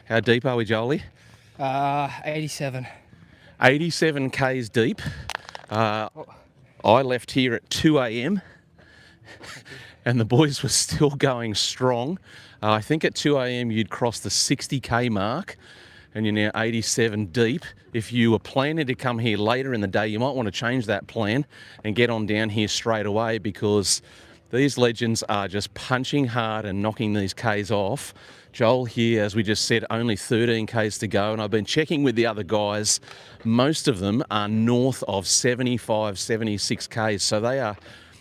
How deep are we, Jolie? 87. 87 k's deep. I left here at 2 a.m. and the boys were still going strong. I think at 2 a.m. you'd crossed the 60k mark and you're now 87 deep. If you were planning to come here later in the day, you might want to change that plan and get on down here straight away, because these legends are just punching hard and knocking these k's off. Joel here, as we just said, only 13 k's to go, and I've been checking with the other guys. Most of them are north of 75, 76 k's, so they are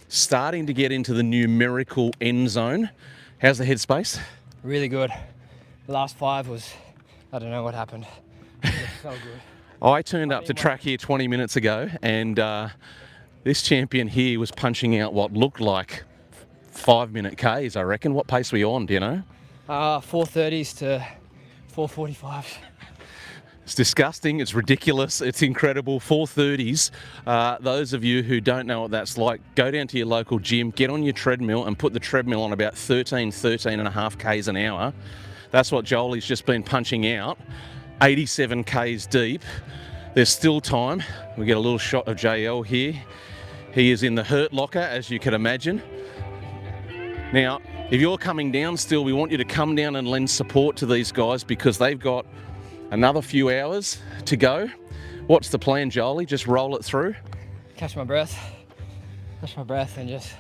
starting to get into the numerical end zone. How's the headspace? Really good. The last 5 was, I don't know what happened. It felt good. I turned up to track here 20 minutes ago, and this champion here was punching out what looked like 5-minute Ks, I reckon. What pace were you on, do you know? 4:30s to 4:45. It's disgusting, it's ridiculous, it's incredible. 4:30s. Those of you who don't know what that's like, go down to your local gym, get on your treadmill and put the treadmill on about 13 and a half Ks an hour. That's what Jolie's just been punching out. 87 Ks deep. There's still time. We get a little shot of JL here. He is in the hurt locker, as you can imagine. Now, if you're coming down still, we want you to come down and lend support to these guys, because they've got another few hours to go. What's the plan, Jolie? Just roll it through? Catch my breath, and just,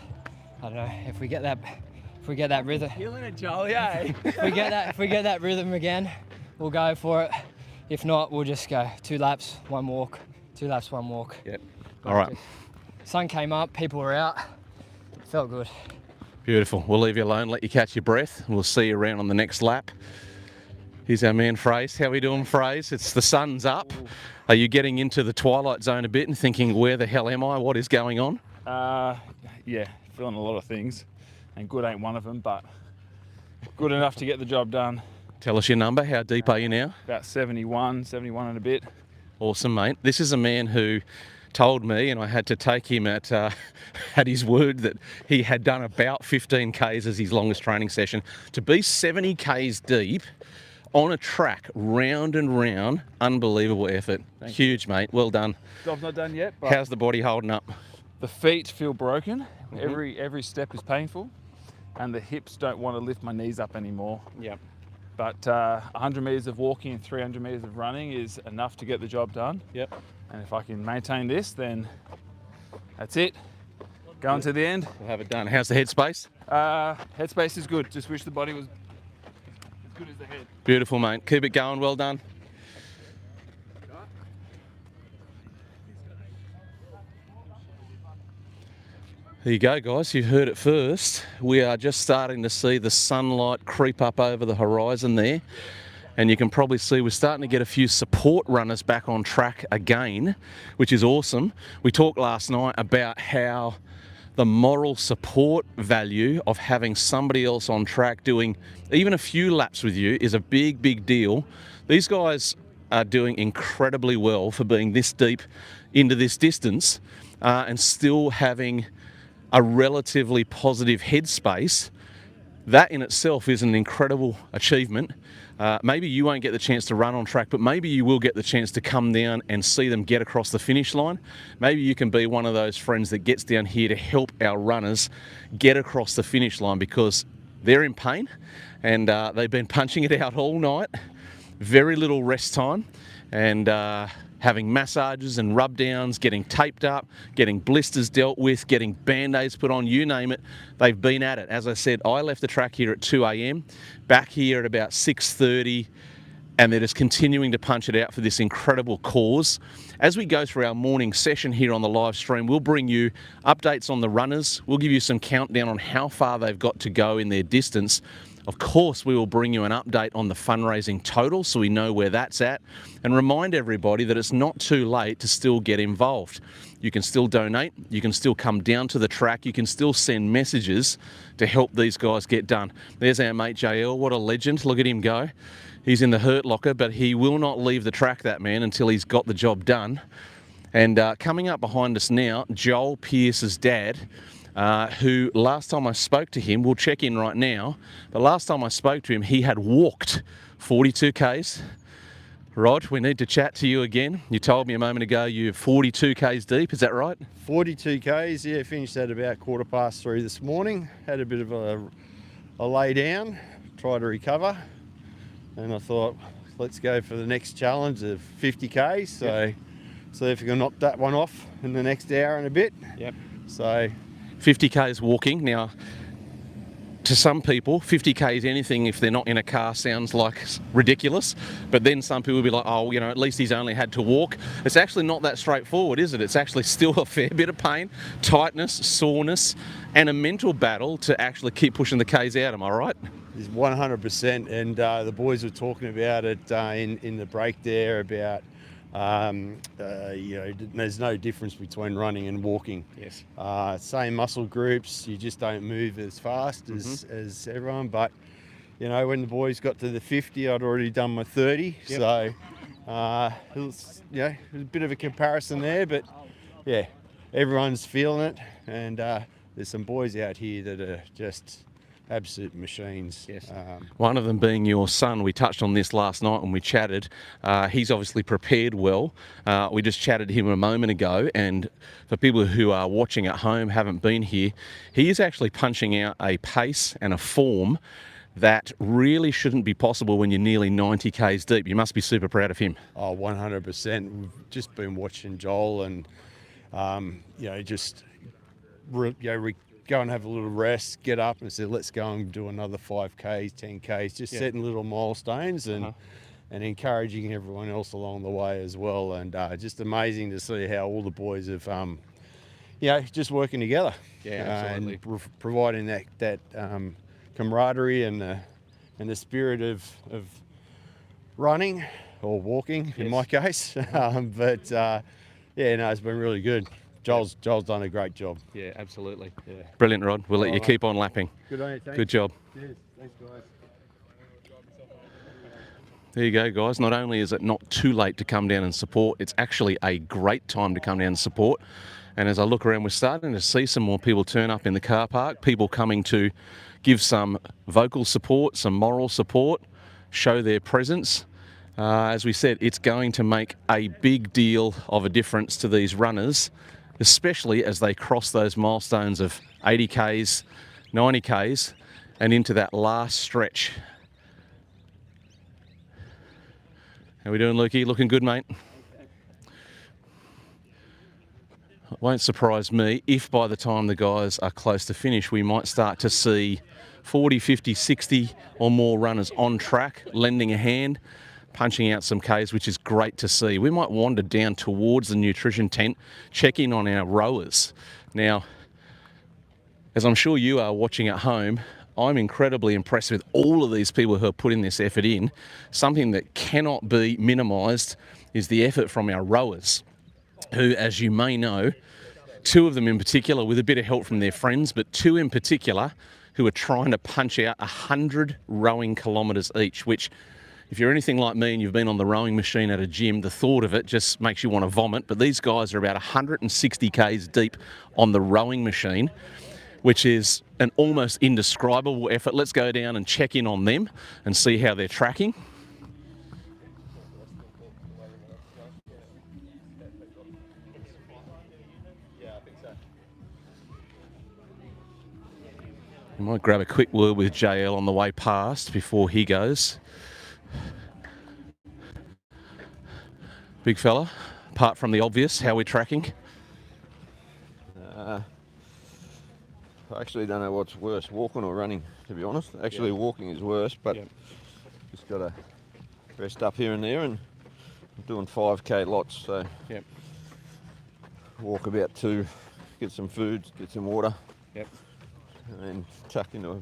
I don't know, if we get that rhythm. Feeling it, Jolie, eh? If we get that rhythm again, we'll go for it. If not, we'll just go 2 laps, 1 walk, 2 laps, 1 walk. Yep. All right. Sun came up, people were out. Felt good. Beautiful. We'll leave you alone, let you catch your breath. We'll see you around on the next lap. Here's our man, Fraze. How are we doing, Fraze? It's the sun's up. Ooh. Are you getting into the twilight zone a bit and thinking, where the hell am I? What is going on? Yeah, feeling a lot of things. And good ain't one of them, but good enough to get the job done. Tell us your number. How deep are you now? About 71 and a bit. Awesome, mate. This is a man who told me, and I had to take him at his word, that he had done about 15 Ks as his longest training session. To be 70 Ks deep on a track, round and round, unbelievable effort. Huge, mate. Well done. Job's not done yet. But how's the body holding up? The feet feel broken. Mm-hmm. Every step is painful, and the hips don't want to lift my knees up anymore. Yep. But 100 metres of walking and 300 metres of running is enough to get the job done. Yep. And if I can maintain this, then that's it. Going to the end. We'll have it done. How's the headspace? Headspace is good. Just wish the body was as good as the head. Beautiful, mate. Keep it going. Well done. There you go, guys. You heard it first. We are just starting to see the sunlight creep up over the horizon there. And you can probably see we're starting to get a few support runners back on track again, which is awesome. We talked last night about how the moral support value of having somebody else on track doing even a few laps with you is a big, big deal. These guys are doing incredibly well for being this deep into this distance and still having a relatively positive headspace. That in itself is an incredible achievement. Maybe you won't get the chance to run on track, but maybe you will get the chance to come down and see them get across the finish line. Maybe you can be one of those friends that gets down here to help our runners get across the finish line, because they're in pain and they've been punching it out all night. Very little rest time, and having massages and rub downs, getting taped up, getting blisters dealt with, getting band-aids put on, you name it, they've been at it. As I said, I left the track here at 2 a.m, back here at about 6:30, and they're just continuing to punch it out for this incredible cause. As we go through our morning session here on the live stream, we'll bring you updates on the runners. We'll give you some countdown on how far they've got to go in their distance. Of course, we will bring you an update on the fundraising total so we know where that's at, and remind everybody that it's not too late to still get involved. You can still donate, you can still come down to the track, you can still send messages to help these guys get done. There's our mate JL, what a legend, look at him go. He's in the hurt locker, but he will not leave the track, that man, until he's got the job done. And coming up behind us now, Joel Pearse's dad, who last time I spoke to him, we'll check in right now, but last time I spoke to him, he had walked 42 Ks. Rod, we need to chat to you again. You told me a moment ago you're 42 Ks deep, is that right? 42 Ks, yeah, finished at about 3:15 this morning. Had a bit of a lay down, try to recover. And I thought, let's go for the next challenge of 50 Ks. So, see if we can knock that one off in the next hour and a bit. Yep. So 50 Ks walking. Now, to some people, 50 Ks anything if they're not in a car sounds like ridiculous. But then some people will be like, oh, at least he's only had to walk. It's actually not that straightforward, is it? It's actually still a fair bit of pain, tightness, soreness, and a mental battle to actually keep pushing the Ks out. Am I right? it's 100%. And the boys were talking about it in the break there about, there's no difference between running and walking. Yes. Same muscle groups, you just don't move as fast as everyone. But, when the boys got to the 50, I'd already done my 30. Yep. So, it was a bit of a comparison there. But, yeah, everyone's feeling it. And there's some boys out here that are just absolute machines. Yes. One of them being your son. We touched on this last night when we chatted. He's obviously prepared well. We just chatted to him a moment ago, and for people who are watching at home, haven't been here, he is actually punching out a pace and a form that really shouldn't be possible when you're nearly 90 Ks deep. You must be super proud of him. Oh, 100%. We've just been watching Joel and, go and have a little rest, get up and say, let's go and do another 5Ks, 10Ks, just setting little milestones and encouraging everyone else along the way as well. And just amazing to see how all the boys have, just working together. Yeah, absolutely. And providing that camaraderie and the spirit of running or walking in my case. It's been really good. Joel's done a great job. Yeah, absolutely. Yeah. Brilliant, Rod. We'll let you keep on lapping. Good on you, thanks. Good job. Cheers. Thanks, guys. There you go, guys. Not only is it not too late to come down and support, it's actually a great time to come down and support. And as I look around, we're starting to see some more people turn up in the car park, people coming to give some vocal support, some moral support, show their presence. As we said, it's going to make a big deal of a difference to these runners, especially as they cross those milestones of 80 Ks, 90 Ks, and into that last stretch. How we doing, Lukey? Looking good, mate? It won't surprise me if by the time the guys are close to finish, we might start to see 40, 50, 60 or more runners on track, lending a hand, punching out some Ks, which is great to see. We might wander down towards the nutrition tent, check in on our rowers. Now, as I'm sure you are watching at home, I'm incredibly impressed with all of these people who are putting this effort in. Something that cannot be minimised is the effort from our rowers, who, as you may know, two of them in particular, with a bit of help from their friends, but two in particular who are trying to punch out 100 rowing kilometres each, which, if you're anything like me and you've been on the rowing machine at a gym, the thought of it just makes you want to vomit. But these guys are about 160 Ks deep on the rowing machine, which is an almost indescribable effort. Let's go down and check in on them and see how they're tracking. I might grab a quick word with JL on the way past before he goes. Big fella, apart from the obvious, how are we tracking? I actually don't know what's worse, walking or running, to be honest. Actually, walking is worse, but just got to rest up here and there, and I'm doing 5K lots, so walk about 2, get some food, get some water, and then tuck into a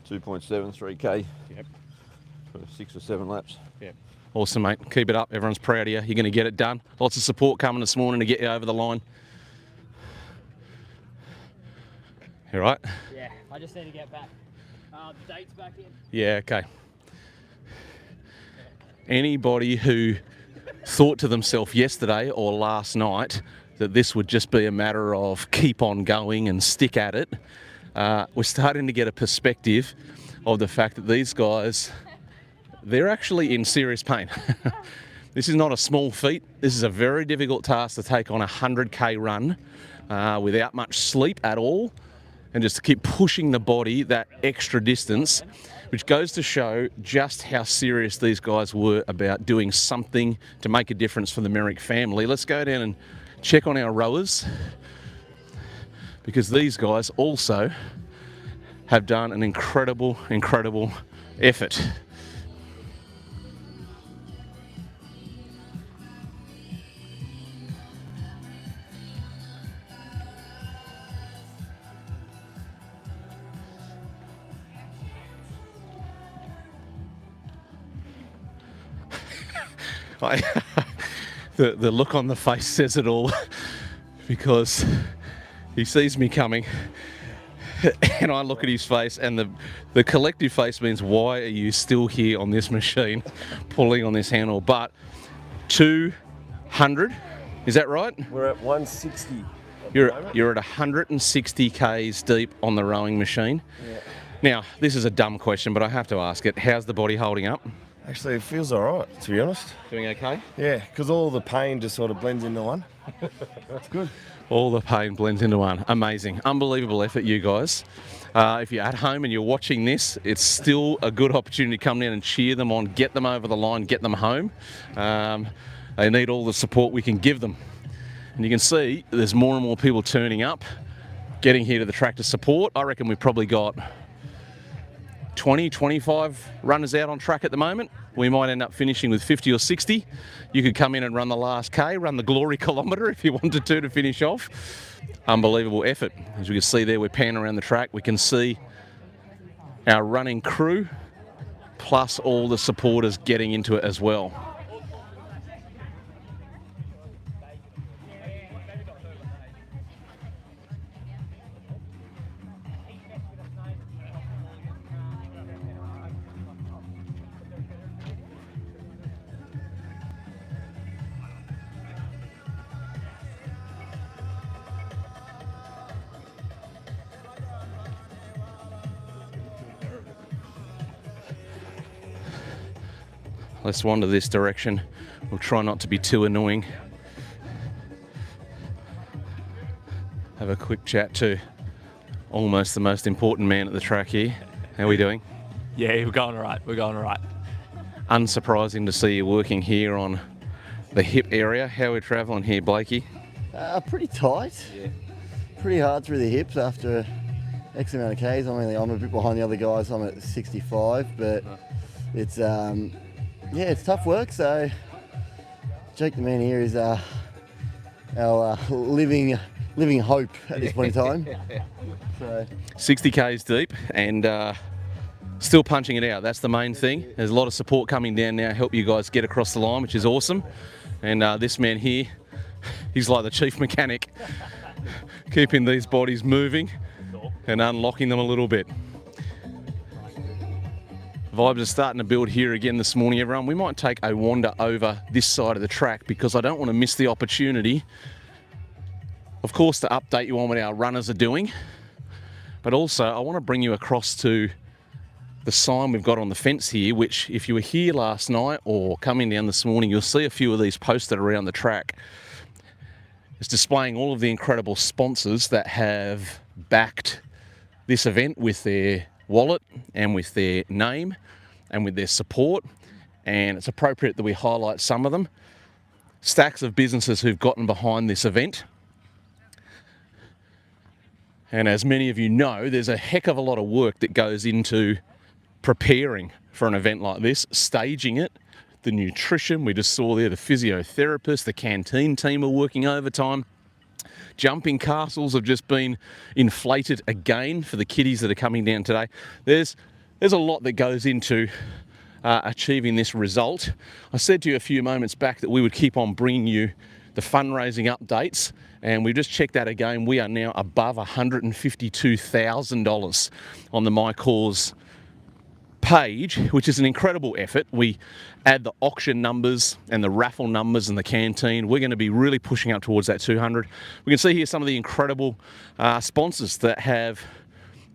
2.7, 3K for 6 or 7 laps. Awesome, mate. Keep it up. Everyone's proud of you. You're going to get it done. Lots of support coming this morning to get you over the line. You all right? Yeah, I just need to get back. The date's back in. Yeah, okay. Anybody who thought to themselves yesterday or last night that this would just be a matter of keep on going and stick at it, we're starting to get a perspective of the fact that these guys they're actually in serious pain. This is not a small feat. This is a very difficult task to take on a 100k run without much sleep at all, and just to keep pushing the body that extra distance, which goes to show just how serious these guys were about doing something to make a difference for the Merrick family. Let's go down and check on our rowers, because these guys also have done an incredible effort. The look on the face says it all, because he sees me coming and I look at his face, and the collective face means, why are you still here on this machine pulling on this handle? But 200, is that right? We're at 160. You're at 160 k's deep on the rowing machine. Yeah. Now, this is a dumb question, but I have to ask it. How's the body holding up? Actually, it feels all right, to be honest. Doing okay? Yeah, because all the pain just sort of blends into one. That's good. All the pain blends into one. Amazing. Unbelievable effort, you guys. If you're at home and you're watching this, it's still a good opportunity to come down and cheer them on, get them over the line, get them home. They need all the support we can give them. And you can see there's more and more people turning up, getting here to the track to support. I reckon we've probably got 20, 25 runners out on track at the moment. We might end up finishing with 50 or 60. You could come in and run the last K, run the glory kilometre if you wanted to finish off. Unbelievable effort. As you can see there, we're panning around the track. We can see our running crew, plus all the supporters getting into it as well. Let's wander this direction. We'll try not to be too annoying. Have a quick chat to almost the most important man at the track here. How are we doing? Yeah, we're going all right. We're going all right. Unsurprising to see you working here on the hip area. How are we travelling here, Blakey? Pretty tight. Yeah. Pretty hard through the hips after X amount of Ks. I mean, I'm a bit behind the other guys. I'm at 65, but it's yeah, it's tough work. So Jake, the man here, is our living hope at this point in time. So 60 k's deep and still punching it out. That's the main thing. There's a lot of support coming down now, help you guys get across the line, which is awesome. And this man here, he's like the chief mechanic, keeping these bodies moving and unlocking them a little bit. Vibes are starting to build here again this morning, everyone. We might take a wander over this side of the track because I don't want to miss the opportunity, of course, to update you on what our runners are doing, but also I want to bring you across to the sign we've got on the fence here, which if you were here last night or coming down this morning, you'll see a few of these posted around the track. It's displaying all of the incredible sponsors that have backed this event with their wallet and with their name and with their support, and it's appropriate that we highlight some of them. Stacks of businesses who've gotten behind this event, and as many of you know, there's a heck of a lot of work that goes into preparing for an event like this, staging it, the nutrition, we just saw there, the physiotherapists, the canteen team are working overtime. Jumping castles have just been inflated again for the kiddies that are coming down today. There's a lot that goes into achieving this result. I said to you a few moments back that we would keep on bringing you the fundraising updates, and we've just checked that again. We are now above $152,000 on the My Cause page, which is an incredible effort. We add the auction numbers and the raffle numbers and the canteen. We're going to be really pushing up towards that 200. We can see here some of the incredible sponsors that have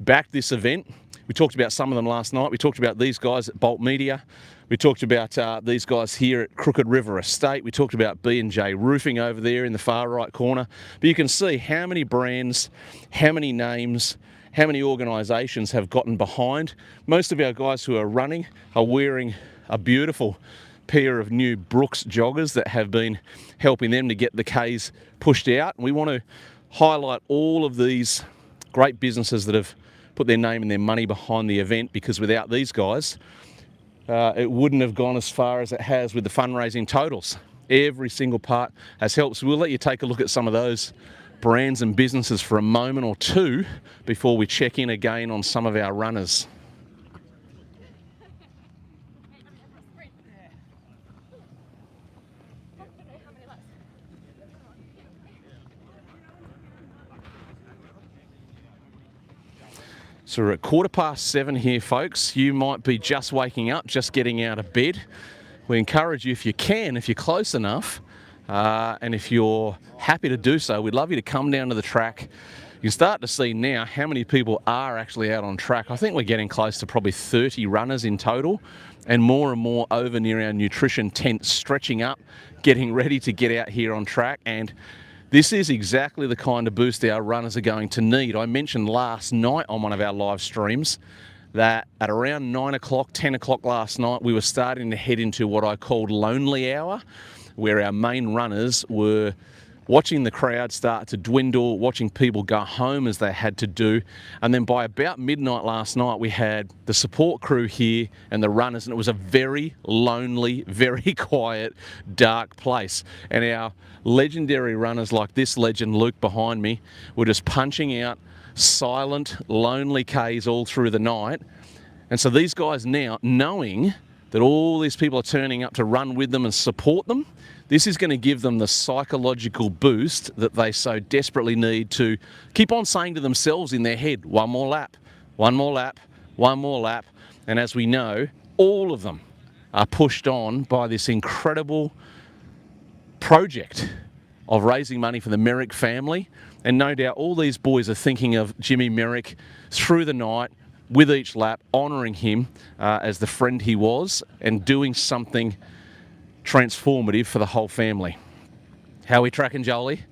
backed this event. We talked about some of them last night. We talked about these guys at Bolt Media, We talked about these guys here at Crooked River Estate. We talked about B&J Roofing over there in the far right corner. But you can see how many brands, how many names, how many organisations have gotten behind. Most of our guys who are running are wearing a beautiful pair of new Brooks joggers that have been helping them to get the Ks pushed out. And we want to highlight all of these great businesses that have put their name and their money behind the event, because without these guys, it wouldn't have gone as far as it has with the fundraising totals. Every single part has helped. So we'll let you take a look at some of those brands and businesses for a moment or two before we check in again on some of our runners. So we're at 7:15 here, folks. You might be just waking up, just getting out of bed. We encourage you, if you can, if you're close enough, and if you're happy to do so, we'd love you to come down to the track. You can start to see now how many people are actually out on track. I think we're getting close to probably 30 runners in total, and more over near our nutrition tent, stretching up, getting ready to get out here on track. And this is exactly the kind of boost our runners are going to need. I mentioned last night on one of our live streams that at around 9 o'clock, 10 o'clock last night, we were starting to head into what I called lonely hour, where our main runners were watching the crowd start to dwindle, watching people go home as they had to do. And then by about midnight last night, we had the support crew here and the runners, and it was a very lonely, very quiet, dark place. And our legendary runners like this legend, Luke, behind me, were just punching out silent, lonely Ks all through the night. And so these guys now, knowing that all these people are turning up to run with them and support them, this is going to give them the psychological boost that they so desperately need to keep on saying to themselves in their head, one more lap, one more lap, one more lap. And as we know, all of them are pushed on by this incredible project of raising money for the Merrick family. And no doubt all these boys are thinking of Jimmy Merrick through the night, with each lap, honouring him as the friend he was, and doing something transformative for the whole family. How are we tracking, Jolie?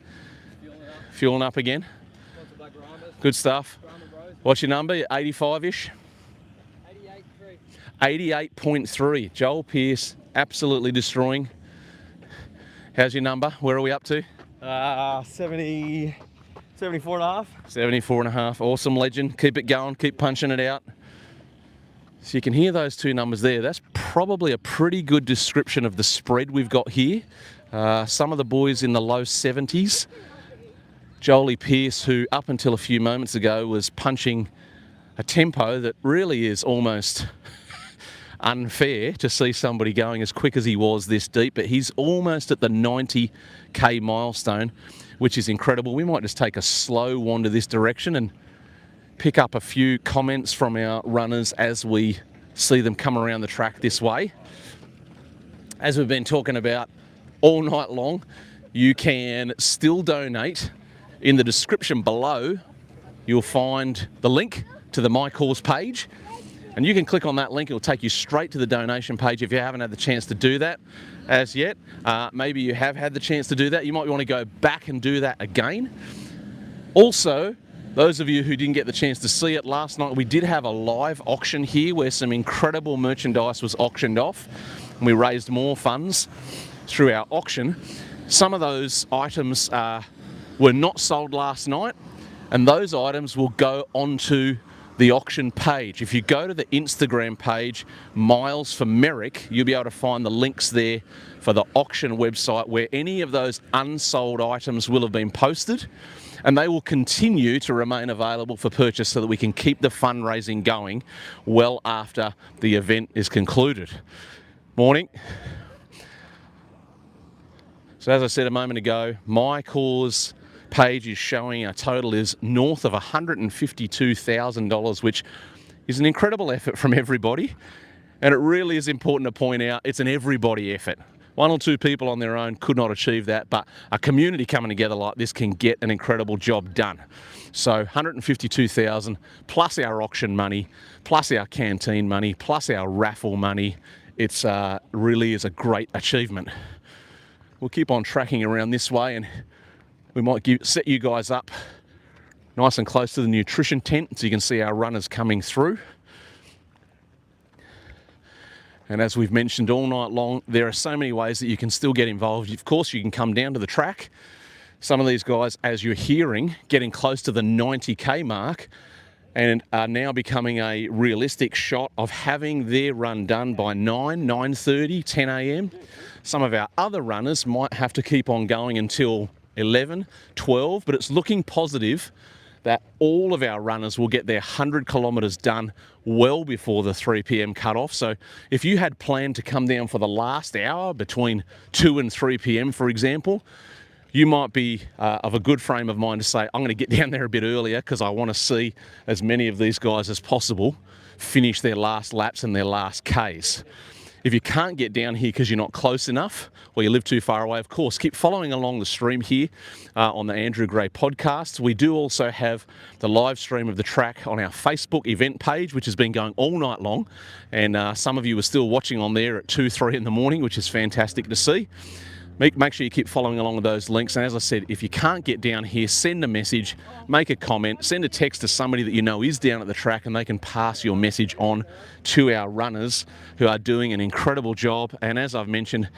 Fueling up again? Good stuff. What's your number? 85-ish? 88.3. Joel Pearse, absolutely destroying. How's your number? Where are we up to? 74 and a half. 74 and a half. Awesome, legend. Keep it going. Keep punching it out. So you can hear those two numbers there. That's probably a pretty good description of the spread we've got here. Some of the boys in the low 70s. Jolie Pearse, who up until a few moments ago was punching a tempo that really is almost unfair to see somebody going as quick as he was this deep, but he's almost at the 90k milestone, which is incredible. We might just take a slow wander this direction and pick up a few comments from our runners as we see them come around the track this way. As we've been talking about all night long, you can still donate. In the description below, you'll find the link to the My Cause page, and you can click on that link. It'll take you straight to the donation page if you haven't had the chance to do that as yet. Maybe you have had the chance to do that. You might want to go back and do that again. Also, those of you who didn't get the chance to see it last night, we did have a live auction here where some incredible merchandise was auctioned off, and we raised more funds through our auction. Some of those items were not sold last night, and those items will go onto the auction page. If you go to the Instagram page, Miles for Merrick, you'll be able to find the links there for the auction website where any of those unsold items will have been posted, and they will continue to remain available for purchase so that we can keep the fundraising going well after the event is concluded. Morning. So as I said a moment ago, My Cause page is showing our total is north of $152,000, which is an incredible effort from everybody. And it really is important to point out it's an everybody effort. One or two people on their own could not achieve that, but a community coming together like this can get an incredible job done. So 152,000 plus our auction money, plus our canteen money, plus our raffle money. It's really is a great achievement. We'll keep on tracking around this way, and we might set you guys up nice and close to the nutrition tent so you can see our runners coming through. And as we've mentioned all night long, there are so many ways that you can still get involved. Of course, you can come down to the track. Some of these guys, as you're hearing, getting close to the 90k mark and are now becoming a realistic shot of having their run done by 9:30, 10 a.m. Some of our other runners might have to keep on going until 11, 12, but it's looking positive that all of our runners will get their 100 kilometres done well before the 3 p.m. cutoff. So if you had planned to come down for the last hour between 2 and 3 p.m., for example, you might be of a good frame of mind to say, I'm going to get down there a bit earlier because I want to see as many of these guys as possible finish their last laps and their last Ks. If you can't get down here because you're not close enough or you live too far away, of course, keep following along the stream here on the Andrew Gray podcast. We do also have the live stream of the track on our Facebook event page, which has been going all night long. And some of you are still watching on there at 2, 3 in the morning, which is fantastic to see. Make sure you keep following along with those links. And as I said, if you can't get down here, send a message, make a comment, send a text to somebody that you know is down at the track, and they can pass your message on to our runners who are doing an incredible job. And as I've mentioned,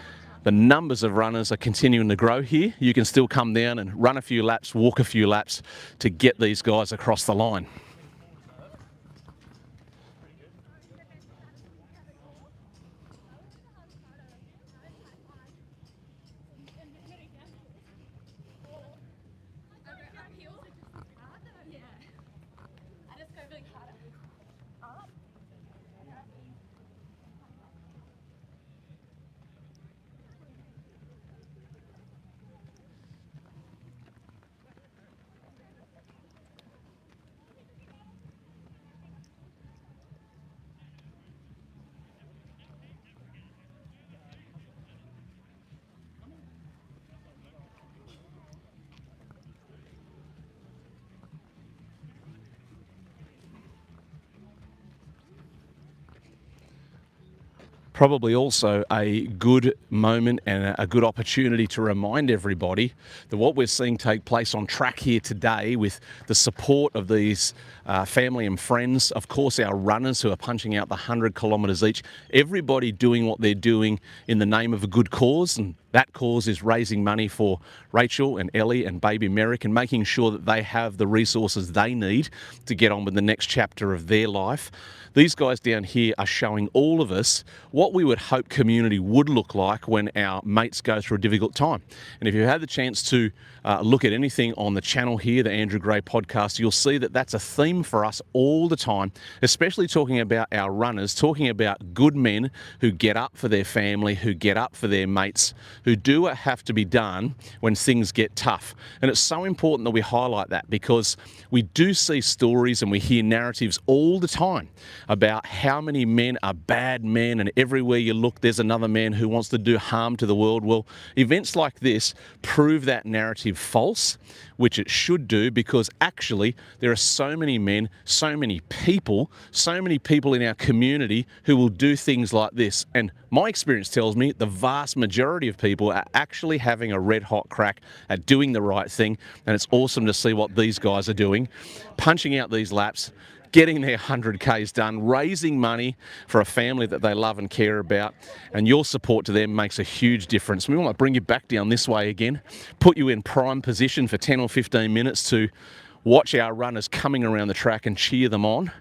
the numbers of runners are continuing to grow here. You can still come down and run a few laps, walk a few laps to get these guys across the line. Probably also a good moment and a good opportunity to remind everybody that what we're seeing take place on track here today, with the support of these family and friends, of course our runners who are punching out the 100 kilometres each, everybody doing what they're doing in the name of a good cause, and that cause is raising money for Rachel and Ellie and baby Merrick and making sure that they have the resources they need to get on with the next chapter of their life. These guys down here are showing all of us what we would hope community would look like when our mates go through a difficult time. And if you had the chance to look at anything on the channel here, the Andrew Gray podcast, you'll see that that's a theme for us all the time, especially talking about our runners, talking about good men who get up for their family, who get up for their mates, who do what have to be done when things get tough. And it's so important that we highlight that, because we do see stories and we hear narratives all the time about how many men are bad men, and everywhere you look there's another man who wants to do harm to the world. Well, events like this prove that narrative false, which it should do, because actually there are so many men, so many people in our community who will do things like this. And my experience tells me the vast majority of people are actually having a red hot crack at doing the right thing. And it's awesome to see what these guys are doing, punching out these laps, getting their 100Ks done, raising money for a family that they love and care about, and your support to them makes a huge difference. We want to bring you back down this way again, put you in prime position for 10 or 15 minutes to watch our runners coming around the track and cheer them on.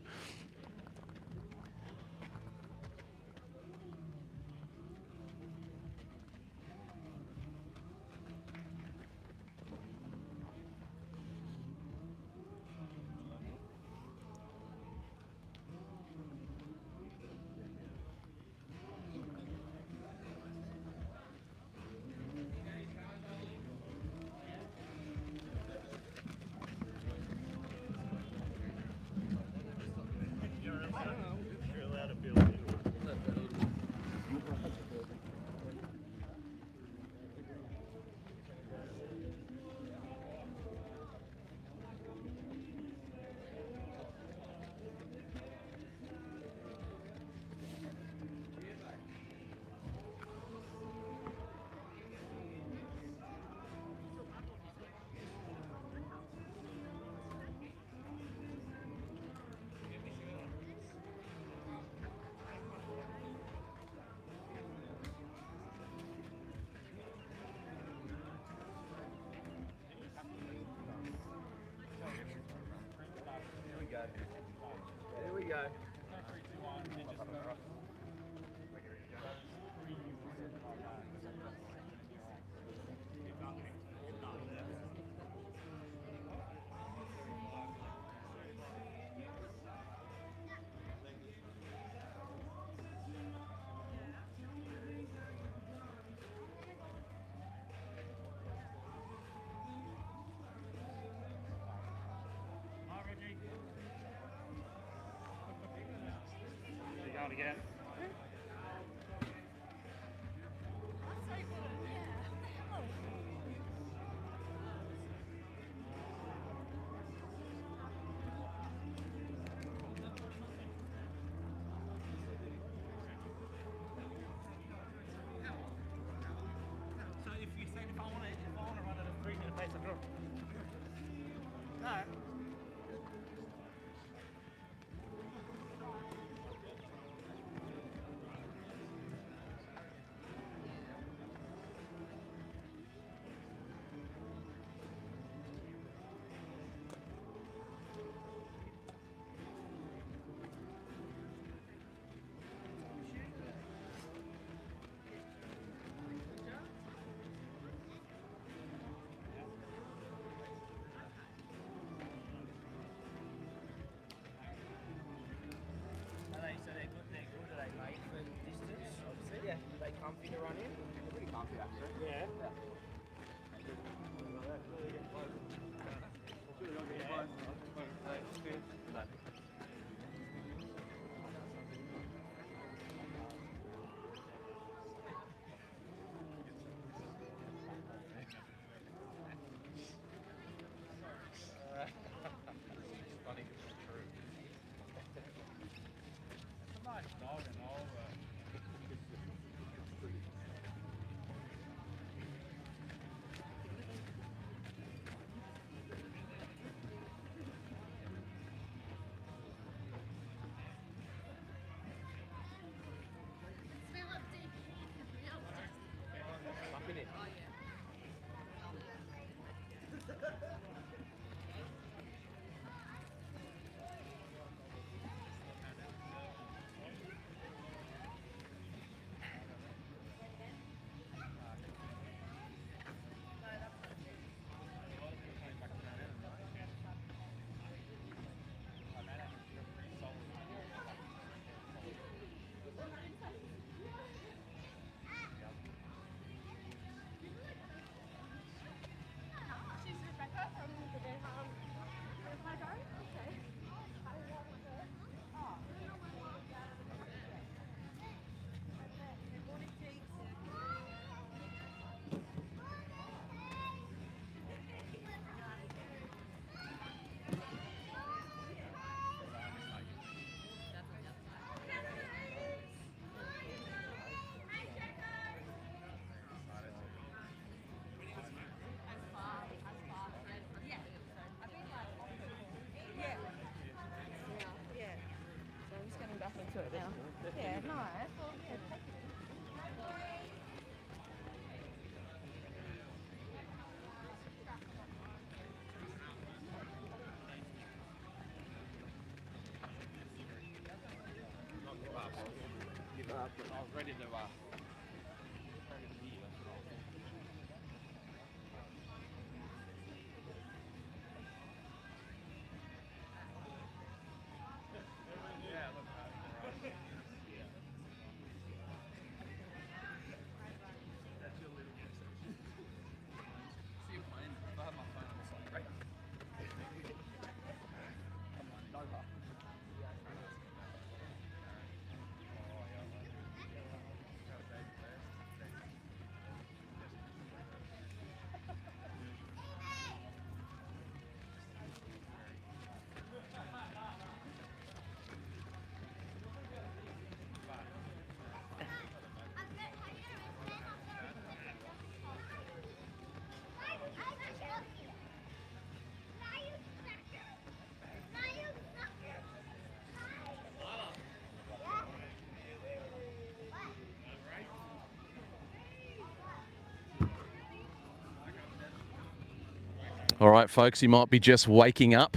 All right, folks, you might be just waking up.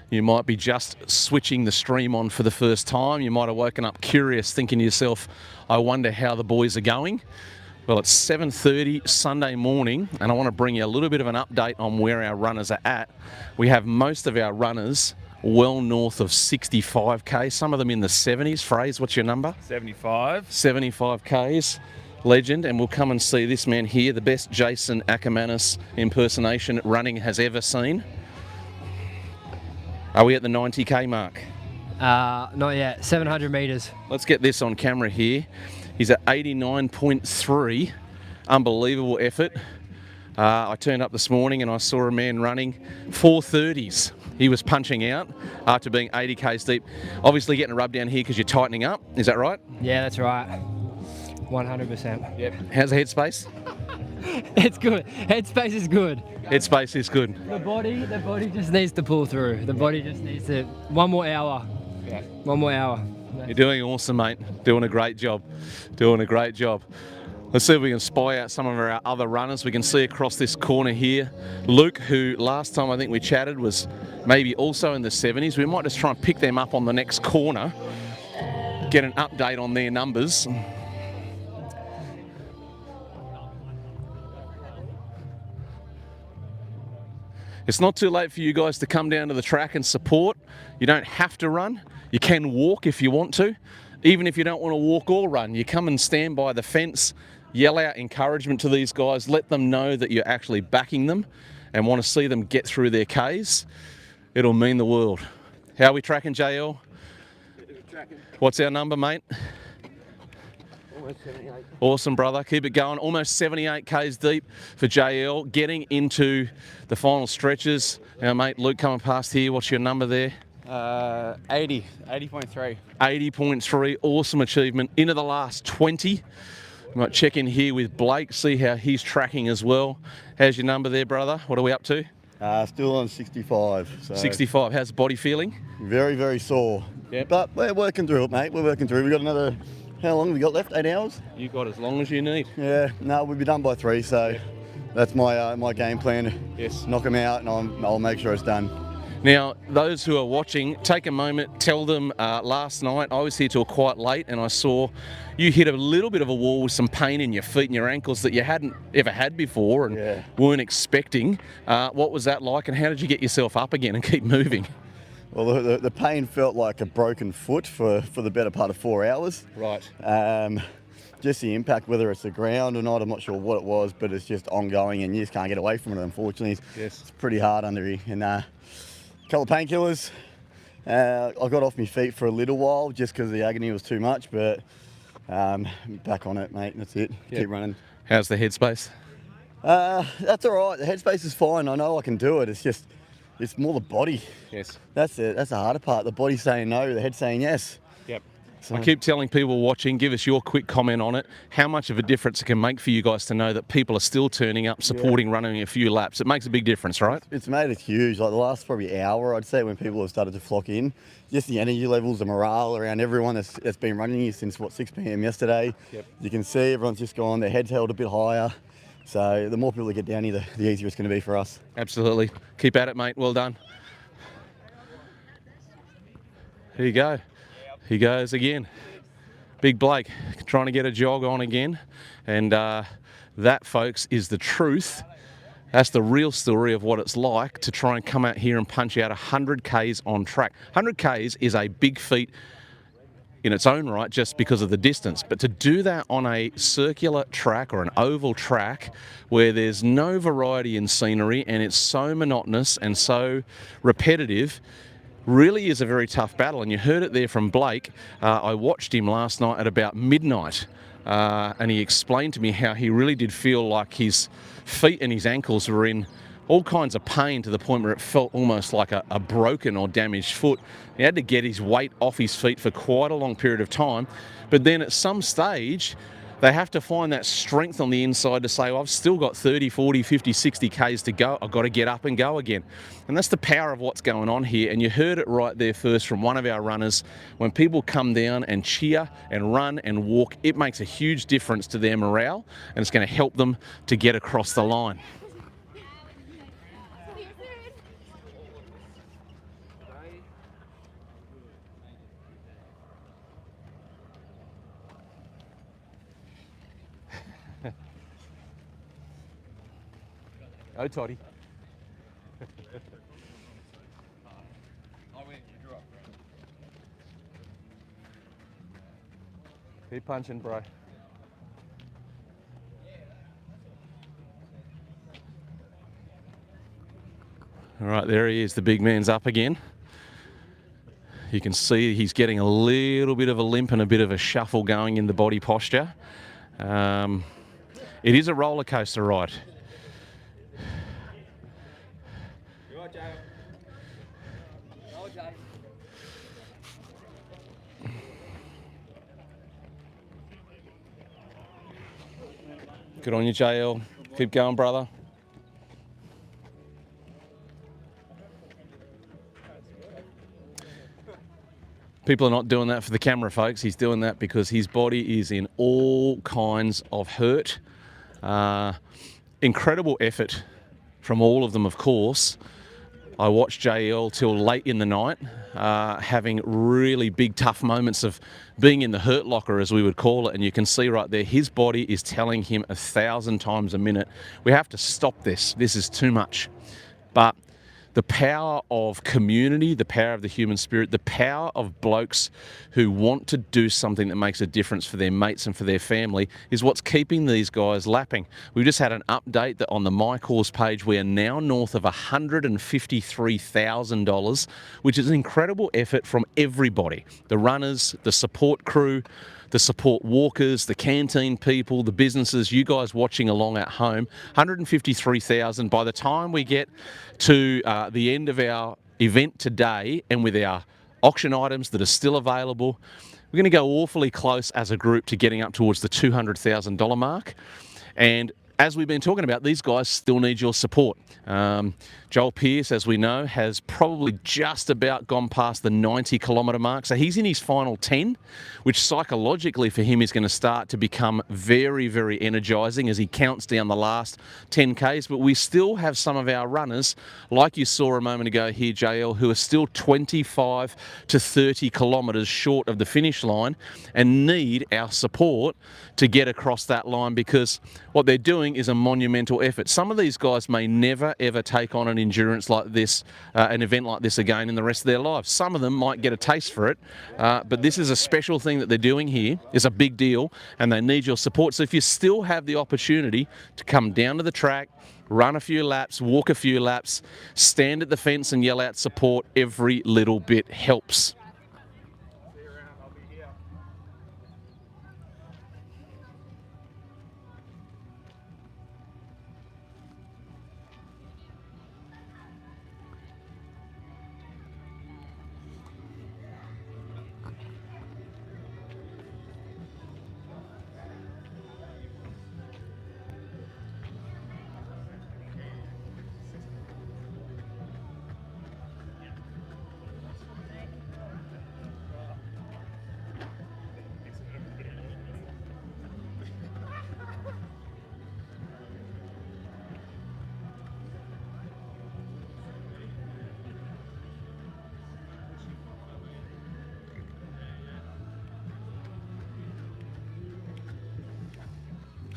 You might be just switching the stream on for the first time. You might have woken up curious, thinking to yourself, I wonder how the boys are going. Well, it's 7:30 Sunday morning, and I want to bring you a little bit of an update on where our runners are at. We have most of our runners well north of 65k, some of them in the 70s. Fraser, what's your number? 75. 75k's. Legend, and we'll come and see this man here, the best Jason Ackermanis impersonation running has ever seen. Are we at the 90k mark? Not yet. 700 meters. Let's get this on camera here. He's at 89.3. Unbelievable effort. I turned up this morning and I saw a man running 4:30s. He was punching out after being 80 k's deep. Obviously getting a rub down here because you're tightening up. Is that right? Yeah, that's right. 100%. Yep. How's the headspace? It's good. Headspace is good. Headspace is good. The body just needs to pull through. The body just needs to. One more hour. Yeah. One more hour. You're doing awesome, mate. Doing a great job. Doing a great job. Let's see if we can spy out some of our other runners. We can see across this corner here, Luke, who last time I think we chatted was maybe also in the 70s. We might just try and pick them up on the next corner, get an update on their numbers. It's not too late for you guys to come down to the track and support. You don't have to run. You can walk if you want to. Even if you don't want to walk or run, you come and stand by the fence, yell out encouragement to these guys, let them know that you're actually backing them and want to see them get through their Ks. It'll mean the world. How are we tracking, JL? What's our number, mate? Almost 78. Awesome, brother. Keep it going. Almost 78 Ks deep for JL. Getting into the final stretches. Our mate Luke coming past here. What's your number there? 80.3. 80.3. Awesome achievement. Into the last 20. We might check in here with Blake, see how he's tracking as well. How's your number there, brother? What are we up to? Still on 65. So 65. How's the body feeling? very, very sore. Yep. But we're working through it, mate. We're working through it. We've got another, how long have we got left? 8 hours? You got as long as you need. Yeah, no, we'll be done by 3, so that's my my game plan. Yes. Knock them out and I'll make sure it's done. Now, those who are watching, take a moment, tell them last night I was here till quite late and I saw you hit a little bit of a wall with some pain in your feet and your ankles that you hadn't ever had before and weren't expecting. What was that like and how did you get yourself up again and keep moving? Well, the pain felt like a broken foot for the better part of 4 hours. Right. Just the impact, whether it's the ground or not, I'm not sure what it was, but it's just ongoing and you just can't get away from it, unfortunately. Yes. It's pretty hard under here. And a couple of painkillers. I got off my feet for a little while just because the agony was too much, but back on it, mate. That's it. Yep. Keep running. How's the headspace? That's all right. The headspace is fine. I know I can do it. It's more the body. Yes. That's it. That's the harder part. The body saying no, the head saying yes. Yep. So, I keep telling people watching, give us your quick comment on it, how much of a difference it can make for you guys to know that people are still turning up, supporting, running a few laps. It makes a big difference, right? it's made it huge. Like the last probably hour, I'd say, when people have started to flock in, just the energy levels, the morale around everyone that's been running here since, 6 p.m. yesterday. Yep. You can see everyone's just gone, their heads held a bit higher. So the more people that get down here, the easier it's going to be for us. Absolutely. Keep at it, mate. Well done. Here you go. He goes again. Big Blake trying to get a jog on again. And that, folks, is the truth. That's the real story of what it's like to try and come out here and punch out 100 Ks on track. 100 Ks is a big feat in its own right just because of the distance. But to do that on a circular track or an oval track where there's no variety in scenery and it's so monotonous and so repetitive really is a very tough battle. And you heard it there from Blake. I watched him last night at about midnight and he explained to me how he really did feel like his feet and his ankles were in all kinds of pain to the point where it felt almost like a broken or damaged foot. He had to get his weight off his feet for quite a long period of time. But then at some stage, they have to find that strength on the inside to say, well, I've still got 30, 40, 50, 60 Ks to go. I've got to get up and go again. And that's the power of what's going on here. And you heard it right there first from one of our runners. When people come down and cheer and run and walk, it makes a huge difference to their morale and it's going to help them to get across the line. Oh, Toddy. Keep punching, bro. All right, there he is. The big man's up again. You can see he's getting a little bit of a limp and a bit of a shuffle going in the body posture. It is a roller coaster ride. Good on you, JL. Keep going, brother. People are not doing that for the camera, folks. He's doing that because his body is in all kinds of hurt. Incredible effort from all of them, of course. I watched JL till late in the night, having really big, tough moments of being in the hurt locker, as we would call it. And you can see right there, his body is telling him 1,000 times a minute, we have to stop this. This is too much. But the power of community, the power of the human spirit, the power of blokes who want to do something that makes a difference for their mates and for their family is what's keeping these guys lapping. We've just had an update that on the My Cause page, we are now north of $153,000, which is an incredible effort from everybody. The runners, the support crew, the support walkers, the canteen people, the businesses, you guys watching along at home. 153,000. By the time we get to the end of our event today, and with our auction items that are still available, we're going to go awfully close as a group to getting up towards the $200,000 mark. And as we've been talking about, these guys still need your support. Joel Pearse, as we know, has probably just about gone past the 90-kilometre mark. So he's in his final 10, which psychologically for him is going to start to become very, very energising as he counts down the last 10Ks. But we still have some of our runners, like you saw a moment ago here, JL, who are still 25 to 30 kilometres short of the finish line and need our support to get across that line, because what they're doing is a monumental effort. Some of these guys may never, ever take on an endurance like this, an event like this again in the rest of their lives. Some of them might get a taste for it, but this is a special thing that they're doing here. It's a big deal, and they need your support. So if you still have the opportunity to come down to the track, run a few laps, walk a few laps, stand at the fence and yell out support, every little bit helps.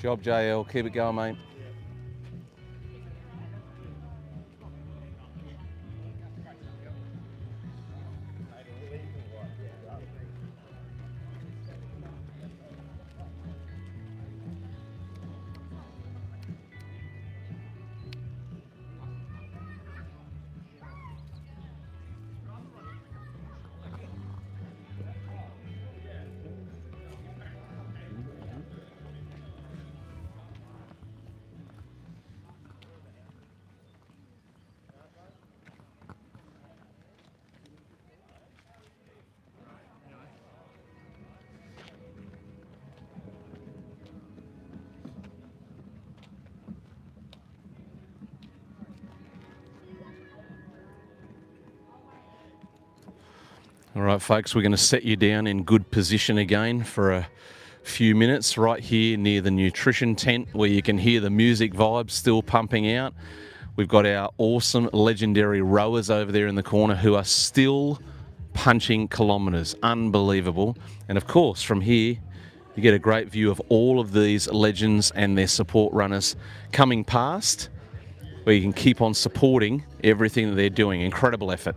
Job, JL. Keep it going, mate. All right, folks, we're going to set you down in good position again for a few minutes right here near the nutrition tent, where you can hear the music vibes still pumping out. We've got our awesome, legendary rowers over there in the corner who are still punching kilometres. Unbelievable. And of course, from here, you get a great view of all of these legends and their support runners coming past, where you can keep on supporting everything that they're doing. Incredible effort.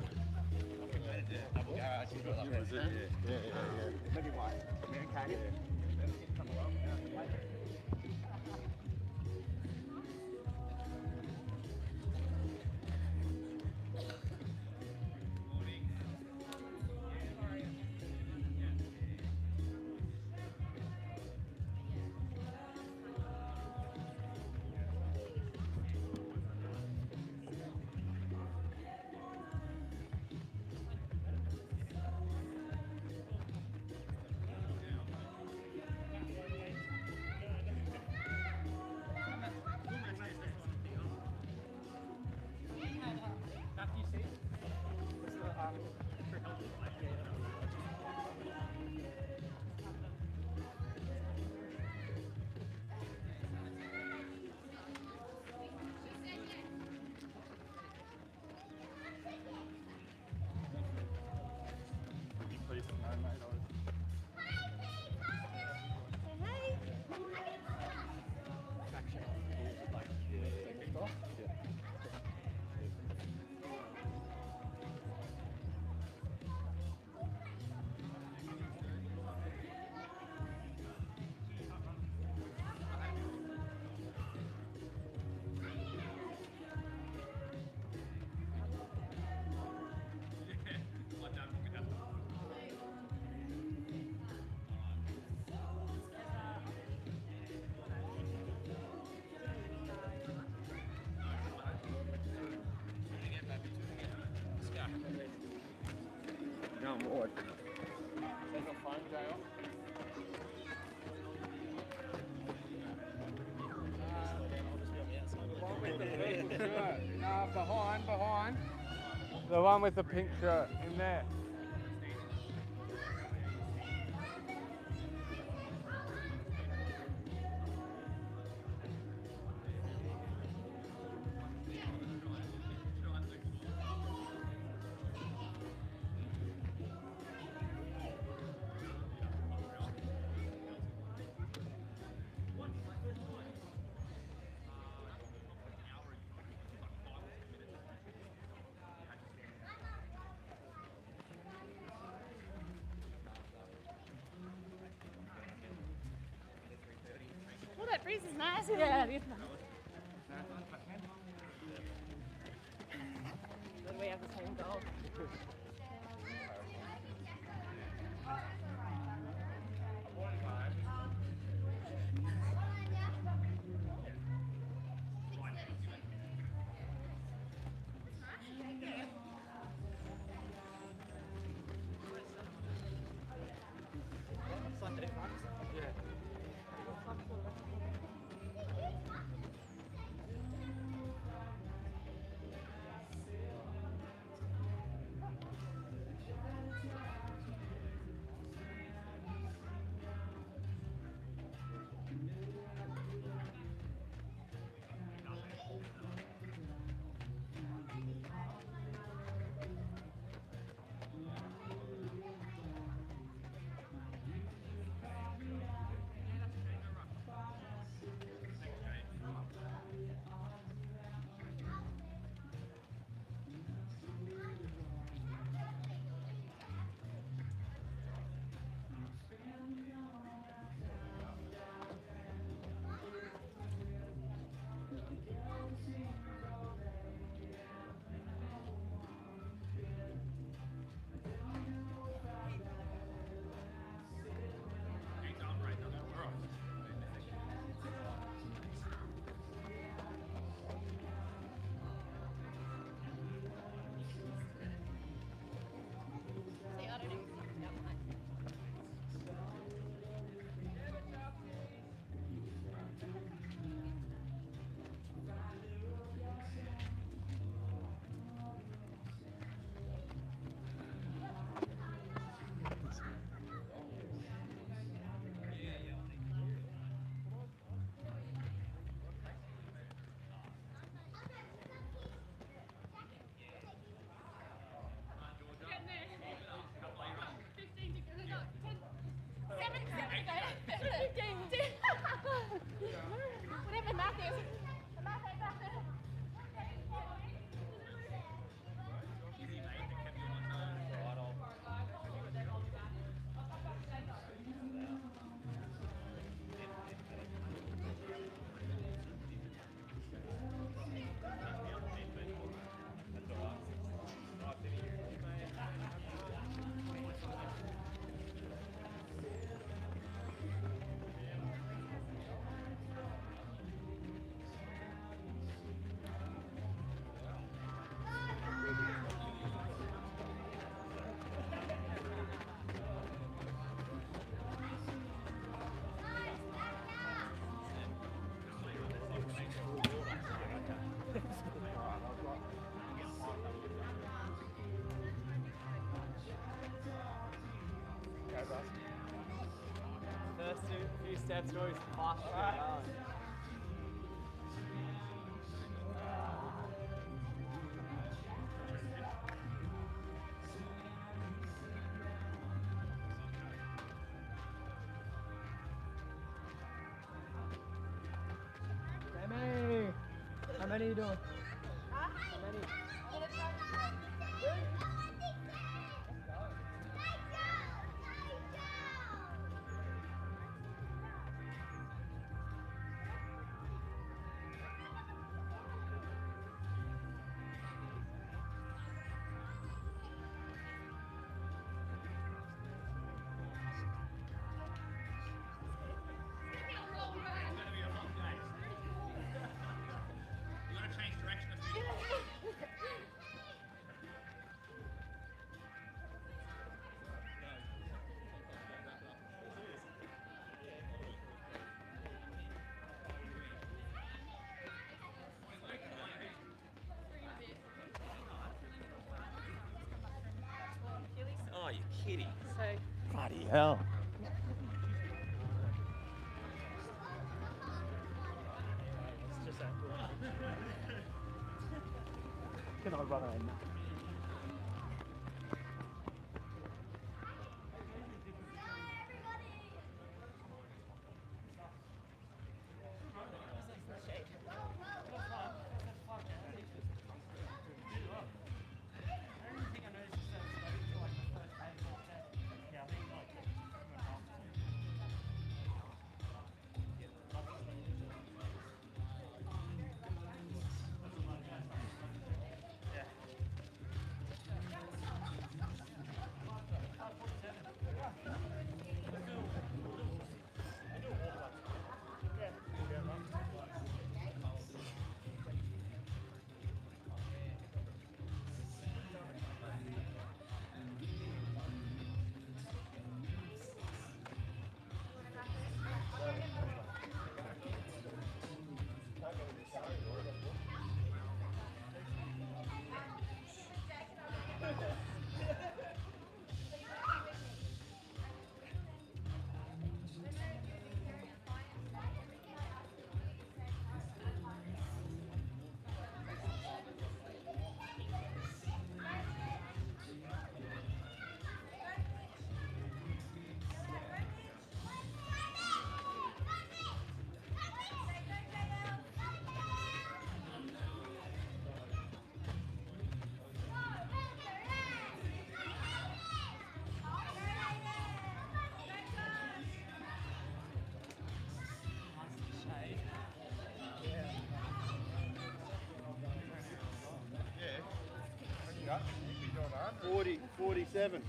board. No, behind. The one with the pink shirt in there. Well, that breeze is nice. Yeah, it is nice. Then we have the same goal. Whatever math is. The math ain't back there. First few steps are always fast. How many are you doing? How many? It's gonna be a long ride. You gotta change direction a few times. Bloody hell. Can I run around now? Yeah. 40, 47.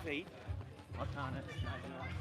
Feet. I can't estimate that.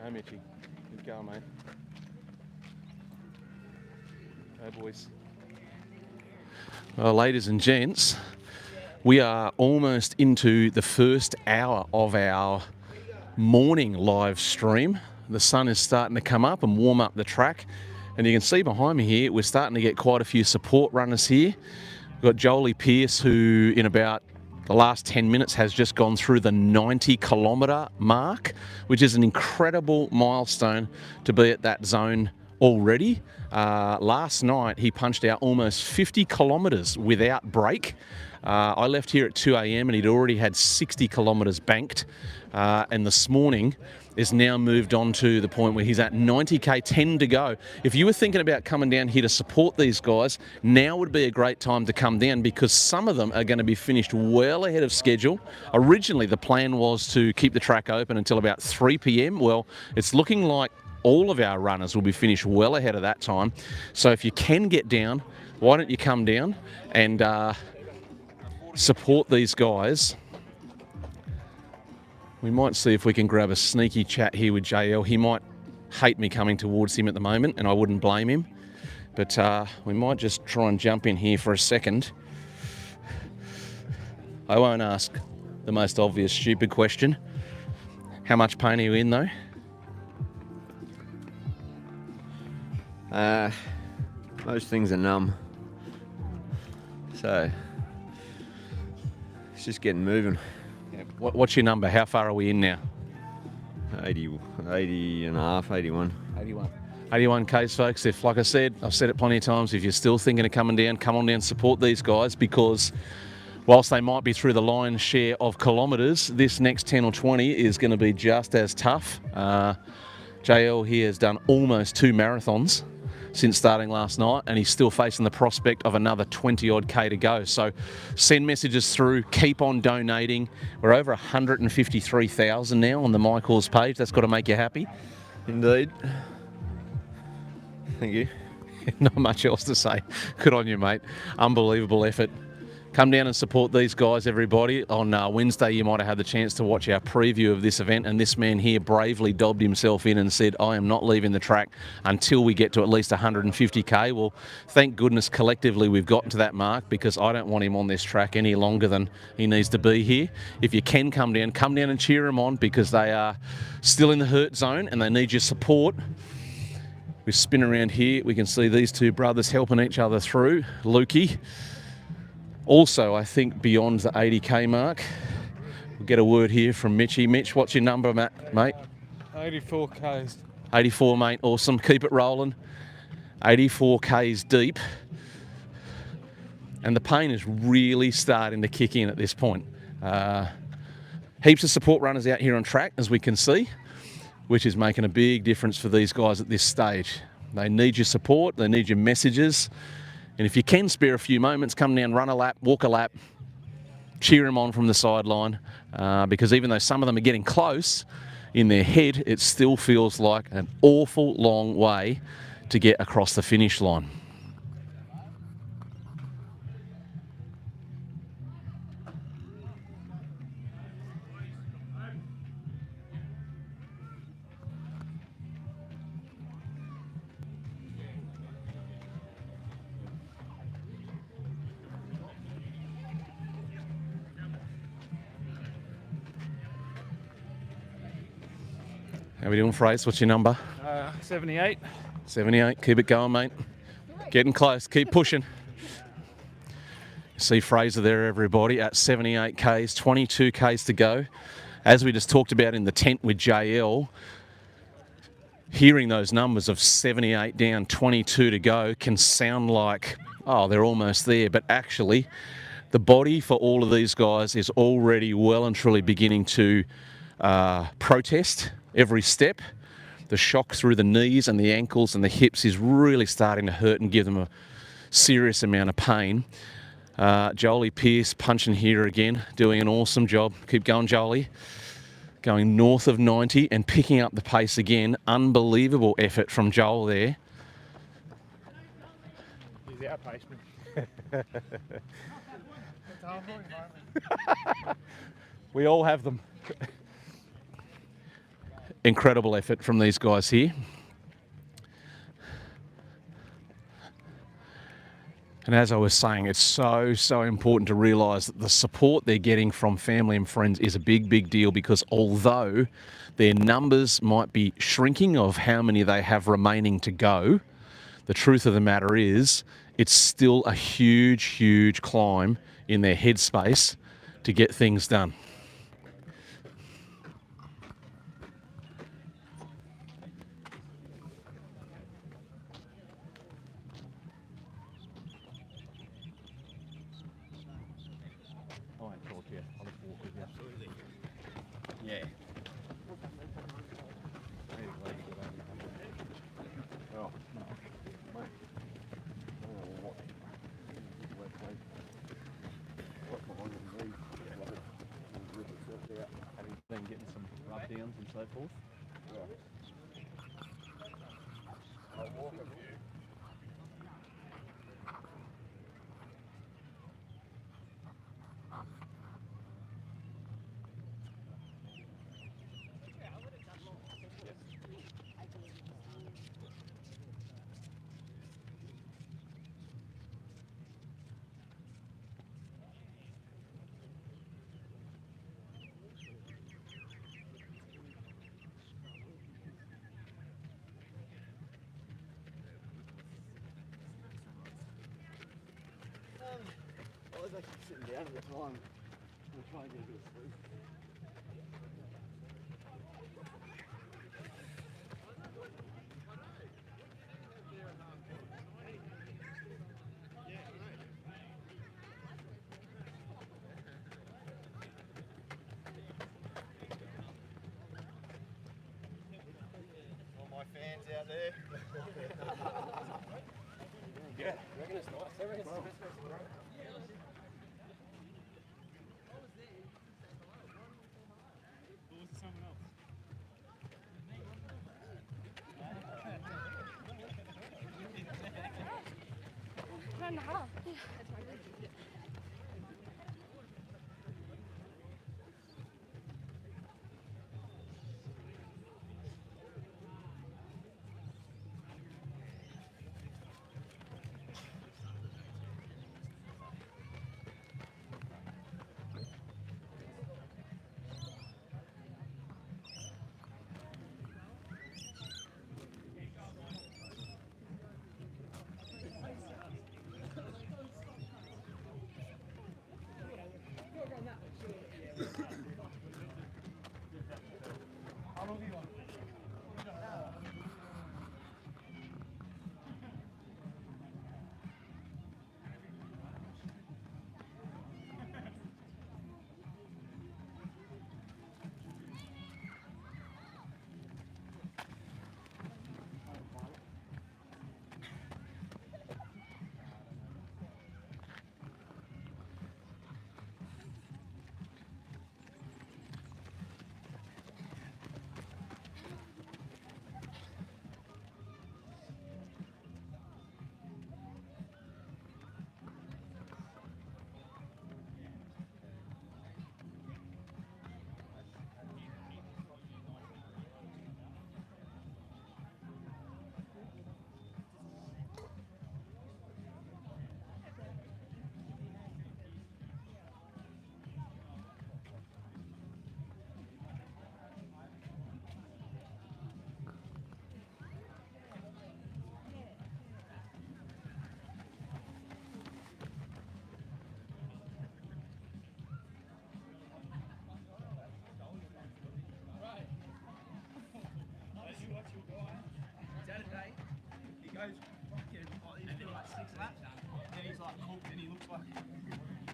Go, Mitchy. Good going, mate. Go, boys. Well, ladies and gents, we are almost into the first hour of our morning live stream. The sun is starting to come up and warm up the track. And you can see behind me here, we're starting to get quite a few support runners here. We've got Jolie Pearse, who in about the last 10 minutes has just gone through the 90-kilometre mark, which is an incredible milestone to be at that zone already. Last night, he punched out almost 50 kilometres without break. I left here at 2 a.m. and he'd already had 60 kilometres banked. And this morning is now moved on to the point where he's at 90k, 10 to go. If you were thinking about coming down here to support these guys, now would be a great time to come down, because some of them are going to be finished well ahead of schedule. Originally, the plan was to keep the track open until about 3 p.m. Well, it's looking like all of our runners will be finished well ahead of that time. So if you can get down, why don't you come down and support these guys. We might see if we can grab a sneaky chat here with JL. He might hate me coming towards him at the moment, and I wouldn't blame him. But we might just try and jump in here for a second. I won't ask the most obvious stupid question. How much pain are you in, though? Most things are numb. So it's just getting moving. What's your number? How far are we in now? 80 and a half, 81. 81 Ks, folks. If, like I said, I've said it plenty of times, if you're still thinking of coming down, come on down, support these guys, because whilst they might be through the lion's share of kilometres, this next 10 or 20 is going to be just as tough. JL here has done almost 2 marathons since starting last night, and he's still facing the prospect of another 20 odd K to go. So send messages through, keep on donating. We're over 153,000 now on the My Cause page. That's got to make you happy. Indeed. Thank you. Not much else to say. Good on you, mate. Unbelievable effort. Come down and support these guys, everybody. On Wednesday, you might have had the chance to watch our preview of this event, and this man here bravely dobbed himself in and said, I am not leaving the track until we get to at least 150k. Well, thank goodness collectively we've gotten to that mark, because I don't want him on this track any longer than he needs to be here. If you can come down and cheer him on, because they are still in the hurt zone and they need your support. We spin around here, we can see these two brothers helping each other through. Lukey. Also, I think beyond the 80k mark, we'll get a word here from Mitchy. Mitch, what's your number, mate? 84 Ks. 84, mate. Awesome. Keep it rolling. 84 Ks deep. And the pain is really starting to kick in at this point. Heaps of support runners out here on track, as we can see, which is making a big difference for these guys at this stage. They need your support. They need your messages. And if you can spare a few moments, come down, run a lap, walk a lap, cheer them on from the sideline, because even though some of them are getting close, in their head, it still feels like an awful long way to get across the finish line. How are we doing, Fraser? What's your number? 78. 78. Keep it going, mate. Getting close. Keep pushing. See Fraser there, everybody, at 78 Ks, 22 Ks to go. As we just talked about in the tent with JL, hearing those numbers of 78 down, 22 to go can sound like, oh, they're almost there. But actually, the body for all of these guys is already well and truly beginning to protest every step. The shock through the knees and the ankles and the hips is really starting to hurt and give them a serious amount of pain. Jolie Pearse punching here again, doing an awesome job. Keep going, Jolie. Going north of 90 and picking up the pace again. Unbelievable effort from Joel there. He's outpaced me. We all have them. Incredible effort from these guys here. And as I was saying, it's so important to realise that the support they're getting from family and friends is a big deal, because although their numbers might be shrinking of how many they have remaining to go, the truth of the matter is it's still a huge climb in their headspace to get things done. Yeah. Then getting some rub downs and so forth. I was actually sitting down at the time. I'm trying to get a bit of sleep. All my fans out there. Yeah. I reckon it's nice. I reckon it's the best place to run.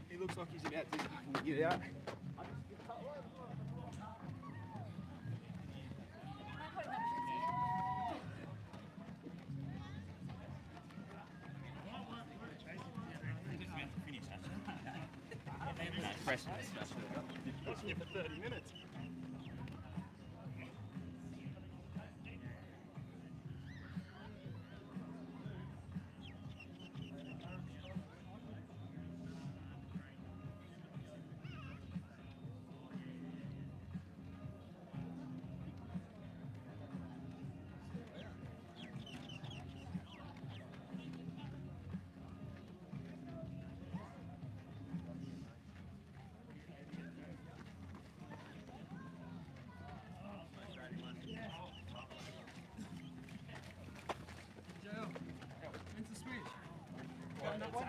He looks like he's about to fucking get out. For 30 minutes.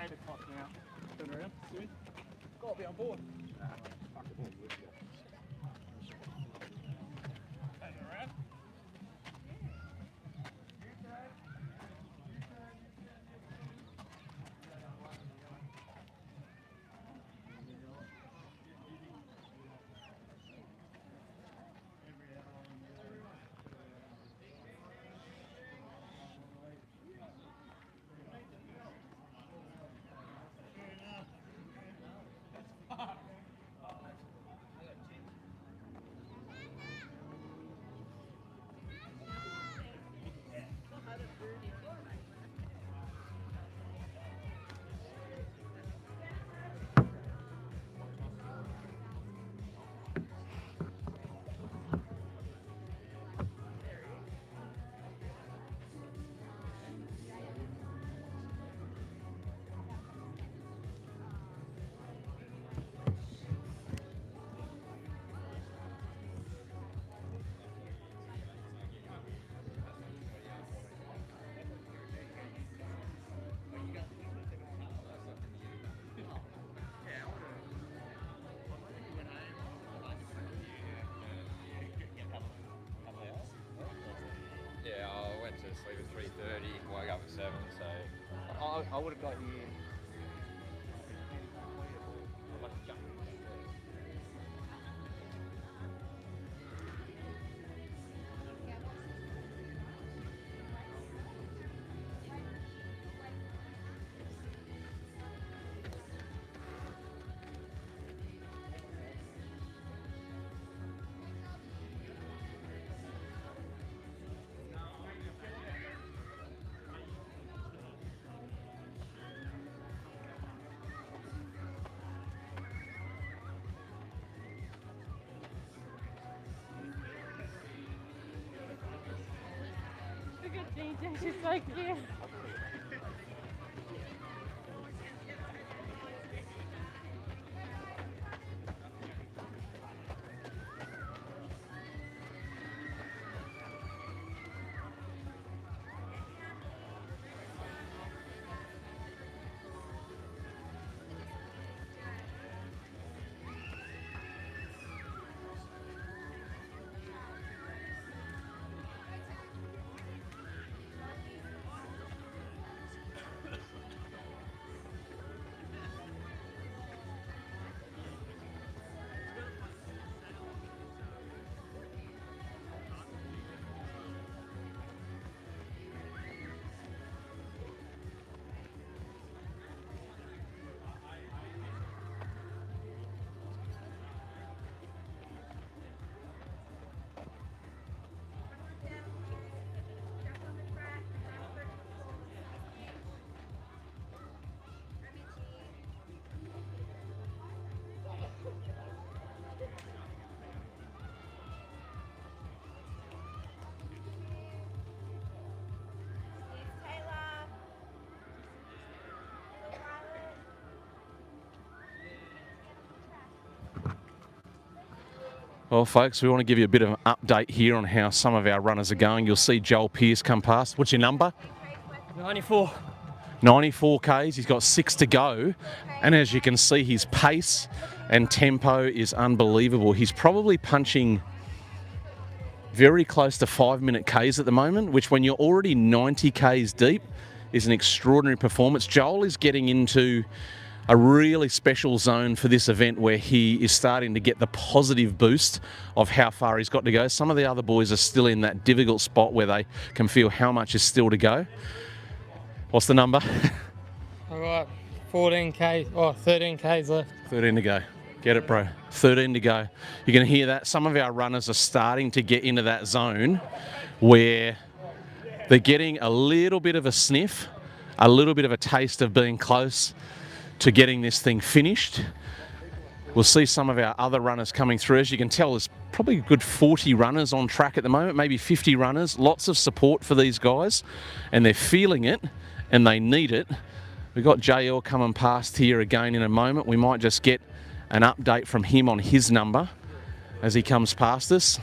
It's 8 o'clock now. Turn around, swing. Got to be on board. Yeah, I went to sleep at 3:30, woke up at 7, so I would have got here. Look at DJ, she's so cute. Well, folks, we want to give you a bit of an update here on how some of our runners are going. You'll see Joel Pearse come past. What's your number? 94. 94 Ks. He's got 6 to go. And as you can see, his pace and tempo is unbelievable. He's probably punching very close to 5-minute Ks at the moment, which when you're already 90 Ks deep is an extraordinary performance. Joel is getting into a really special zone for this event where he is starting to get the positive boost of how far he's got to go. Some of the other boys are still in that difficult spot where they can feel how much is still to go. What's the number? All right, 14K, 13Ks left. 13 to go. Get it, bro. 13 to go. You can hear that. Some of our runners are starting to get into that zone where they're getting a little bit of a sniff, a little bit of a taste of being close to getting this thing finished. We'll see some of our other runners coming through. As you can tell, there's probably a good 40 runners on track at the moment, maybe 50 runners. Lots of support for these guys, and they're feeling it, and they need it. We've got JL coming past here again in a moment. We might just get an update from him on his number as he comes past us.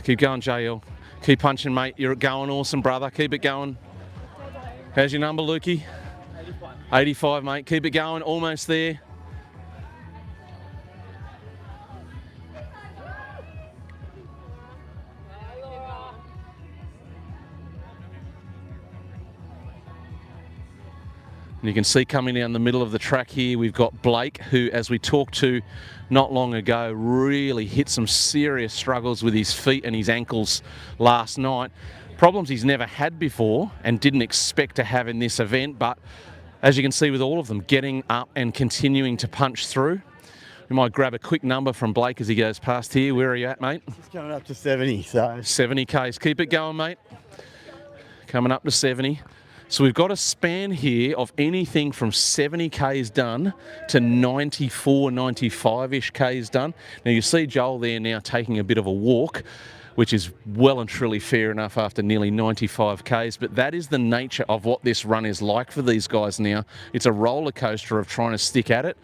Keep going, JL. Keep punching, mate. You're going awesome, brother. Keep it going. How's your number, Lukey? 85. 85, mate. Keep it going. Almost there. And you can see coming down the middle of the track here, we've got Blake, who, as we talked to not long ago, really hit some serious struggles with his feet and his ankles last night. Problems he's never had before and didn't expect to have in this event, but as you can see with all of them, getting up and continuing to punch through. We might grab a quick number from Blake as he goes past here. Where are you at, mate? Just coming up to 70, so. 70 Ks. Keep it going, mate. Coming up to 70. So we've got a span here of anything from 70 Ks done to 94, 95-ish Ks done. Now you see Joel there now taking a bit of a walk, which is well and truly fair enough after nearly 95 Ks, but that is the nature of what this run is like for these guys now. It's a roller coaster of trying to stick at it.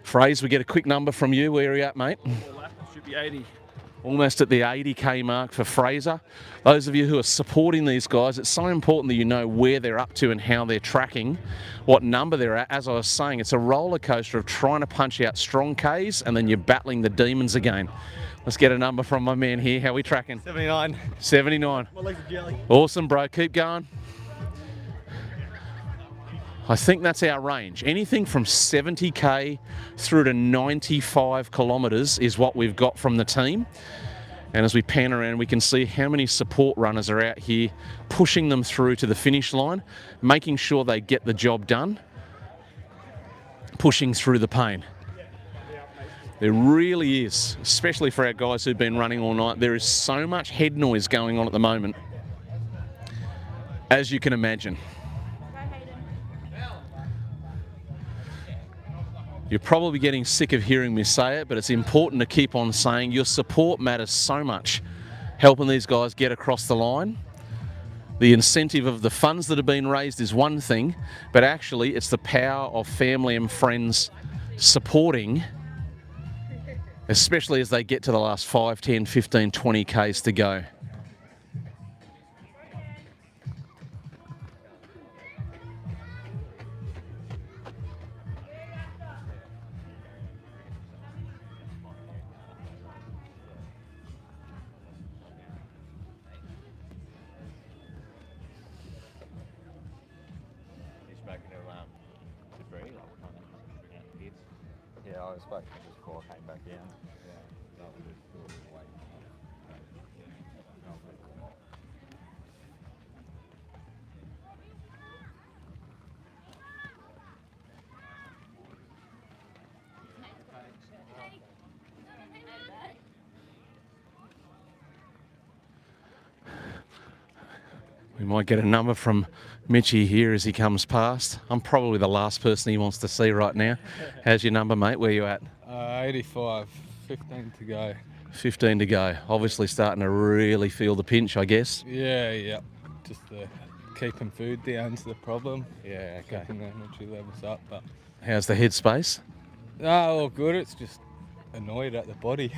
Fraser, we get a quick number from you. Where are you at, mate? Should be 80. Almost at the 80K mark for Fraser. Those of you who are supporting these guys, it's so important that you know where they're up to and how they're tracking, what number they're at. As I was saying, it's a roller coaster of trying to punch out strong Ks and then you're battling the demons again. Let's get a number from my man here. How are we tracking? 79. 79. My legs are jelly. Awesome, bro. Keep going. I think that's our range. Anything from 70K through to 95 kilometres is what we've got from the team. And as we pan around, we can see how many support runners are out here pushing them through to the finish line, making sure they get the job done, pushing through the pain. There really is, especially for our guys who've been running all night, there is so much head noise going on at the moment, as you can imagine. You're probably getting sick of hearing me say it, but it's important to keep on saying your support matters so much. Helping these guys get across the line. The incentive of the funds that have been raised is one thing, but actually it's the power of family and friends supporting, especially as they get to the last 5, 10, 15, 20 Ks to go. Yeah, I was spoken just before I came back down. Yeah, that was just away. We might get a number from Mitchie here as he comes past. I'm probably the last person he wants to see right now. How's your number, mate? Where you at? 85, 15 to go. 15 to go. Obviously starting to really feel the pinch, I guess. Yeah. Just keeping food down's the problem. Yeah, okay. Keeping the energy levels up. But How's the headspace? all good. It's just annoyed at the body.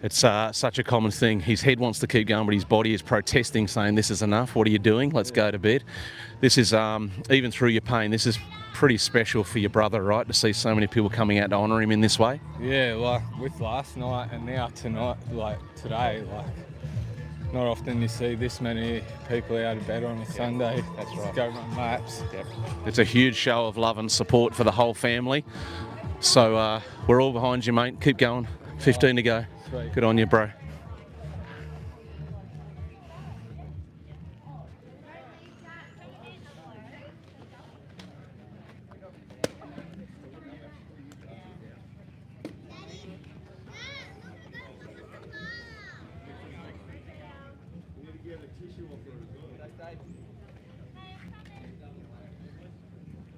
It's such a common thing. His head wants to keep going, but his body is protesting, saying, this is enough. What are you doing? Let's go to bed. This is, even through your pain, this is pretty special for your brother, right? To see so many people coming out to honour him in this way. Yeah, like with last night and now tonight, like today, like not often you see this many people out of bed on a Sunday. That's just right. Go run laps. Yep. It's a huge show of love and support for the whole family. So we're all behind you, mate. Keep going. 15 to go. Sweet. Good on you, bro.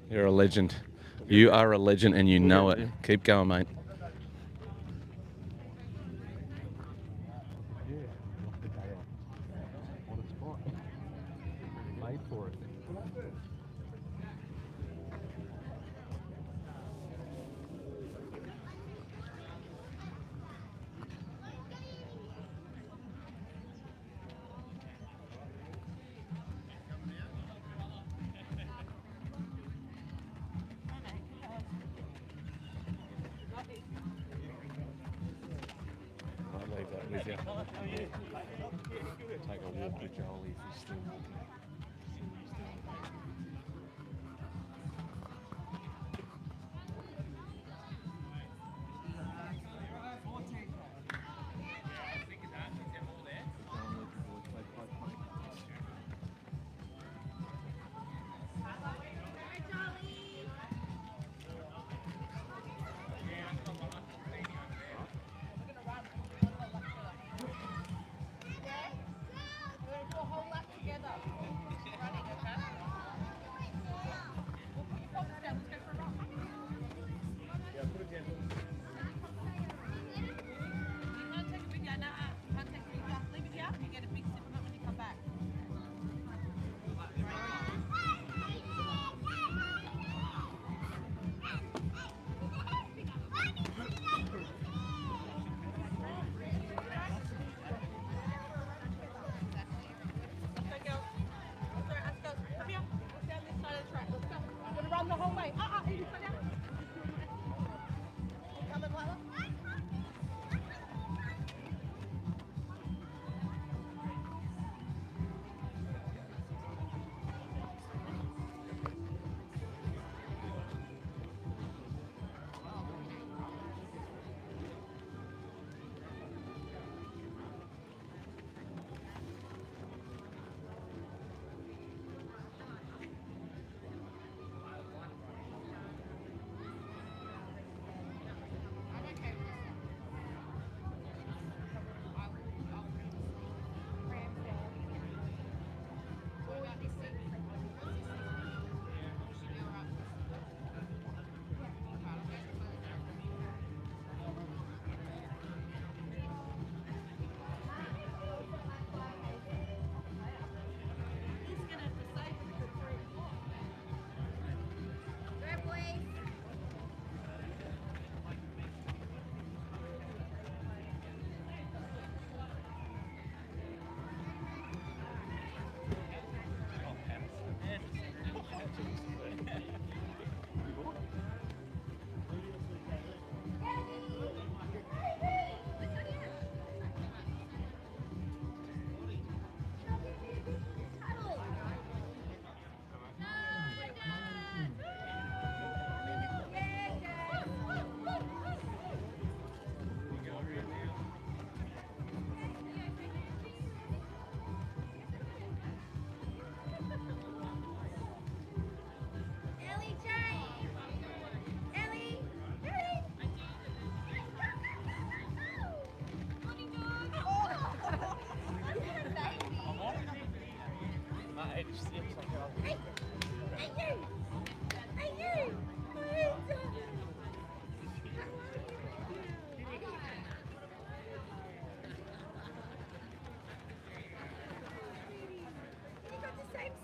You're a legend. You are a legend and you know it. Keep going, mate. for Jolie if he's still walking.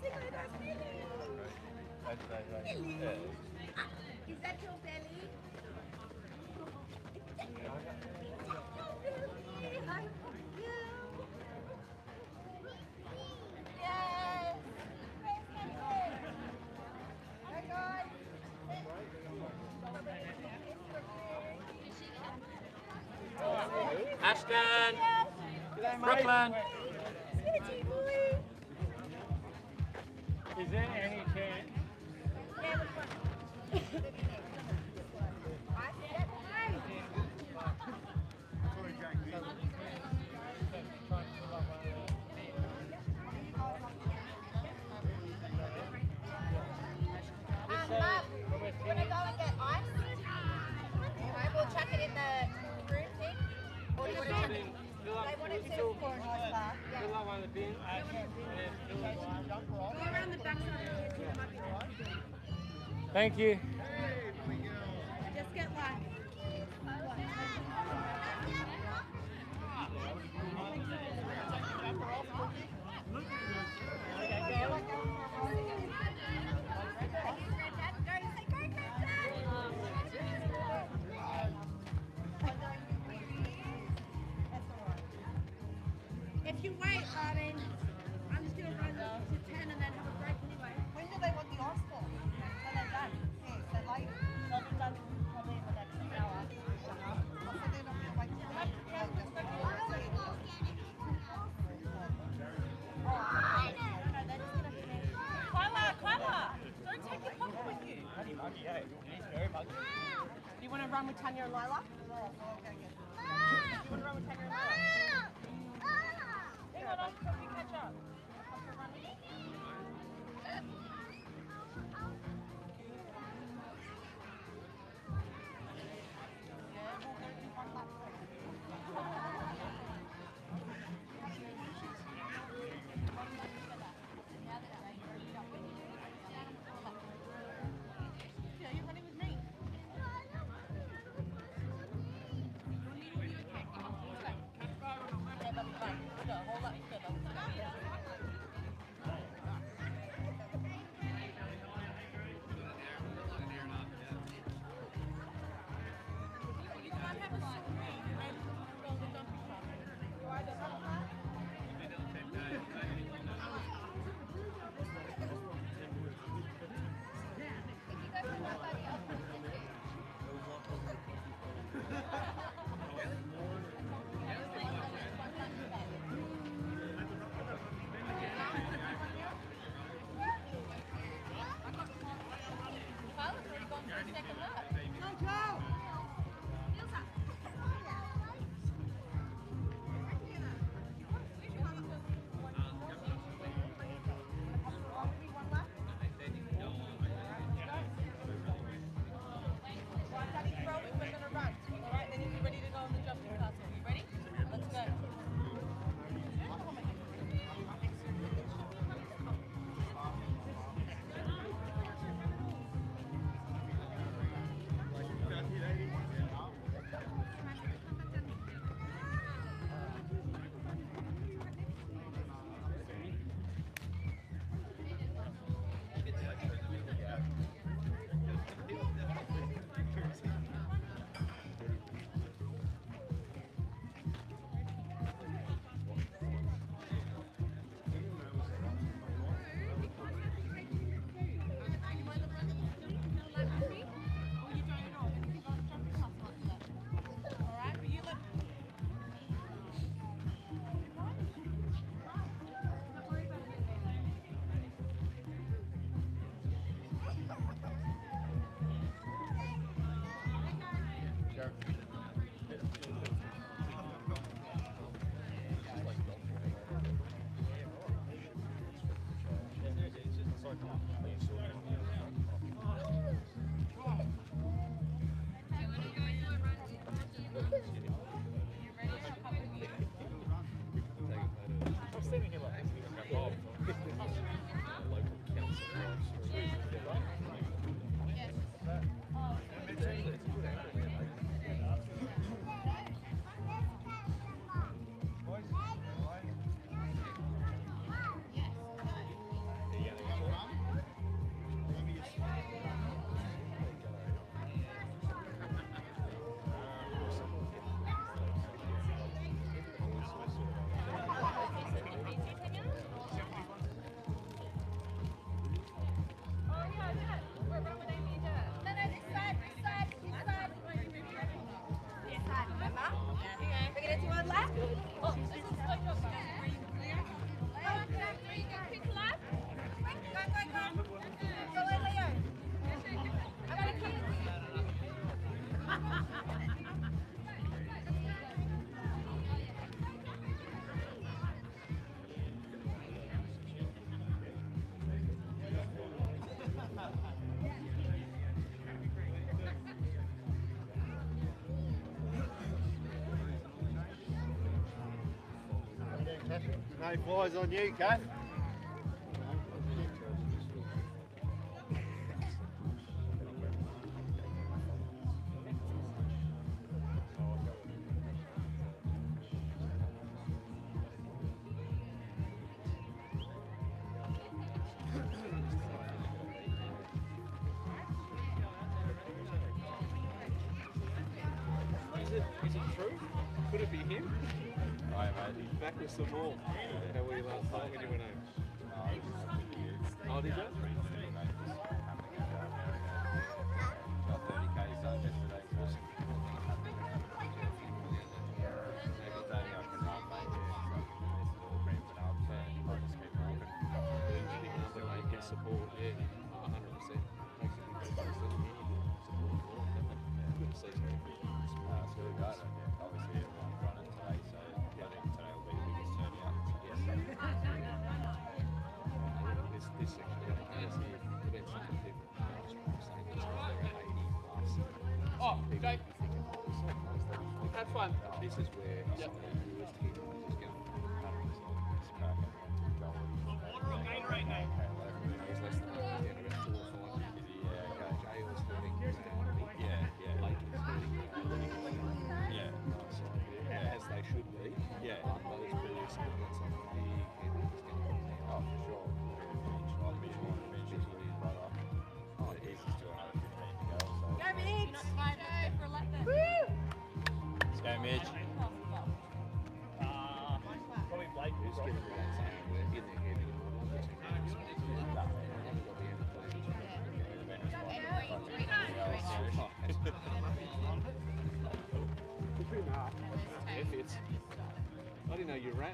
See what he's doing. Is that your belly? Yes. Hi guys. Ashton! Brooklyn! Sketchy boy. Is there any chance? Yeah, which one? Mum, you want to go and get ice? Alright, we'll chuck it in the room thing. Or do you want to chuck it? They wanted to pour an ice bar. Fill up one of the bins. Go around the back side of the might be Thank you. Just get like. If you wait, I mean, I'm just going to run to 10 and then have a break anyway. When do they want the ice for? When they're done? Yes, they're late. They'll be done probably in the next hour. So they're not going to wait till run with Tanya and Lila? You want to run with Tanya and Lila? Hang on, I'll help you catch up. Yeah, you're running with me. Yeah, that'll be fine. We've got a whole lot to go. You can't have a story and go to the dumping truck. Do I just have that? Pilot's already gone for a second lap. Go, go! We're gonna run. Alright, then you'll be ready to go on the jumping castle. You ready? Let's go. No flies on you, Kath. Is it true? Could it be him? Hi, mate. He's back with some more. How were you last night when you went home? Oh, did you? Got 30 k's done yesterday. Every day I can run, mate. This is all ramping up, so I just keep walking. Picking up the weight, get support, yeah. 100%. Makes a big difference. Support for it, doesn't it? Good to see. Have fun. This is where some of the newest heroes is going. He's less than that. He's down about 4 or 5. JL's hurting. Blake is hurting. As they should be. But those Pearse have got some big heavy is going to come down. Oh, for sure. Mitch is with his brother. He's still another 15 to go. So. Go, Mitch! For 11. Let's go, Mitch. Probably Blake is getting to that same where in their head they're going to want the 2 games. They haven't got the end of the If it's, I didn't know you ran.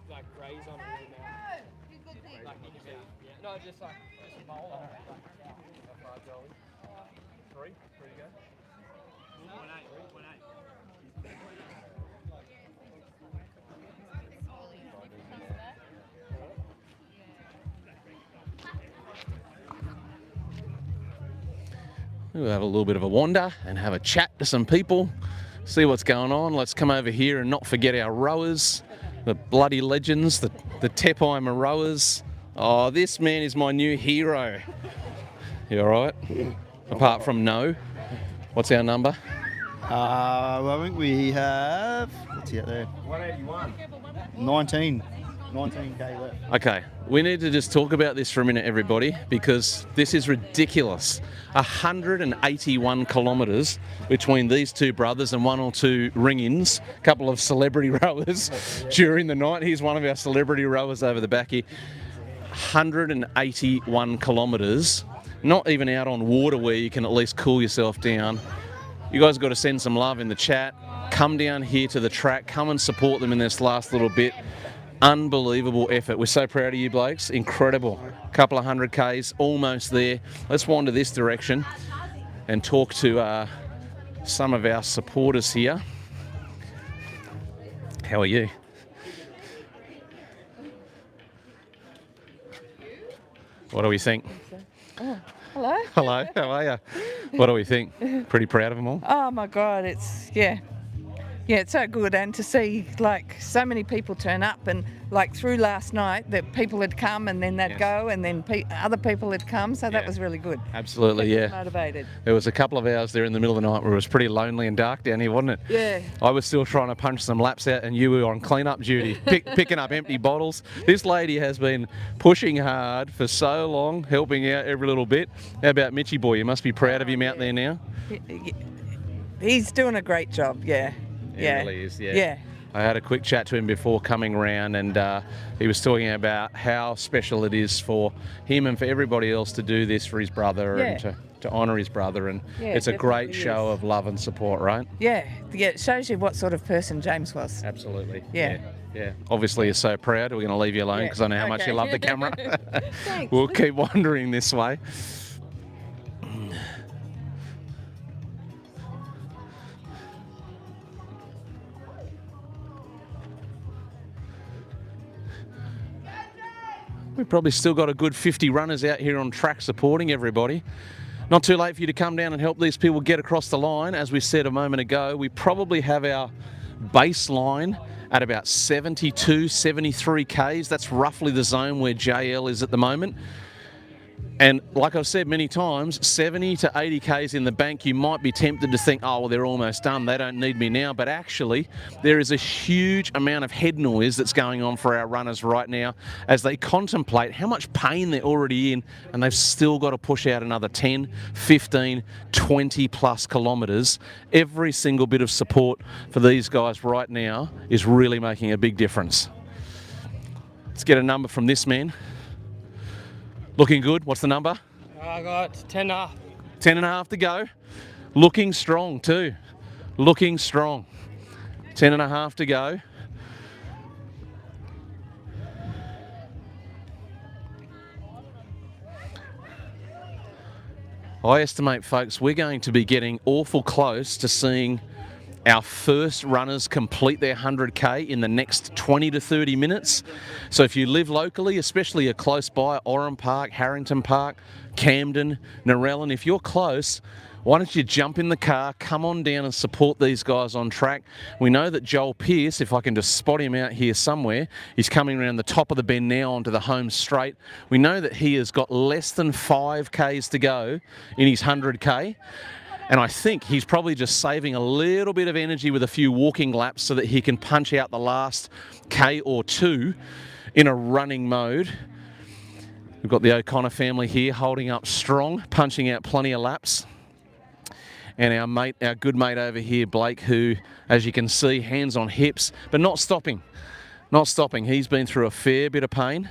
Like graze on it now. Like you can see, no, just a bowl on it. Three to go. 1-8. We'll have a little bit of a wander and have a chat to some people, see what's going on. Let's come over here and not forget our rowers, the bloody legends, the Tepima rowers. Oh, this man is my new hero. You all right? Apart from no. What's our number? I think we have, what's he out there? 181. 19k left. Okay, we need to just talk about this for a minute, everybody, because this is ridiculous. 181 kilometres between these two brothers and 1 or 2 ring-ins, a couple of celebrity rowers during the night. Here's one of our celebrity rowers over the back here. 181 kilometres, not even out on water where you can at least cool yourself down. You guys have got to send some love in the chat. Come down here to the track, come and support them in this last little bit. Unbelievable effort. We're so proud of you blokes. Incredible. Couple of 100 Ks, almost there. Let's wander this direction and talk to some of our supporters here. How are you? What do we think? Oh, hello. Hello, how are you? What do we think? Pretty proud of them all? Oh my God, it's it's so good, and to see like so many people turn up, and like through last night that people had come and then they'd go, and then other people had come, so that was really good. Absolutely, Kept yeah. us motivated. There was a couple of hours there in the middle of the night where it was pretty lonely and dark down here, wasn't it? Yeah. I was still trying to punch some laps out and you were on clean-up duty, picking up empty bottles. This lady has been pushing hard for so long, helping out every little bit. How about Mitchy boy? You must be proud of him out there now. He's doing a great job, yeah. He really is, yeah. I had a quick chat to him before coming round, and he was talking about how special it is for him and for everybody else to do this for his brother and to honour his brother, and it's a great show of love and support, right? Yeah, it shows you what sort of person James was. Absolutely. Yeah. Obviously, you're so proud. We're going to leave you alone because I know how much you love the camera. We'll keep wandering this way. We've probably still got a good 50 runners out here on track supporting everybody. Not too late for you to come down and help these people get across the line. As we said a moment ago, we probably have our baseline at about 72, 73 Ks. That's roughly the zone where JL is at the moment. And like I've said many times, 70 to 80 Ks in the bank, you might be tempted to think, oh, well, they're almost done. They don't need me now. But actually, there is a huge amount of head noise that's going on for our runners right now as they contemplate how much pain they're already in, and they've still got to push out another 10, 15, 20 plus kilometres. Every single bit of support for these guys right now is really making a big difference. Let's get a number from this man. Looking good. What's the number? I got 10.5. 10.5 to go. Looking strong too. Looking strong. 10.5 to go. I estimate, folks, we're going to be getting awful close to seeing Our first runners complete their 100k in the next 20 to 30 minutes. So if you live locally, especially close by, Oran Park, Harrington Park, Camden, Narellan, if you're close, why don't you jump in the car, come on down and support these guys on track. We know that Joel Pearse, if I can just spot him out here somewhere, he's coming around the top of the bend now onto the home straight. We know that he has got less than 5Ks to go in his 100K. And I think he's probably just saving a little bit of energy with a few walking laps so that he can punch out the last K or two in a running mode. We've got the O'Connor family here holding up strong, punching out plenty of laps. And our good mate over here, Blake, who, as you can see, hands on hips, but not stopping. Not stopping. He's been through a fair bit of pain.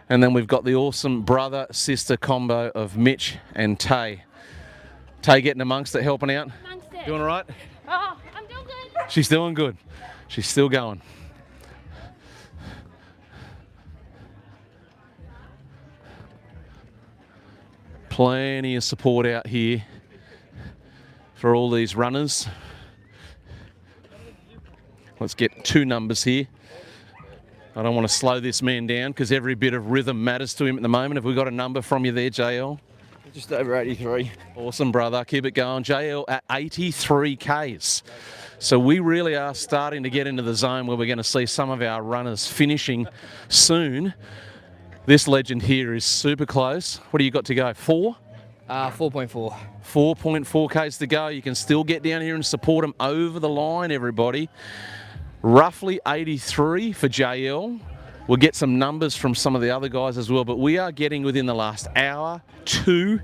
And then we've got the awesome brother-sister combo of Mitch and Tay. Tay getting amongst it, helping out. Doing all right? Oh, I'm doing good. She's doing good. She's still going. Plenty of support out here for all these runners. Let's get two numbers here. I don't want to slow this man down because every bit of rhythm matters to him at the moment. Have we got a number from you there, JL? Just over 83. Awesome, brother. Keep it going. JL at 83 Ks. So we really are starting to get into the zone where we're going to see some of our runners finishing soon. This legend here is super close. What do you got to go? 4? 4.4. 4.4 Ks to go. You can still get down here and support them over the line, everybody. Roughly 83 for JL. We'll get some numbers from some of the other guys as well, but we are getting within the last hour, 2.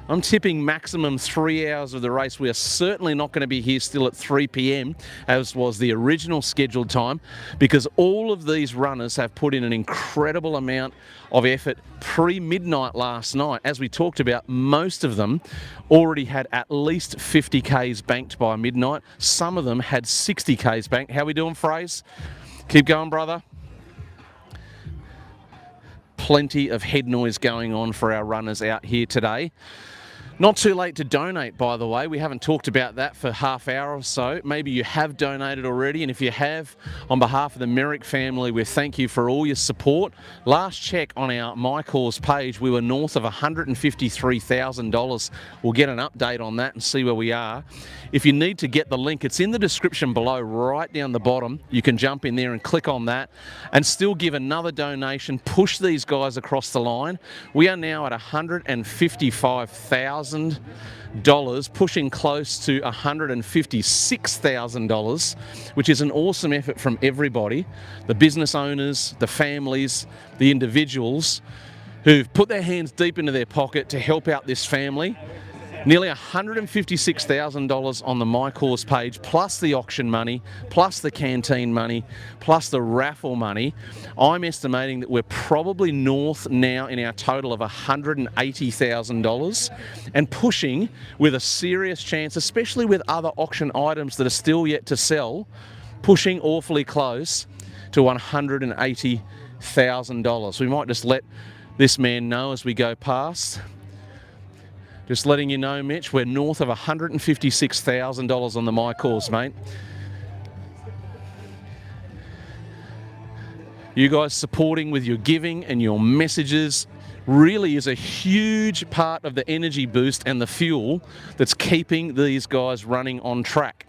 I'm tipping maximum 3 hours of the race. We are certainly not going to be here still at 3 p.m, as was the original scheduled time, because all of these runners have put in an incredible amount of effort pre-midnight last night. As we talked about, most of them already had at least 50 Ks banked by midnight. Some of them had 60 Ks banked. How we doing, Fraze? Keep going, brother. Plenty of head noise going on for our runners out here today. Not too late to donate, by the way. We haven't talked about that for half hour or so. Maybe you have donated already, and if you have, on behalf of the Merrick family, we thank you for all your support. Last check on our My Cause page, we were north of $153,000. We'll get an update on that and see where we are. If you need to get the link, it's in the description below, right down the bottom. You can jump in there and click on that and still give another donation. Push these guys across the line. We are now at $155,000, pushing close to $156,000, which is an awesome effort from everybody, the business owners, the families, the individuals who've put their hands deep into their pocket to help out this family. Nearly $156,000 on the My Cause page, plus the auction money, plus the canteen money, plus the raffle money. I'm estimating that we're probably north now in our total of $180,000 and pushing with a serious chance, especially with other auction items that are still yet to sell, pushing awfully close to $180,000. We might just let this man know as we go past. Just letting you know, Mitch, we're north of $156,000 on the My Cause, mate. You guys supporting with your giving and your messages really is a huge part of the energy boost and the fuel that's keeping these guys running on track.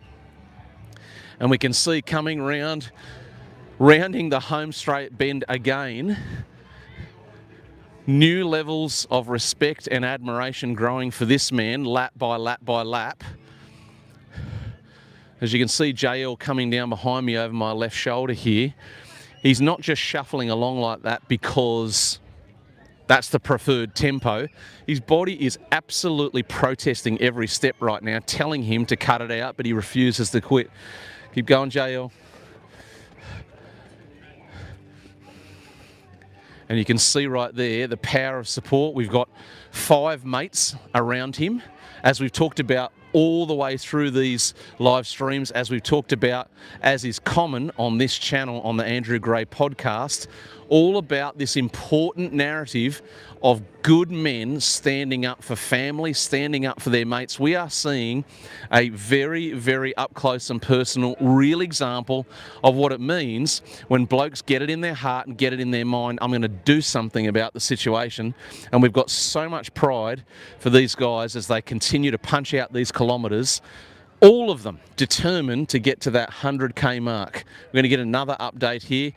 And we can see coming rounding the home straight bend again, new levels of respect and admiration growing for this man, lap by lap by lap. As you can see, JL coming down behind me over my left shoulder here. He's not just shuffling along like that because that's the preferred tempo. His body is absolutely protesting every step right now, telling him to cut it out, but he refuses to quit. Keep going, JL. And you can see right there the power of support. We've got 5 mates around him. As we've talked about all the way through these live streams, as we've talked about, as is common on this channel, on the Andrew Gray podcast, all about this important narrative of good men standing up for family, standing up for their mates. We are seeing a very, very up close and personal, real example of what it means when blokes get it in their heart and get it in their mind, I'm going to do something about the situation. And we've got so much pride for these guys as they continue to punch out these kilometres, all of them determined to get to that 100k mark. We're going to get another update here.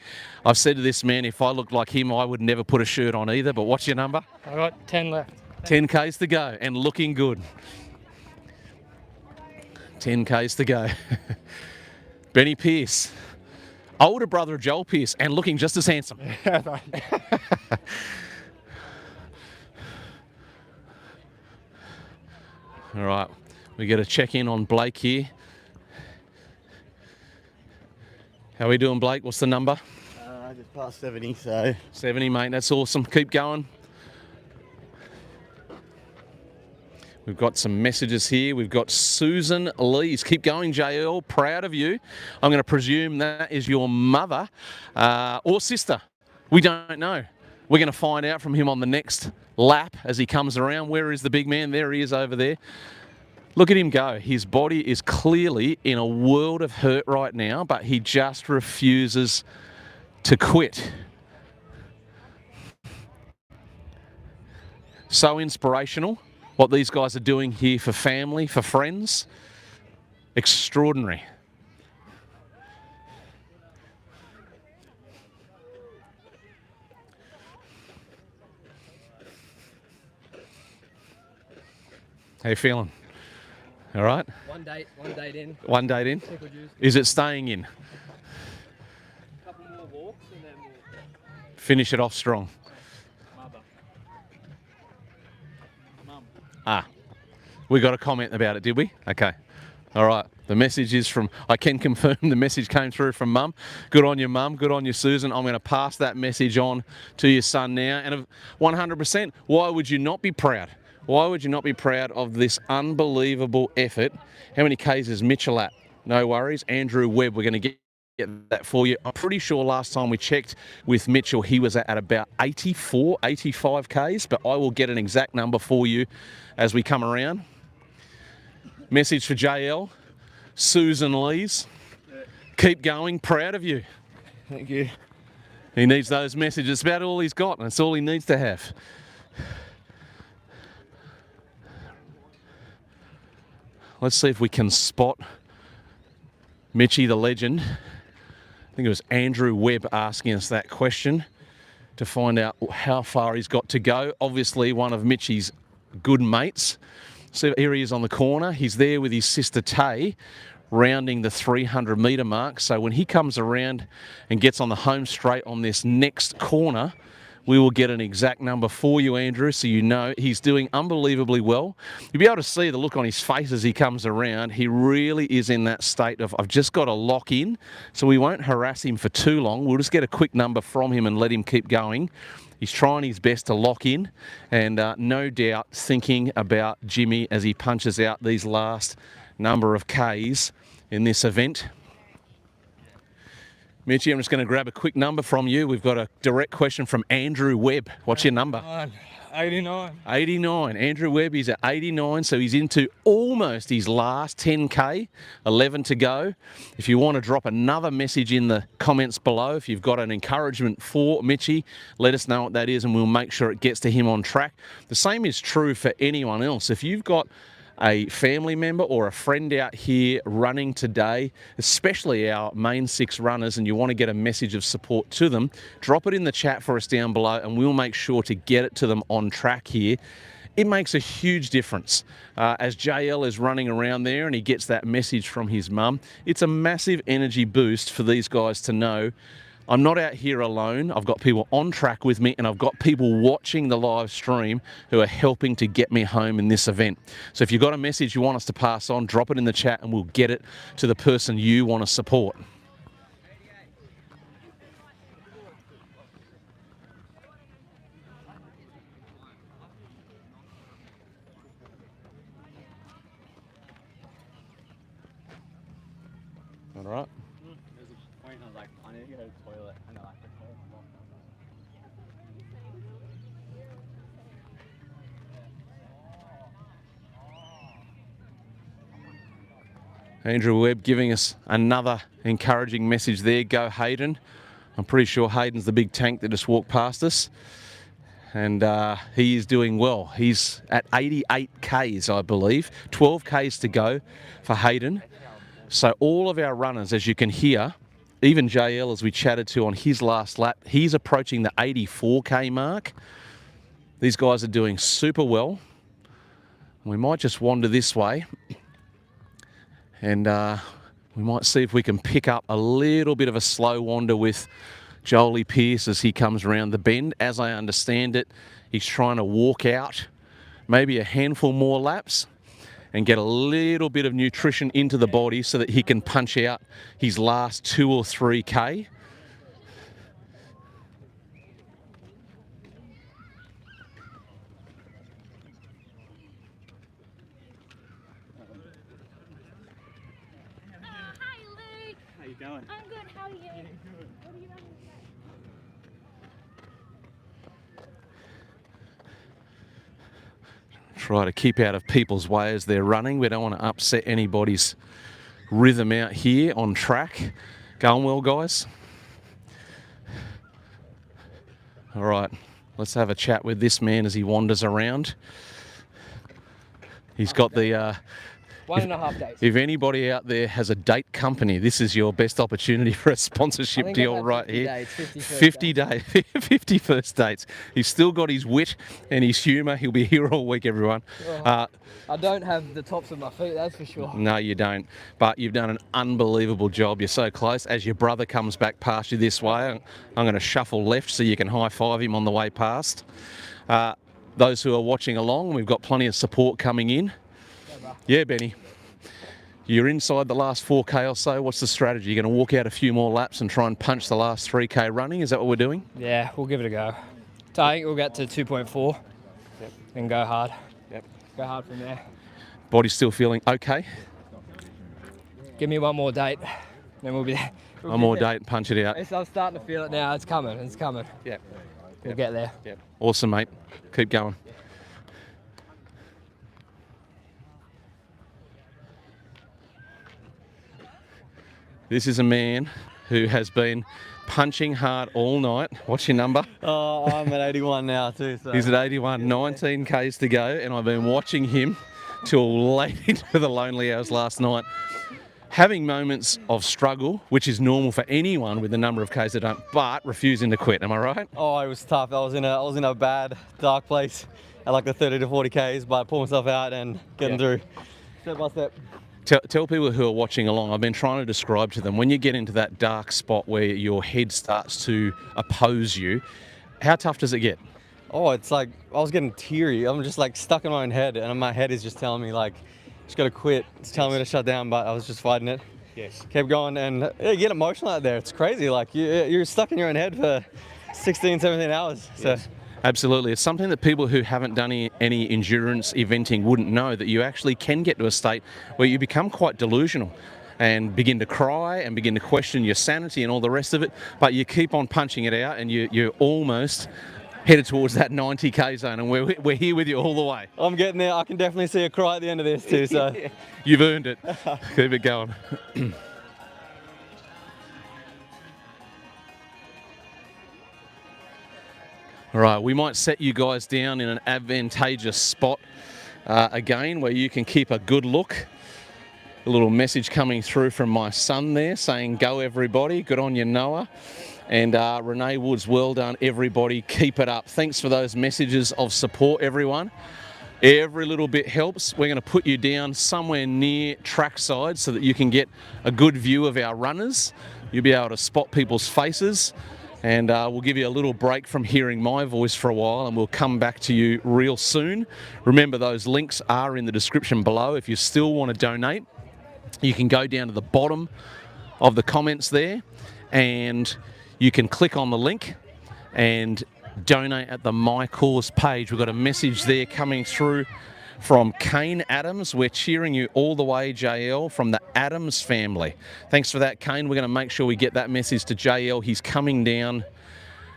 I've said to this man, if I looked like him, I would never put a shirt on either, but what's your number? I got 10 left. 10k's to go and looking good. 10k's to go. Benny Pearse, older brother of Joel Pearse and looking just as handsome. All right, we got to check in on Blake here. How are we doing, Blake? What's the number? Just past 70, so. 70, mate. That's awesome. Keep going. We've got some messages here. We've got Susan Lees. Keep going, JL. Proud of you. I'm going to presume that is your mother or sister. We don't know. We're going to find out from him on the next lap as he comes around. Where is the big man? There he is over there. Look at him go. His body is clearly in a world of hurt right now, but he just refuses to quit. So inspirational, what these guys are doing here for family, for friends. Extraordinary. How you feeling? All right? One date in. One date in? Pickle juice. Is it staying in? Couple more walks and then we'll... Finish it off strong. Ah, we got a comment about it, did we? Okay. All right. The message is from, I can confirm the message came through from Mum. Good on you, Mum. Good on you, Susan. I'm going to pass that message on to your son now. And 100%, why would you not be proud? Why would you not be proud of this unbelievable effort? How many Ks is Mitchell at? No worries. Andrew Webb, we're going to get that for you. I'm pretty sure last time we checked with Mitchell, he was at about 84, 85 Ks, but I will get an exact number for you as we come around. Message for JL, Susan Lees. Keep going, proud of you. Thank you. He needs those messages. It's about all he's got, and it's all he needs to have. Let's see if we can spot Mitchie the legend. I think it was Andrew Webb asking us that question to find out how far he's got to go. Obviously, one of Mitchie's good mates. So here he is on the corner. He's there with his sister Tay, rounding the 300 metre mark. So when he comes around and gets on the home straight on this next corner, we will get an exact number for you, Andrew, so you know he's doing unbelievably well. You'll be able to see the look on his face as he comes around. He really is in that state of, I've just got to lock in, so we won't harass him for too long. We'll just get a quick number from him and let him keep going. He's trying his best to lock in and no doubt thinking about Jimmy as he punches out these last number of Ks in this event. Mitchie, I'm just going to grab a quick number from you. We've got a direct question from Andrew Webb. What's your number? 89. 89. Andrew Webb is at 89, so he's into almost his last 10K, 11 to go. If you want to drop another message in the comments below, if you've got an encouragement for Mitchie, let us know what that is and we'll make sure it gets to him on track. The same is true for anyone else. If you've got a family member or a friend out here running today, especially our main 6 runners, and you want to get a message of support to them, drop it in the chat for us down below and we'll make sure to get it to them on track here. It makes a huge difference. As JL is running around there and he gets that message from his mum, it's a massive energy boost for these guys to know I'm not out here alone. I've got people on track with me and I've got people watching the live stream who are helping to get me home in this event. So if you've got a message you want us to pass on, drop it in the chat and we'll get it to the person you want to support. All right. There's a point I was like, I need to go to the toilet, and they're like, the toilet's locked. Andrew Webb giving us another encouraging message there. Go Hayden. I'm pretty sure Hayden's the big tank that just walked past us. And he is doing well. He's at 88 Ks, I believe. 12 Ks to go for Hayden. So all of our runners, as you can hear, even JL, as we chatted to on his last lap, he's approaching the 84K mark. These guys are doing super well. We might just wander this way. And we might see if we can pick up a little bit of a slow wander with Jolie Pearse as he comes around the bend. As I understand it, he's trying to walk out maybe a handful more laps and get a little bit of nutrition into the body so that he can punch out his last 2 or 3K. How you going? I'm good. How are you? Yeah, good. What are you running? Try to keep out of people's way as they're running. We don't want to upset anybody's rhythm out here on track. Going well, guys? All right, let's have a chat with this man as he wanders around. He's got the... 1.5 days. If anybody out there has a date company, this is your best opportunity for a sponsorship deal right here. 50 days, 50 first dates. He's still got his wit and his humour. He'll be here all week, everyone. I don't have the tops of my feet, that's for sure. No, you don't. But you've done an unbelievable job. You're so close. As your brother comes back past you this way, I'm going to shuffle left so you can high-five him on the way past. Those who are watching along, we've got plenty of support coming in. Yeah, Benny. You're inside the last 4K or so. What's the strategy? You're going to walk out a few more laps and try and punch the last 3K running? Is that what we're doing? Yeah, we'll give it a go. So I think we'll get to 2.4 and go hard. Go hard from there. Body's still feeling okay? Give me one more date, then we'll be there. One more date and punch it out. I'm starting to feel it now. It's coming. It's coming. Yeah. We'll get there. Yep. Awesome, mate. Keep going. This is a man who has been punching hard all night. What's your number? Oh, I'm at 81 now too. So. He's at 81, 19 Ks to go, and I've been watching him till late into the lonely hours last night, having moments of struggle, which is normal for anyone with the number of Ks they don't, but refusing to quit. Am I right? Oh, it was tough. I was in a bad, dark place at like the 30 to 40 Ks, but I pulled myself out and getting through step by step. Tell people who are watching along, I've been trying to describe to them, when you get into that dark spot where your head starts to oppose you, how tough does it get? Oh, it's like, I was getting teary. I'm just like stuck in my own head, and my head is just telling me like, just gotta quit. It's telling me to shut down, but I was just fighting it. Yes. Kept going, and yeah, you get emotional out there. It's crazy. Like, you're stuck in your own head for 16, 17 hours. So. Yes. Absolutely. It's something that people who haven't done any endurance eventing wouldn't know, that you actually can get to a state where you become quite delusional and begin to cry and begin to question your sanity and all the rest of it, but you keep on punching it out and you're almost headed towards that 90K zone, and we're here with you all the way. I'm getting there. I can definitely see a cry at the end of this too. So You've earned it. Keep it going. All right, we might set you guys down in an advantageous spot again where you can keep a good look. A little message coming through from my son there saying, go everybody, good on you, Noah. And Renee Woods, well done everybody, keep it up. Thanks for those messages of support, everyone. Every little bit helps. We're going to put you down somewhere near trackside so that you can get a good view of our runners. You'll be able to spot people's faces. And we'll give you a little break from hearing my voice for a while, and we'll come back to you real soon. Remember, those links are in the description below. If you still want to donate, you can go down to the bottom of the comments there, and you can click on the link and donate at the My Cause page. We've got a message there coming through from Kane Adams. We're cheering you all the way, JL, from the Adams family. Thanks for that, Kane. We're going to make sure we get that message to JL. He's coming down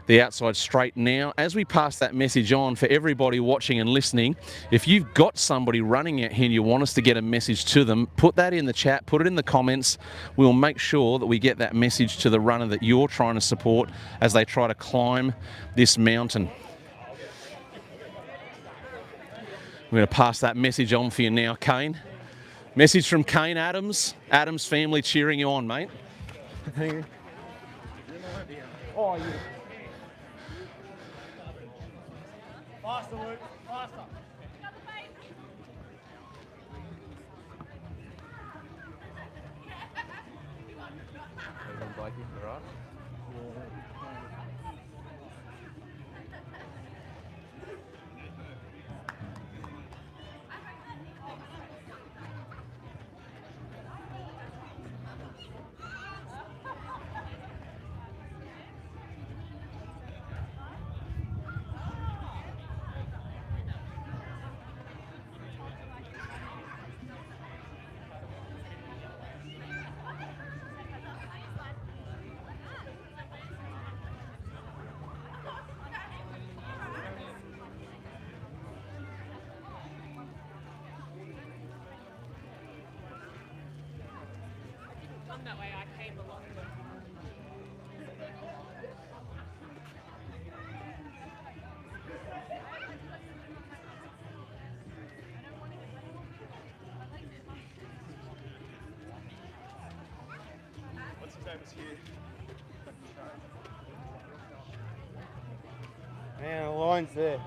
the outside straight now. As we pass that message on, for everybody watching and listening, if you've got somebody running out here and you want us to get a message to them, put that in the chat, put it in the comments. We'll make sure that we get that message to the runner that you're trying to support as they try to climb this mountain. We're going to pass that message on for you now, Kane. Message from Kane Adams. Adams family cheering you on, mate. Thank you. Oh, yeah. Faster, Luke. Faster. That way I came along with. What's his name is here? Man, the line's there.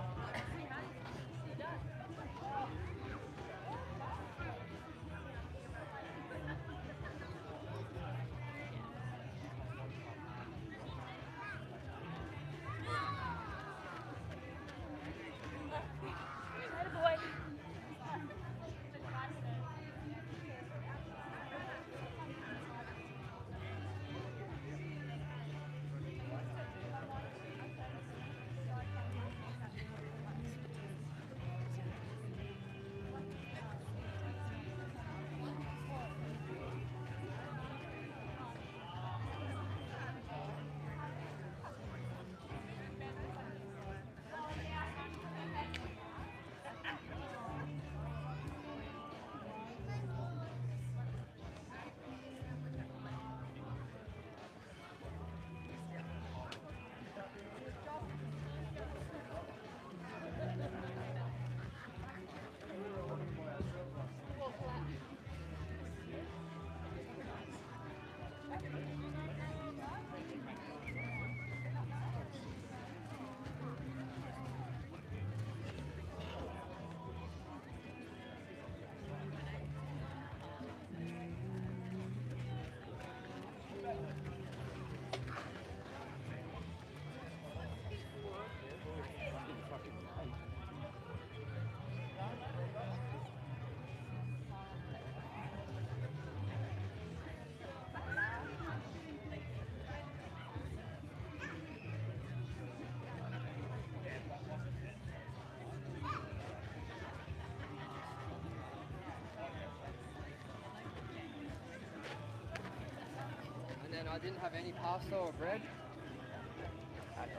And I didn't have any pasta or bread.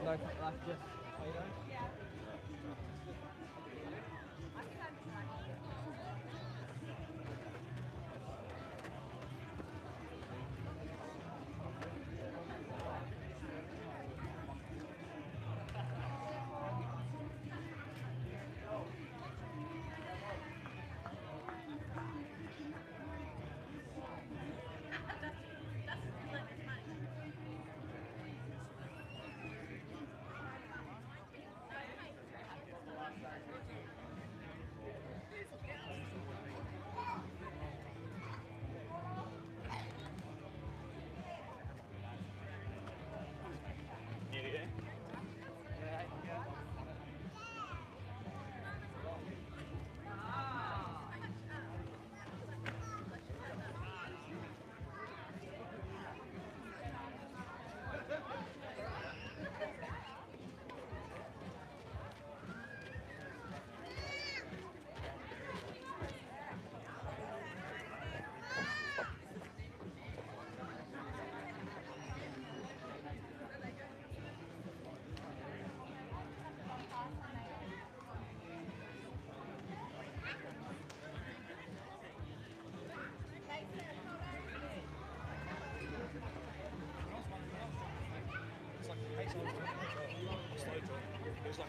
No, like just potato.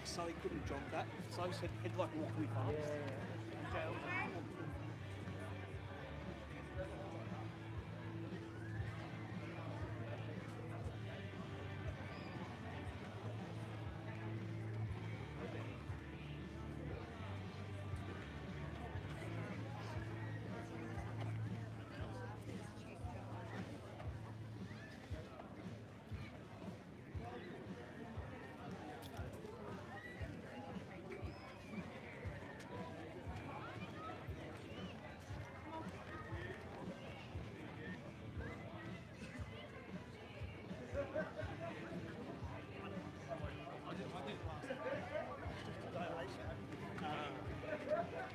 so he couldn't jump that. So he said he'd like walk me fast.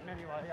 Anyway,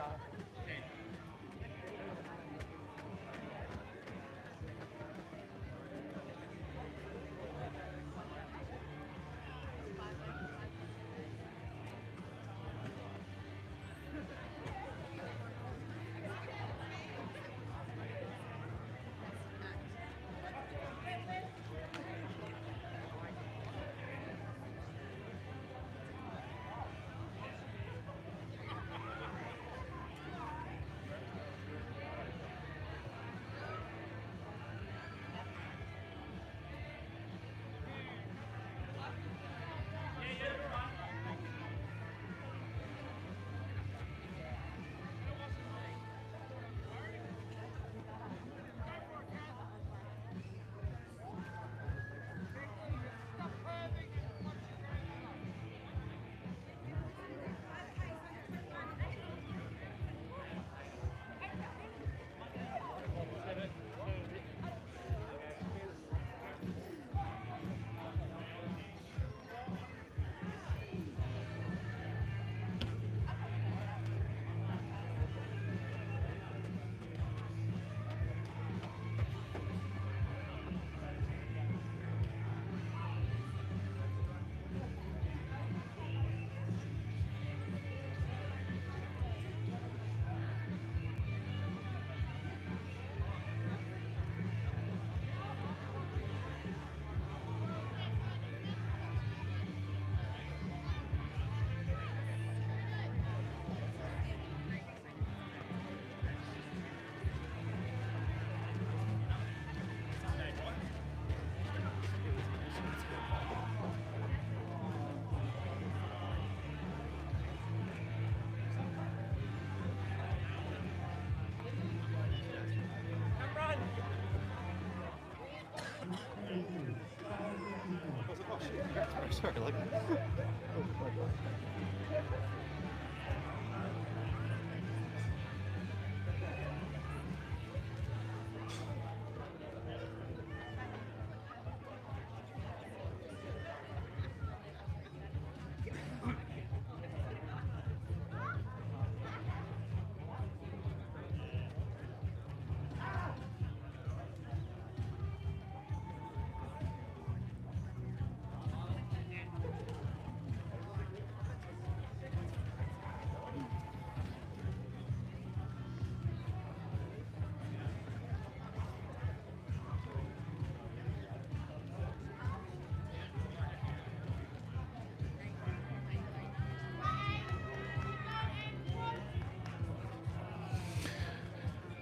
Sorry, like.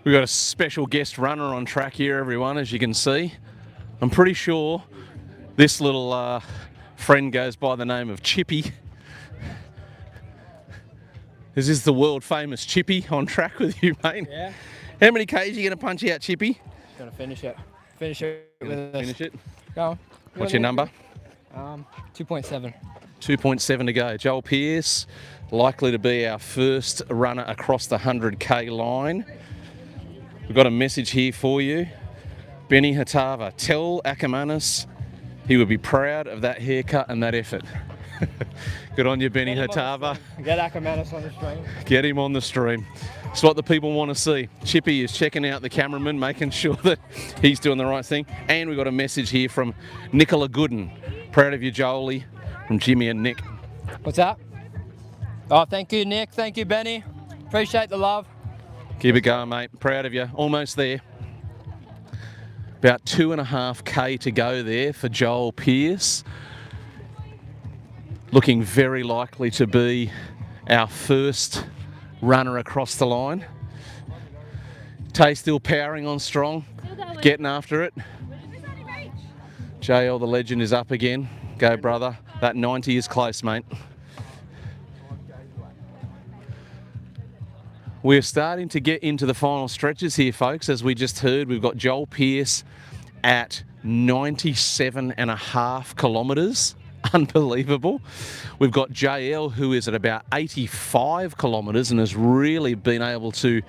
We've got a special guest runner on track here, everyone, as you can see. I'm pretty sure this little friend goes by the name of Chippy. This is the world famous Chippy on track with you, mate. Yeah. How many Ks are you going to punch out, Chippy? Gonna finish it. Finish it. Finish it? Go on. What's your number? 2.7. 2.7 to go. Joel Pearse, likely to be our first runner across the 100k line. We've got a message here for you. Benny Hatava, tell Ackermanis he would be proud of that haircut and that effort. Good on you, Benny Hatava. Get Ackermanis on the stream. Get him on the stream. It's what the people want to see. Chippy is checking out the cameraman, making sure that he's doing the right thing. And we've got a message here from Nicola Gooden. Proud of you, Jolie, from Jimmy and Nick. What's that? Oh, thank you, Nick. Thank you, Benny. Appreciate the love. Keep it going, mate. Proud of you. Almost there. About 2.5k to go there for Joel Pearse. looking very likely to be our first runner across the line. Tay still powering on strong, getting after it. JL the legend is up again. Go brother, that 90 is close, mate. We're starting to get into the final stretches here, folks. As we just heard, we've got Joel Pearse at 97.5 kilometres. Unbelievable. We've got JL, who is at about 85 kilometres and has really been able to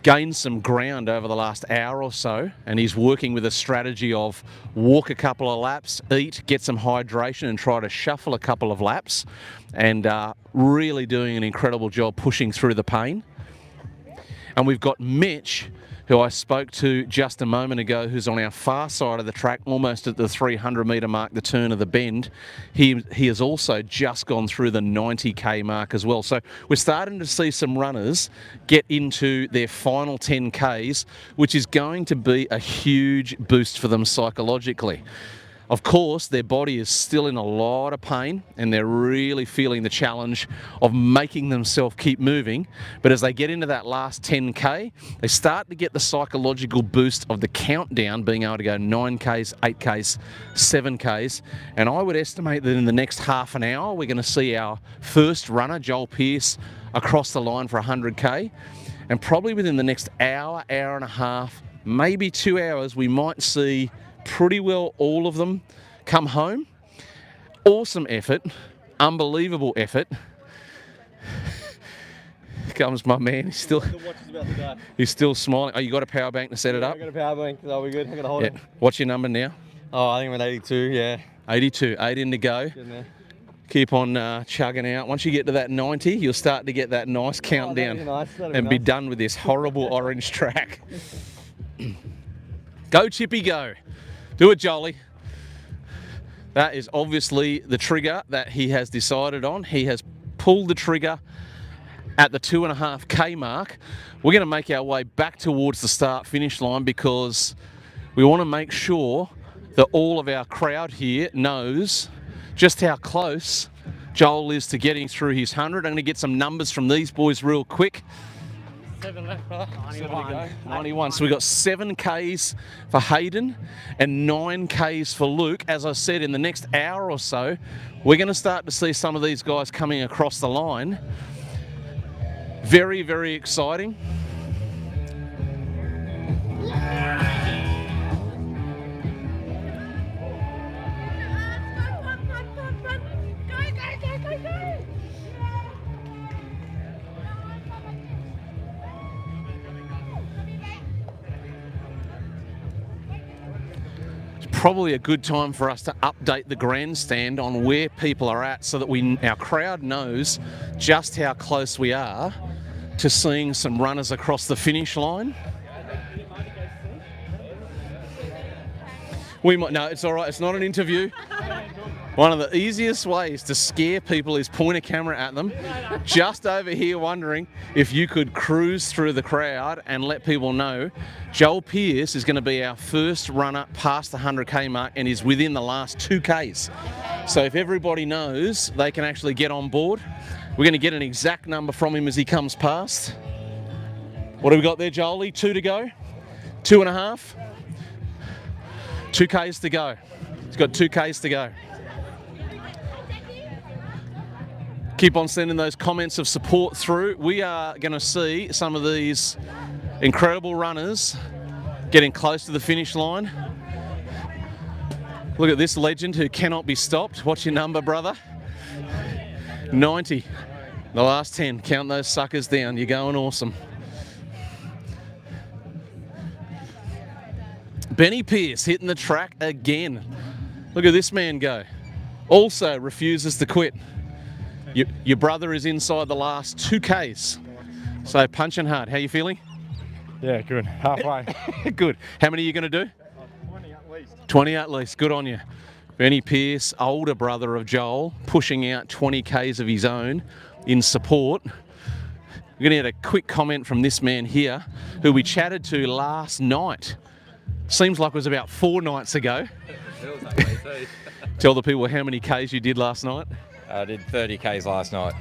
gain some ground over the last hour or so, and he's working with a strategy of walk a couple of laps, eat, get some hydration and try to shuffle a couple of laps, and really doing an incredible job pushing through the pain. And we've got Mitch, who I spoke to just a moment ago, who's on our far side of the track, almost at the 300 metre mark, the turn of the bend. He has also just gone through the 90k mark as well. So we're starting to see some runners get into their final 10ks, which is going to be a huge boost for them psychologically. Of course, their body is still in a lot of pain and they're really feeling the challenge of making themselves keep moving. But as they get into that last 10k, they start to get the psychological boost of the countdown, being able to go 9ks, 8ks, 7ks. And I would estimate that in the next half an hour, we're going to see our first runner, Joel Pearse, across the line for 100k. And probably within the next hour, hour and a half, maybe 2 hours, we might see pretty well all of them come home. Awesome effort, unbelievable effort. Comes my man, he's still smiling. Oh, you got a power bank to set it up? I got a power bank, so we're good. I gotta hold it. What's your number now? Oh, I think I'm at 82, yeah. 82, 8 in to go. Keep on chugging out. Once you get to that 90, you'll start to get that nice countdown and be done with this horrible orange track. Go, Chippy, go. Do it, Jolie. That is obviously the trigger that he has decided on. He has pulled the trigger at the 2.5k mark. We're going to make our way back towards the start-finish line because we want to make sure that all of our crowd here knows just how close Joel is to getting through his 100. I'm going to get some numbers from these boys real quick. 7 left, brother. 91. 91. So we've got 7Ks for Hayden and 9Ks for Luke. As I said, in the next hour or so, we're going to start to see some of these guys coming across the line. Very, very exciting. Probably a good time for us to update the grandstand on where people are at so that our crowd knows just how close we are to seeing some runners across the finish line. No, it's all right. It's not an interview. One of the easiest ways to scare people is point a camera at them. Just over here wondering if you could cruise through the crowd and let people know Joel Pearse is going to be our first runner past the 100k mark and is within the last 2ks. So if everybody knows, they can actually get on board. We're going to get an exact number from him as he comes past. What have we got there, Jolie? 2 to go? 2.5? 2Ks to go. He's got 2Ks to go. Keep on sending those comments of support through. We are going to see some of these incredible runners getting close to the finish line. Look at this legend who cannot be stopped. What's your number, brother? 90. The last 10. Count those suckers down. You're going awesome. Benny Pearse hitting the track again. Look at this man go. Also refuses to quit. Your brother is inside the last 2Ks. So punching hard. How you feeling? Yeah, good. Halfway. Good. How many are you going to do? 20 at least. 20 at least. Good on you. Benny Pearse, older brother of Joel, pushing out 20Ks of his own in support. We're going to get a quick comment from this man here, who we chatted to last night. Seems like it was about 4 nights ago. Tell the people how many Ks you did last night. I did 30 Ks last night.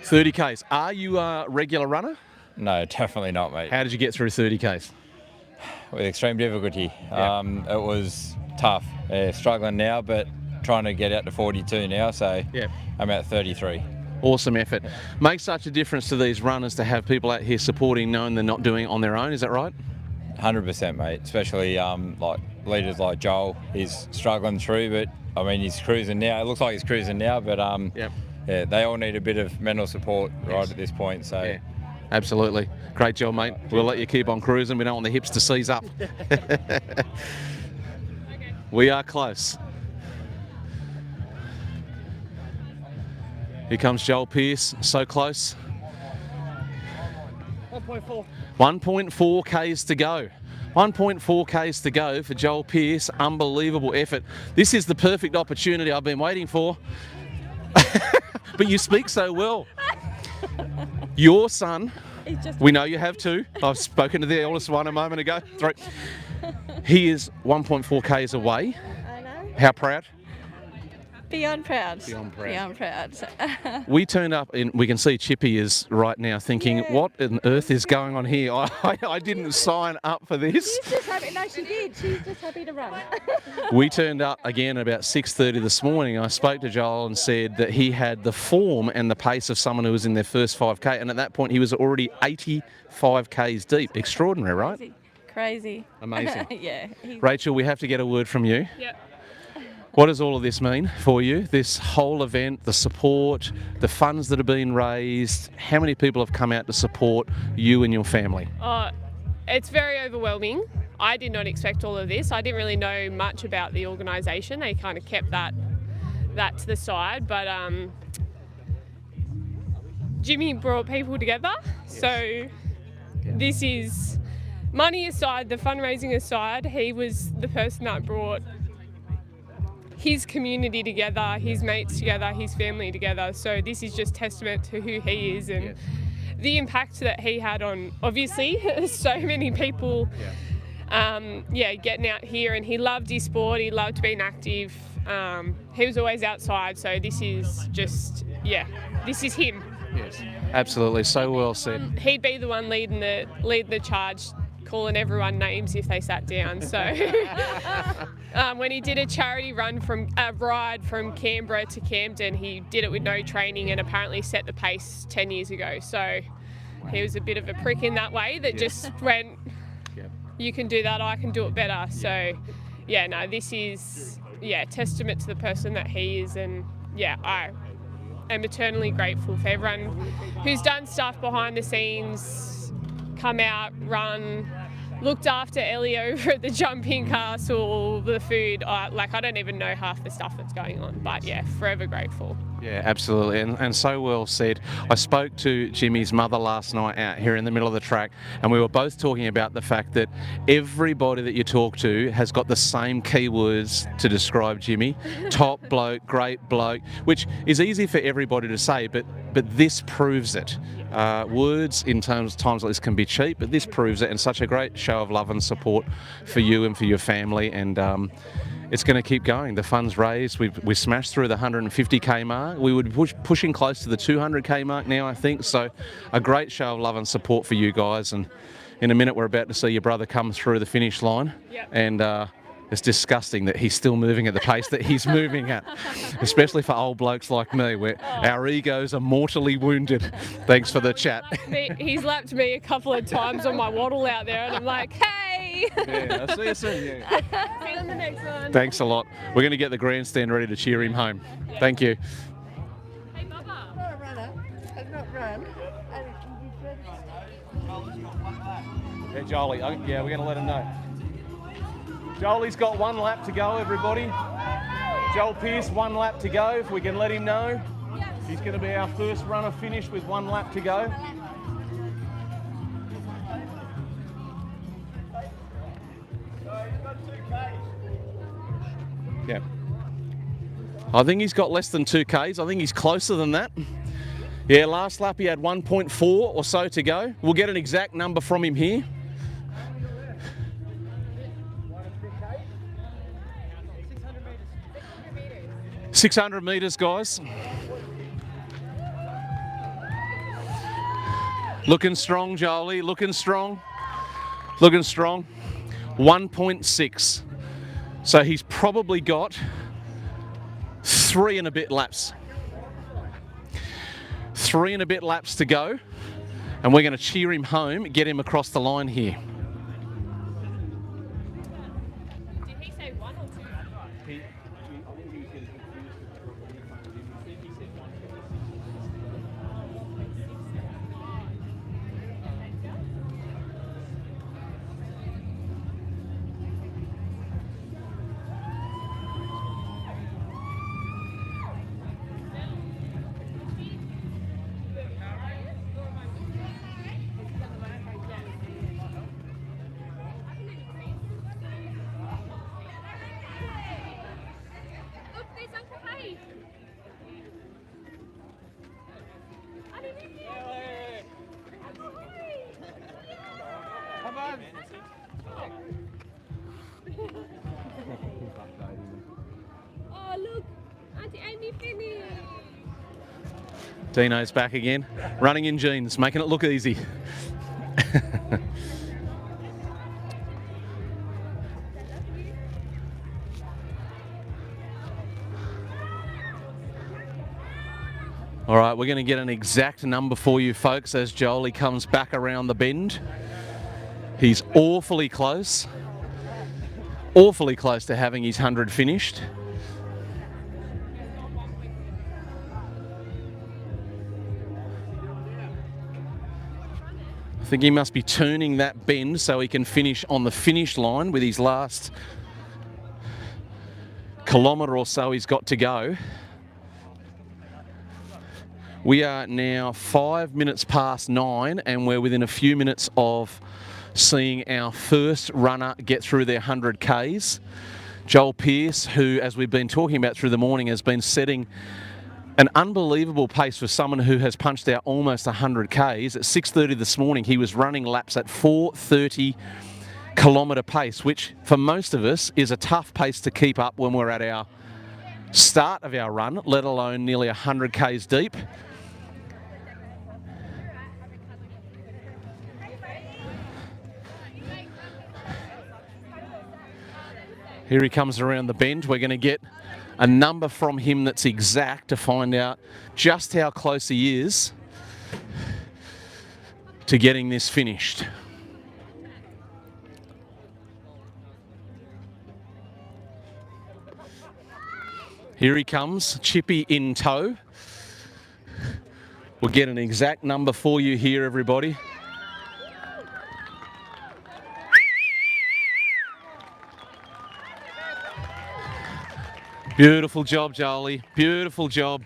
30 Ks. Are you a regular runner? No, definitely not, mate. How did you get through 30 Ks? With extreme difficulty. Yeah. It was tough. Struggling now, but trying to get out to 42 now, so yeah. I'm at 33. Awesome effort. Makes such a difference to these runners to have people out here supporting, knowing they're not doing it on their own. Is that right? 100%, mate. Especially like leaders like Joel. He's struggling through, but I mean he's cruising now. It looks like he's cruising now, but yeah, they all need a bit of mental support right at this point. So. Yeah. Absolutely. Great job, mate. We'll let you keep on cruising. We don't want the hips to seize up. We are close. Here comes Joel Pearse, so close. 1.4. 1.4 Ks to go. 1.4 Ks to go for Joel Pearse. Unbelievable effort. This is the perfect opportunity I've been waiting for. But you speak so well. Your son, we know you have two. I've spoken to the eldest one a moment ago. 3. He is 1.4 Ks away. I know. How proud? Beyond proud. Beyond proud. Beyond proud. We turned up and we can see Chippy is right now thinking, what on earth is going on here? I didn't sign up for this. She's just happy. No, she did. She's just happy to run. We turned up again about 6:30 this morning. I spoke to Joel and said that he had the form and the pace of someone who was in their first 5K, and at that point he was already 85 Ks deep. Extraordinary, right? Crazy. Amazing. Yeah. Rachel, we have to get a word from you. Yep. What does all of this mean for you? This whole event, the support, the funds that have been raised, how many people have come out to support you and your family? It's very overwhelming. I did not expect all of this. I didn't really know much about the organisation. They kind of kept that to the side, but Jimmy brought people together. Yes. So this is, money aside, the fundraising aside, he was the person that brought his community together, his mates together, his family together. So this is just testament to who he is and the impact that he had on, obviously, so many people. Getting out here, and he loved his sport, he loved being active. He was always outside, so this is just, this is him. Yes, absolutely, so well said. He'd be the one leading the charge, calling everyone names if they sat down. So when he did a charity ride from Canberra to Camden, he did it with no training and apparently set the pace 10 years ago. So he was a bit of a prick in that way that just went, you can do that, I can do it better. So this is testament to the person that he is, and I am eternally grateful for everyone who's done stuff behind the scenes, come out, run, looked after Ellie over at the jumping castle, the food. I don't even know half the stuff that's going on, but forever grateful. Yeah, absolutely, and so well said. I spoke to Jimmy's mother last night out here in the middle of the track, and we were both talking about the fact that everybody that you talk to has got the same keywords to describe Jimmy. Top bloke, great bloke, which is easy for everybody to say, but this proves it. Words in times like this can be cheap, but this proves it, and such a great show of love and support for you and for your family, and it's going to keep going. The funds raised, we smashed through the 150k mark. We would pushing close to the 200k mark now, I think. So a great show of love and support for you guys. And in a minute, we're about to see your brother come through the finish line. Yep. And it's disgusting that he's still moving at the pace that he's moving at, especially for old blokes like me, where our egos are mortally wounded. Thanks for the chat. He's lapped me a couple of times on my waddle out there, and I'm like, hey! Yeah, I'll see you soon. See you on the next one. Thanks a lot. We're going to get the grandstand ready to cheer him home. Thank you. Hey, Bubba. I'm not a runner. I've not run. Yeah, Jolie. We're going to let him know. Jolie's got 1 lap to go, everybody. Joel Pearse, 1 lap to go, if we can let him know. He's going to be our first runner finished with 1 lap to go. Yeah. I think he's got less than 2Ks. I think he's closer than that. Yeah, last lap he had 1.4 or so to go. We'll get an exact number from him here. 600 metres, guys. Looking strong, Jolie, looking strong. Looking strong. 1.6. So he's probably got 3 and a bit laps. 3 and a bit laps to go. And we're going to cheer him home, get him across the line here. Did he say 1 or 2? Look, there's Uncle Hay. Come on. Oh, look, Auntie Amy finished. Dino's back again, running in jeans, making it look easy. All right, we're going to get an exact number for you folks as Jolie comes back around the bend. He's awfully close to having his 100 finished. I think he must be turning that bend so he can finish on the finish line with his last kilometre or so he's got to go. We are now 5 minutes past 9 and we're within a few minutes of seeing our first runner get through their 100 Ks. Joel Pearse, who, as we've been talking about through the morning, has been setting an unbelievable pace for someone who has punched out almost 100 Ks. At 6:30 this morning, he was running laps at 4:30 kilometre pace, which for most of us is a tough pace to keep up when we're at our start of our run, let alone nearly 100 Ks deep. Here he comes around the bend. We're going to get a number from him that's exact to find out just how close he is to getting this finished. Here he comes, Chippy in tow. We'll get an exact number for you here, everybody. Beautiful job, Jolie. Beautiful job.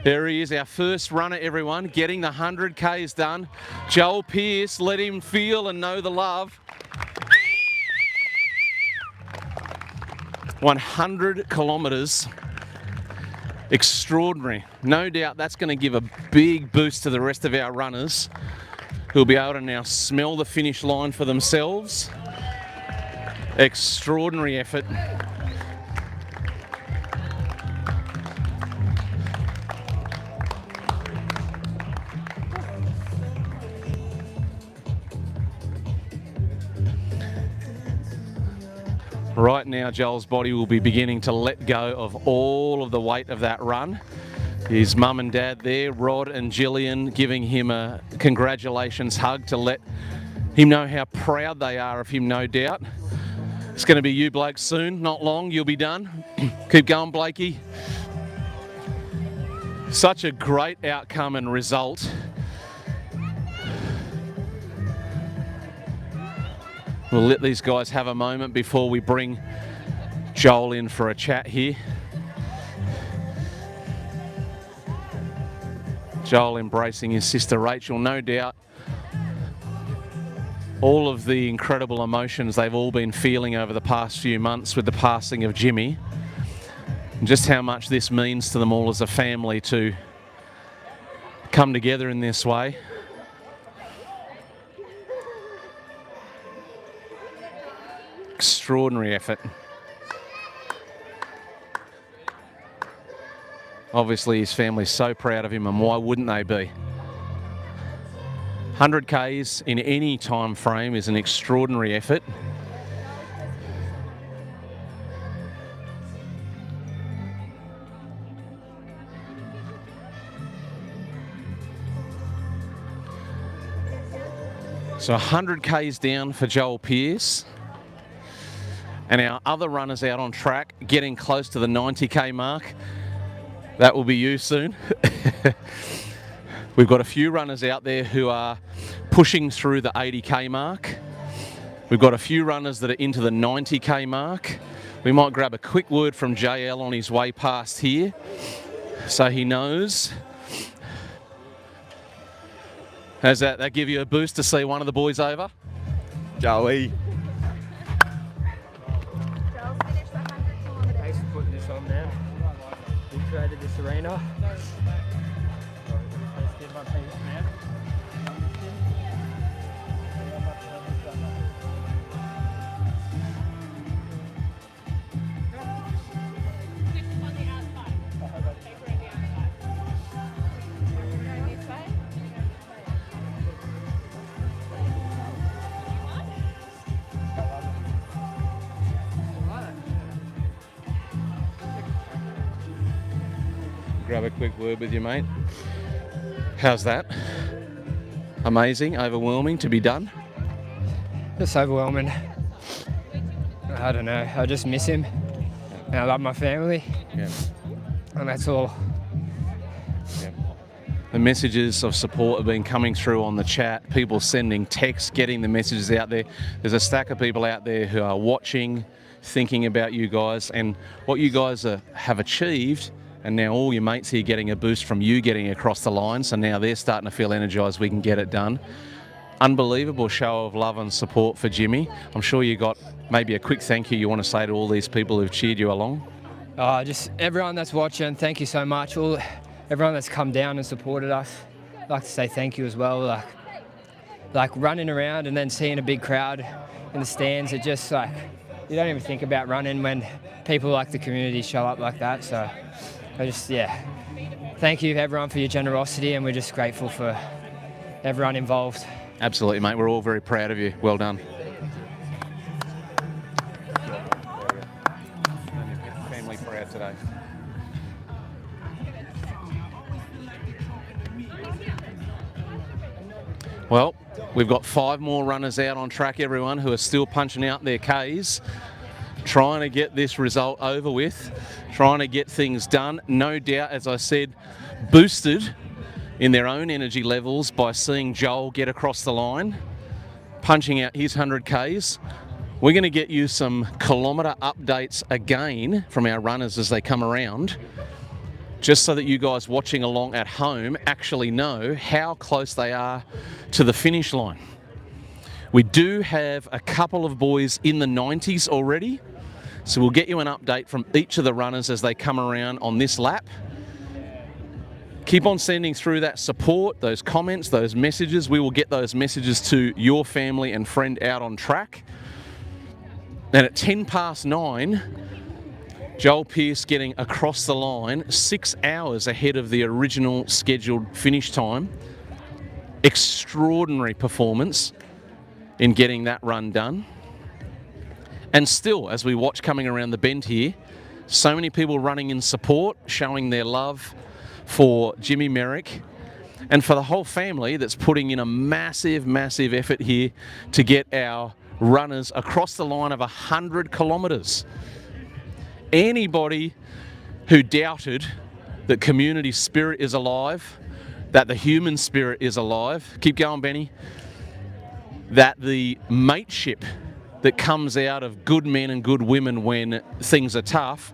There he is, our first runner, everyone, getting the 100 Ks done. Joel Pearse, let him feel and know the love. 100 kilometres. Extraordinary. No doubt that's going to give a big boost to the rest of our runners who'll be able to now smell the finish line for themselves. Extraordinary effort. Right now, Joel's body will be beginning to let go of all of the weight of that run. His mum and dad there, Rod and Gillian, giving him a congratulations hug to let him know how proud they are of him, no doubt. It's going to be you blokes soon, not long, you'll be done. Keep going, Blakey. Such a great outcome and result. We'll let these guys have a moment before we bring Joel in for a chat here. Joel embracing his sister Rachel, no doubt. All of the incredible emotions they've all been feeling over the past few months with the passing of Jimmy, and just how much this means to them all as a family to come together in this way. Extraordinary effort. Obviously his family's so proud of him, and why wouldn't they be? 100 Ks in any time frame is an extraordinary effort. So 100 Ks down for Joel Pearse. And our other runners out on track, getting close to the 90K mark. That will be you soon. We've got a few runners out there who are pushing through the 80K mark. We've got a few runners that are into the 90K mark. We might grab a quick word from JL on his way past here, so he knows. How's that? That give you a boost to see one of the boys over? Joey. Thanks for putting this on, man. We created this arena. Let's get my piece, man. Grab a quick word with you, mate. How's that? Amazing, overwhelming to be done? Just overwhelming. I don't know, I just miss him. And I love my family. Yeah. And that's all. Yeah. The messages of support have been coming through on the chat, people sending texts, getting the messages out there. There's a stack of people out there who are watching, thinking about you guys and what you guys have achieved. And now all your mates here getting a boost from you getting across the line. So now they're starting to feel energised, we can get it done. Unbelievable show of love and support for Jimmy. I'm sure you got maybe a quick thank you want to say to all these people who've cheered you along. Just everyone that's watching, thank you so much. Everyone that's come down and supported us, I'd like to say thank you as well. Like running around and then seeing a big crowd in the stands, it just like, you don't even think about running when people like the community show up like that. So thank you everyone for your generosity, and we're just grateful for everyone involved. Absolutely, mate. We're all very proud of you. Well done. Family proud today. Well, we've got 5 more runners out on track, everyone, who are still punching out their Ks, trying to get this result over with, trying to get things done. No doubt, as I said, boosted in their own energy levels by seeing Joel get across the line, punching out his 100 Ks. We're going to get you some kilometre updates again from our runners as they come around, just so that you guys watching along at home actually know how close they are to the finish line. We do have a couple of boys in the 90s already, so we'll get you an update from each of the runners as they come around on this lap. Keep on sending through that support, those comments, those messages. We will get those messages to your family and friend out on track. And at 9:10, Joel Pearse getting across the line 6 hours ahead of the original scheduled finish time. Extraordinary performance in getting that run done. And still, as we watch coming around the bend here, so many people running in support, showing their love for Jimmy Merrick and for the whole family that's putting in a massive, massive effort here to get our runners across the line of 100 kilometres. Anybody who doubted that community spirit is alive, that the human spirit is alive, keep going, Benny, that the mateship that comes out of good men and good women when things are tough,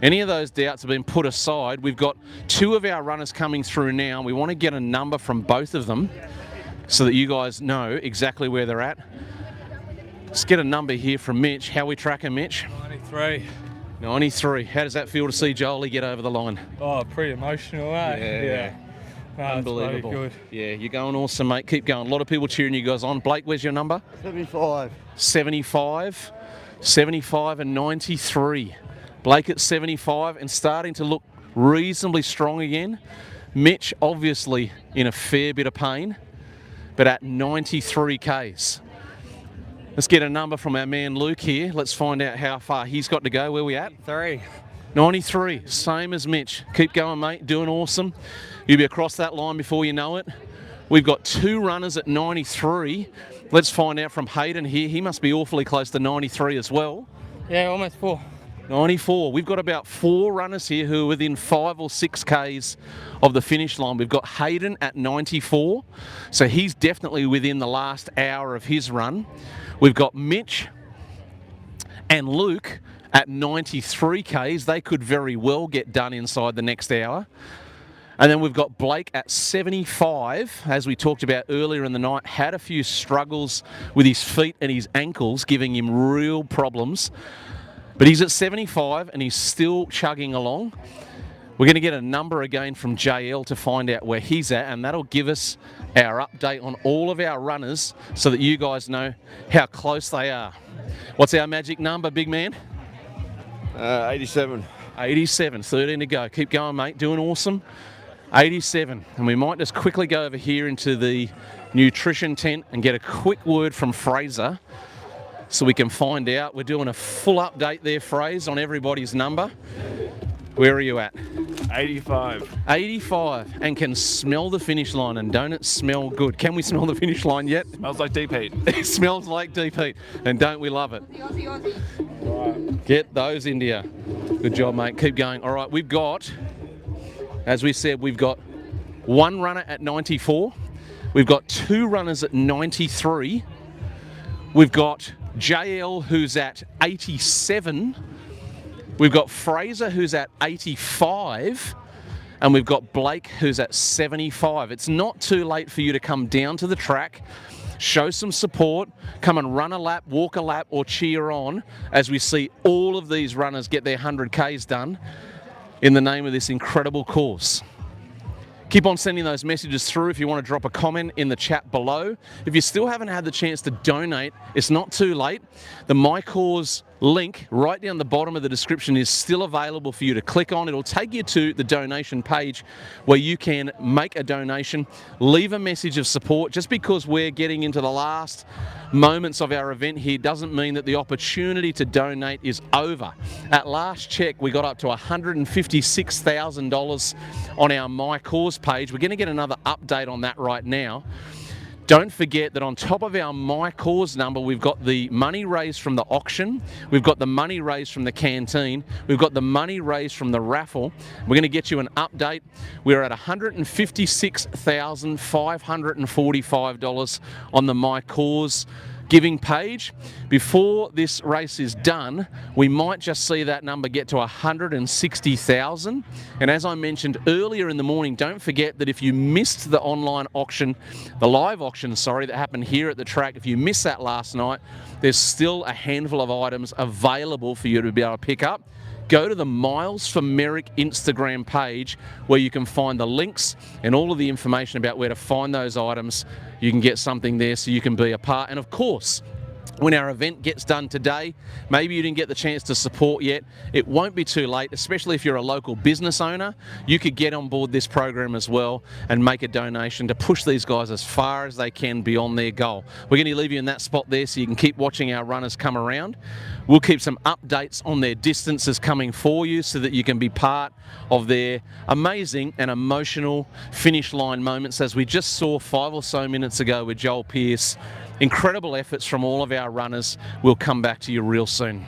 any of those doubts have been put aside. We've got 2 of our runners coming through now. We want to get a number from both of them so that you guys know exactly where they're at. Let's get a number here from Mitch. How are we tracking, Mitch? 93. 93. How does that feel to see Jolie get over the line? Oh, pretty emotional, eh? Yeah. No, Unbelievable. Good. Yeah, you're going awesome, mate. Keep going. A lot of people cheering you guys on. Blake, where's your number? 75. 75. 75 and 93. Blake at 75 and starting to look reasonably strong again. Mitch obviously in a fair bit of pain. but at 93 Ks. Let's get a number from our man Luke here. Let's find out how far he's got to go. Where we at? 93, same as Mitch. Keep going, mate, doing awesome. You'll be across that line before you know it. We've got 2 runners at 93. Let's find out from Hayden here. He must be awfully close to 93 as well. Yeah, almost 4. 94. We've got about 4 runners here who are within 5 or 6 Ks of the finish line. We've got Hayden at 94, so he's definitely within the last hour of his run. We've got Mitch and Luke at 93 Ks. They could very well get done inside the next hour. And then we've got Blake at 75, as we talked about earlier in the night, had a few struggles with his feet and his ankles, giving him real problems. But he's at 75 and he's still chugging along. We're going to get a number again from JL to find out where he's at, and that'll give us our update on all of our runners so that you guys know how close they are. What's our magic number, big man? 87. 87, 13 to go. Keep going, mate. Doing awesome. 87. And we might just quickly go over here into the nutrition tent and get a quick word from Fraser so we can find out. We're doing a full update there, Fraser, on everybody's number. Where are you at? 85. 85, and can smell the finish line, and don't it smell good? Can we smell the finish line yet? Smells like deep heat. It smells like deep heat, and don't we love it? Get those, India. Good job, mate. Keep going. All right, we've got, as we said, we've got 1 runner at 94. We've got 2 runners at 93. We've got JL, who's at 87. We've got Fraser, who's at 85. And we've got Blake, who's at 75. It's not too late for you to come down to the track, show some support, come and run a lap, walk a lap, or cheer on as we see all of these runners get their 100 Ks done in the name of this incredible course. Keep on sending those messages through if you want to drop a comment in the chat below. If you still haven't had the chance to donate, it's not too late. The My Cause link right down the bottom of the description is still available for you to click on. It'll take you to the donation page where you can make a donation, leave a message of support. Just because we're getting into the last moments of our event here doesn't mean that the opportunity to donate is over. At last check, we got up to $156,000 on our My Cause page. We're going to get another update on that right now. Don't forget that on top of our My Cause number, we've got the money raised from the auction, we've got the money raised from the canteen, we've got the money raised from the raffle. We're going to get you an update. We're at $156,545 on the My Cause giving page. Before this race is done, we might just see that number get to 160,000. And as I mentioned earlier in the morning, don't forget that if you missed the online auction, the live auction, sorry, that happened here at the track, if you missed that last night, there's still a handful of items available for you to be able to pick up. Go to the Miles for Merrick Instagram page where you can find the links and all of the information about where to find those items. You can get something there so you can be a part. And of course, when our event gets done today, maybe you didn't get the chance to support yet, it won't be too late, especially if you're a local business owner. You could get on board this program as well and make a donation to push these guys as far as they can beyond their goal. We're going to leave you in that spot there so you can keep watching our runners come around. We'll keep some updates on their distances coming for you so that you can be part of their amazing and emotional finish line moments, as we just saw 5 or so minutes ago with Joel Pearse. Incredible efforts from all of our runners. We'll come back to you real soon.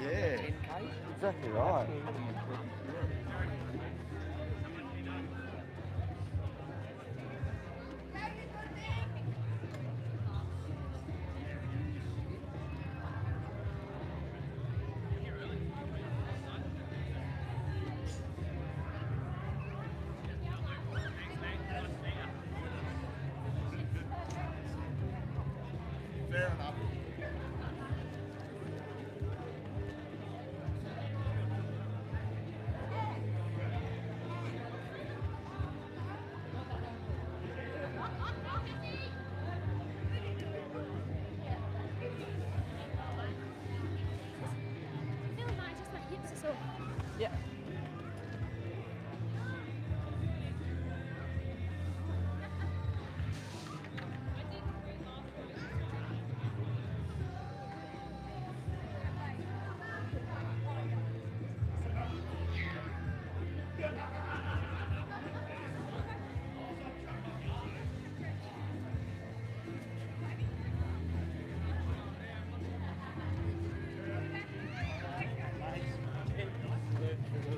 Yeah, 10K. exactly right. Fair enough. Yeah.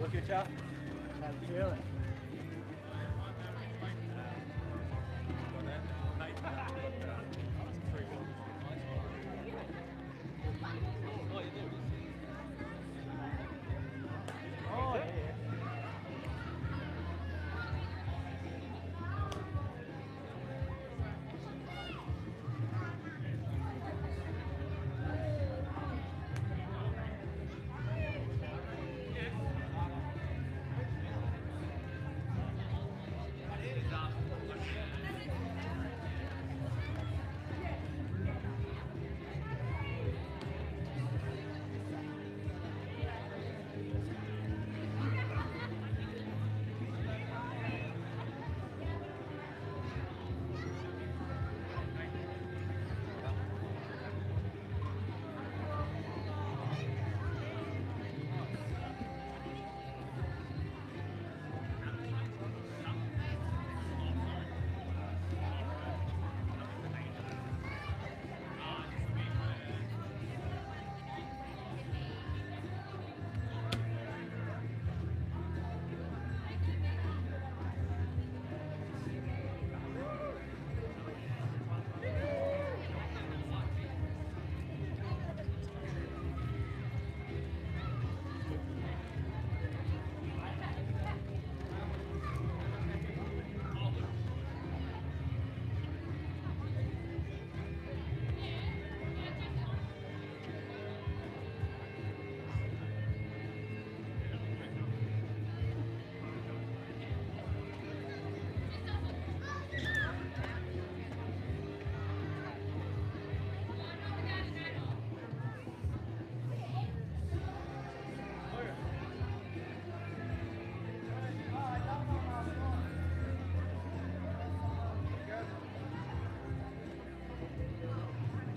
Look at you. How you feeling? Oh, yeah.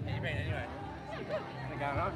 How you been anyway? Anything going on?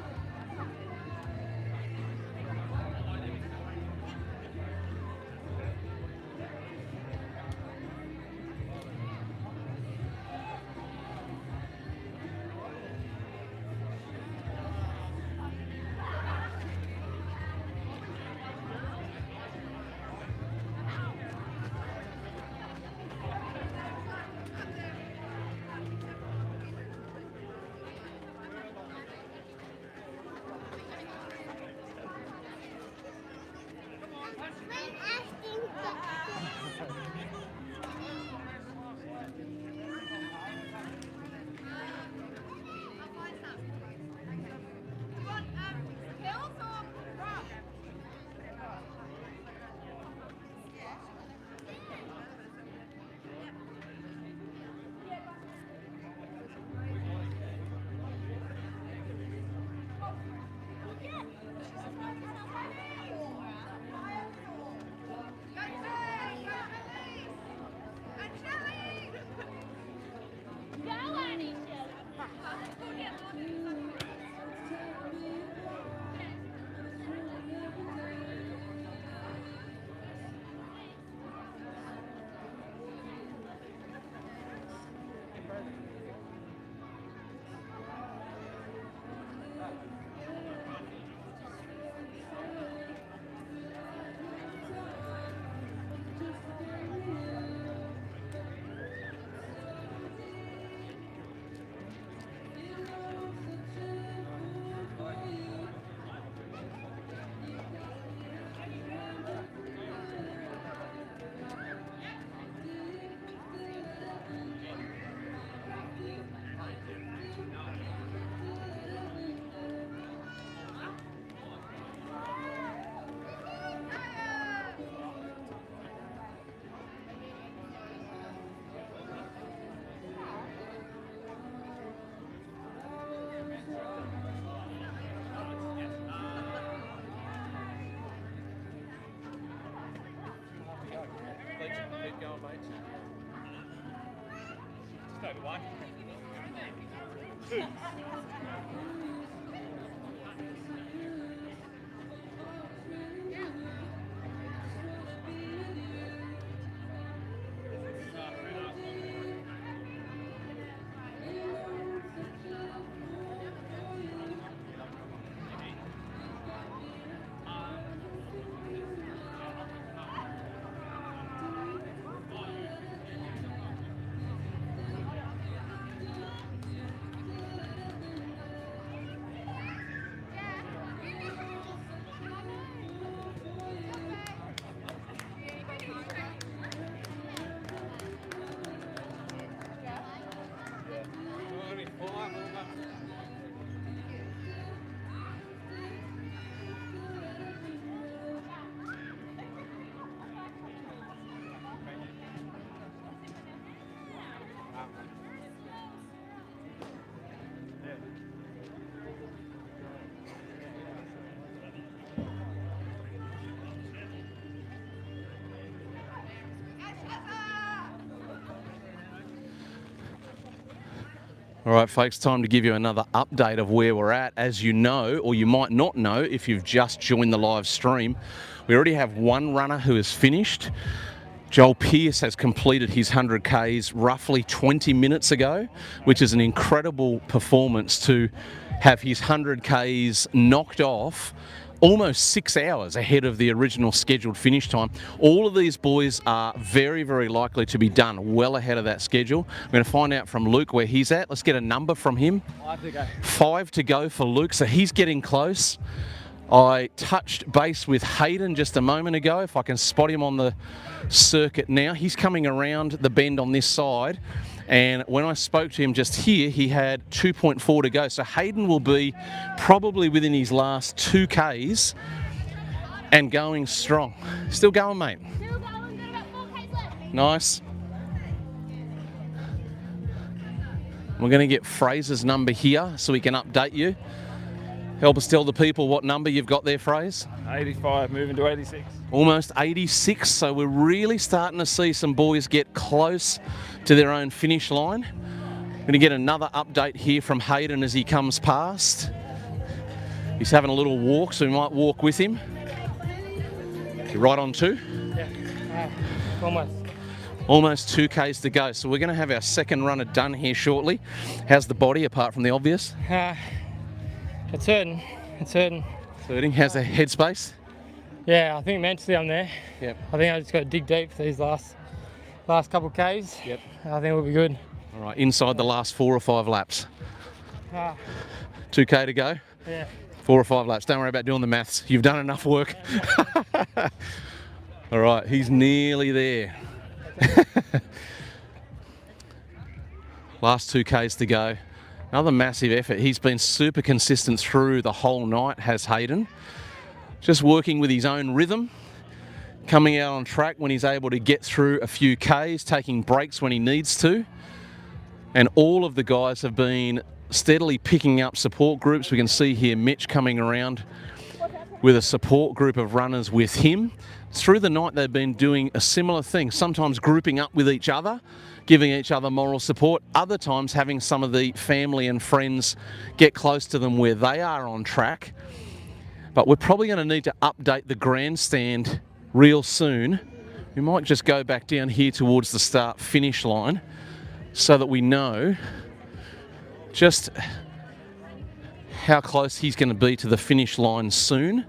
All right, folks, time to give you another update of where we're at. As you know, or you might not know if you've just joined the live stream, we already have one runner who is finished. Joel Pearse has completed his 100 Ks roughly 20 minutes ago, which is an incredible performance to have his 100 Ks knocked off almost 6 hours ahead of the original scheduled finish time. All of these boys are very, very likely to be done well ahead of that schedule. We're going to find out from Luke where he's at. Let's get a number from him. 5 to go. 5 to go for Luke, so he's getting close. I touched base with Hayden just a moment ago. If I can spot him on the circuit now, he's coming around the bend on this side. And when I spoke to him just here, he had 2.4 to go. So Hayden will be probably within his last 2 Ks and going strong. Still going, mate? Still going, got about 4 Ks left. Nice. We're going to get Fraser's number here so we can update you. Help us tell the people what number you've got there, Fraser. 85, moving to 86. Almost 86, so we're really starting to see some boys get close to their own finish line. Going to get another update here from Hayden as he comes past. He's having a little walk, so we might walk with him. You're right on 2? Yeah, almost. Almost 2 Ks to go, so we're going to have our second runner done here shortly. How's the body, apart from the obvious? It's hurting. It's hurting. Hurting. How's the headspace? Yeah, I think mentally I'm there. Yep. I think I just got to dig deep for these last couple of Ks. Yep. I think we'll be good. All right, inside the last 4 or 5 laps. Ah, 2K to go? yeah. 4 or 5 laps. Don't worry about doing the maths. You've done enough work. All right, he's nearly there. Last 2 Ks to go. Another massive effort. He's been super consistent through the whole night, has Hayden. Just working with his own rhythm, coming out on track when he's able to get through a few Ks, taking breaks when he needs to. And all of the guys have been steadily picking up support groups. We can see here Mitch coming around with a support group of runners with him. Through the night they've been doing a similar thing, sometimes grouping up with each other, giving each other moral support, other times having some of the family and friends get close to them where they are on track. But we're probably going to need to update the grandstand real soon. We might just go back down here towards the start-finish line so that we know just how close he's going to be to the finish line soon.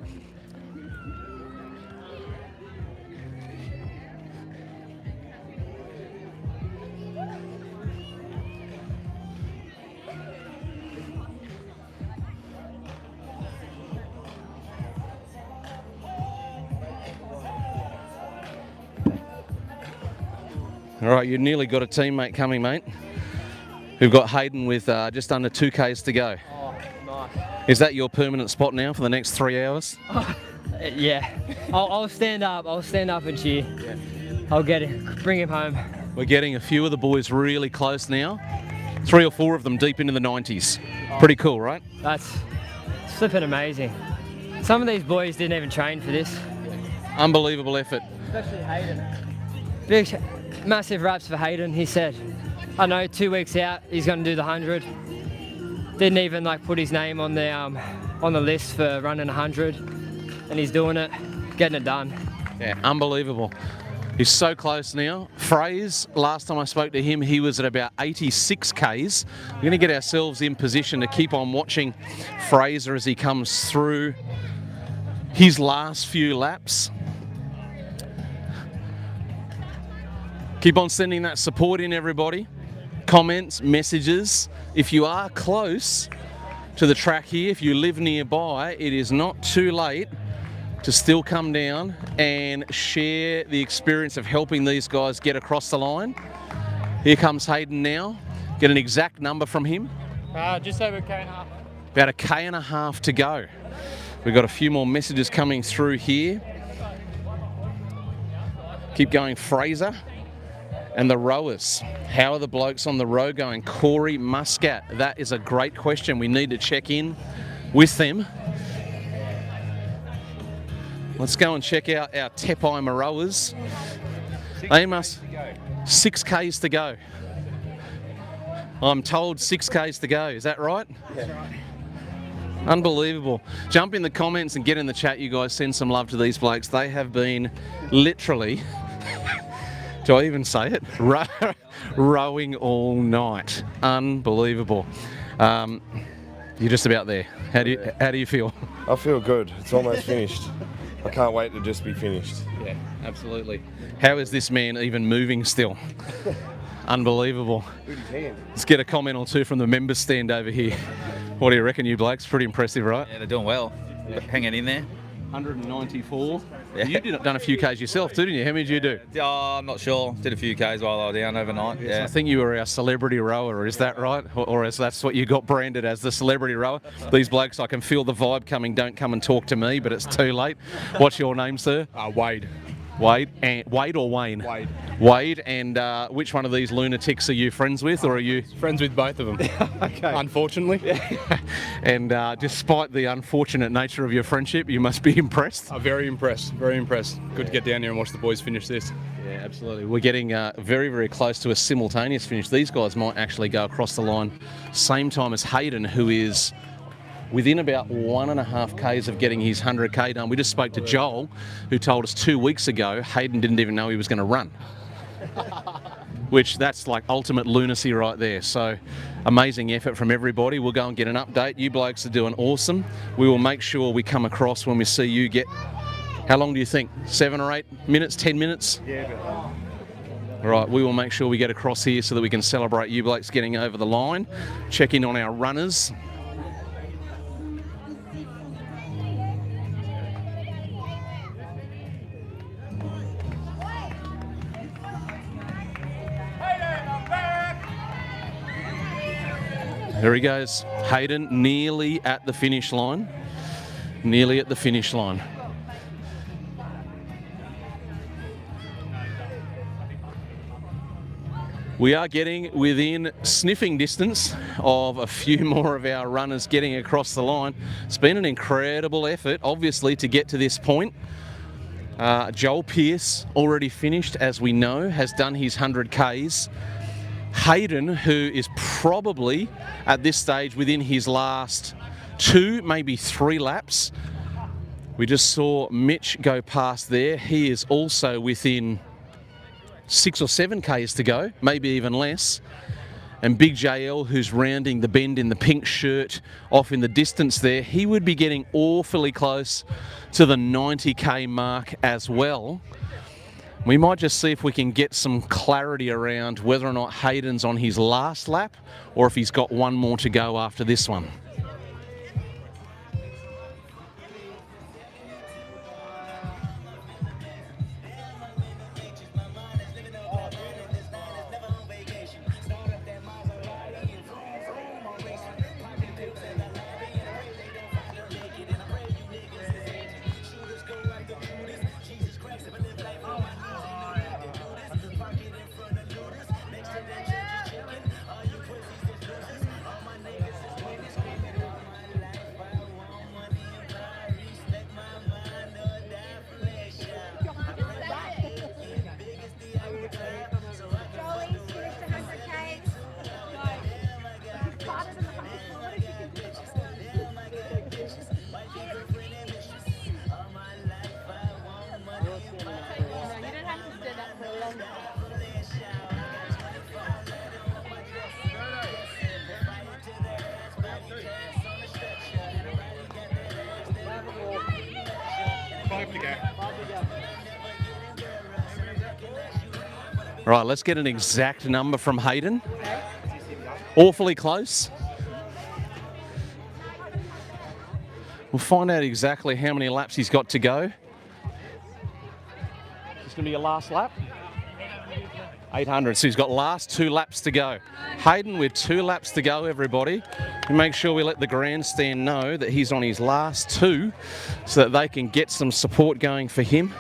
All right, you've nearly got a teammate coming, mate. We've got Hayden with just under 2 Ks to go. Oh, nice. Is that your permanent spot now for the next 3 hours? Yeah. I'll stand up. I'll stand up and cheer. Yeah. I'll get it. Bring him home. We're getting a few of the boys really close now. 3 or 4 of them deep into the 90s. Pretty cool, right? That's flipping amazing. Some of these boys didn't even train for this. Unbelievable effort. Especially Hayden. Big, massive raps for Hayden. He said I know 2 weeks out he's going to do the 100. Didn't even like put his name on the list for running 100, and he's doing it, getting it done. Yeah, unbelievable. He's so close now. Fraser, last time I spoke to him, he was at about 86 Ks. We're going to get ourselves in position to keep on watching Fraser as he comes through his last few laps. Keep on sending that support in, everybody. Comments, messages. If you are close to the track here, if you live nearby, it is not too late to still come down and share the experience of helping these guys get across the line. Here comes Hayden now. Get an exact number from him. Just over a K and a half. About a K and a half to go. We've got a few more messages coming through here. Keep going, Fraser. And the rowers. How are the blokes on the row going? Corey Muscat. That is a great question. We need to check in with them. Let's go and check out our Tepai rowers. They must 6 Ks to go. I'm told 6 Ks to go. Is that right? Yeah. Unbelievable. Jump in the comments and get in the chat, you guys. Send some love to these blokes. They have been literally, do I even say it? Rowing all night. Unbelievable. You're just about there. How do you feel? I feel good. It's almost finished. I can't wait to just be finished. Yeah, absolutely. How is this man even moving still? Unbelievable. Let's get a comment or two from the members stand over here. What do you reckon, you blokes? Pretty impressive, right? Yeah, they're doing well. Yeah. Hanging in there. 194. Yeah. You done a few Ks yourself, didn't you? How many did you do? Oh, I'm not sure. Did a few Ks while I was down overnight. Yes, Yeah. I think you were our celebrity rower, is that right? Or is that's what you got branded as, the celebrity rower? These blokes, I can feel the vibe coming, don't come and talk to me, but it's too late. What's your name, sir? Wade. Wade or Wayne? Wade. Wade, and which one of these lunatics are you friends with, or are you... Friends with both of them. Okay. Unfortunately. And despite the unfortunate nature of your friendship, you must be impressed. Very impressed, very impressed. Good to get down here and watch the boys finish this. Yeah, absolutely. We're getting very, very close to a simultaneous finish. These guys might actually go across the line same time as Hayden, who is within about 1.5 Ks of getting his 100K done. We just spoke to Joel, who told us 2 weeks ago Hayden didn't even know he was going to run. Which, that's like ultimate lunacy right there. So, amazing effort from everybody. We'll go and get an update. You blokes are doing awesome. We will make sure we come across when we see you get... How long do you think? 7 or 8 minutes? 10 minutes? Yeah. All right, we will make sure we get across here so that we can celebrate you blokes getting over the line. Check in on our runners. There he goes. Hayden nearly at the finish line. Nearly at the finish line. We are getting within sniffing distance of a few more of our runners getting across the line. It's been an incredible effort, obviously, to get to this point. Joel Pearse, already finished, as we know, has done his 100 Ks. Hayden, who is probably at this stage within his last 2, maybe 3 laps. We just saw Mitch go past there. He is also within 6 or 7 Ks to go, maybe even less. And Big JL, who's rounding the bend in the pink shirt off in the distance there, he would be getting awfully close to the 90K mark as well. We might just see if we can get some clarity around whether or not Hayden's on his last lap or if he's got one more to go after this one. Right, let's get an exact number from Hayden. Awfully close. We'll find out exactly how many laps he's got to go. It's going to be your last lap. 800, so he's got last 2 laps to go. Hayden with 2 laps to go, everybody. And make sure we let the grandstand know that he's on his last 2 so that they can get some support going for him.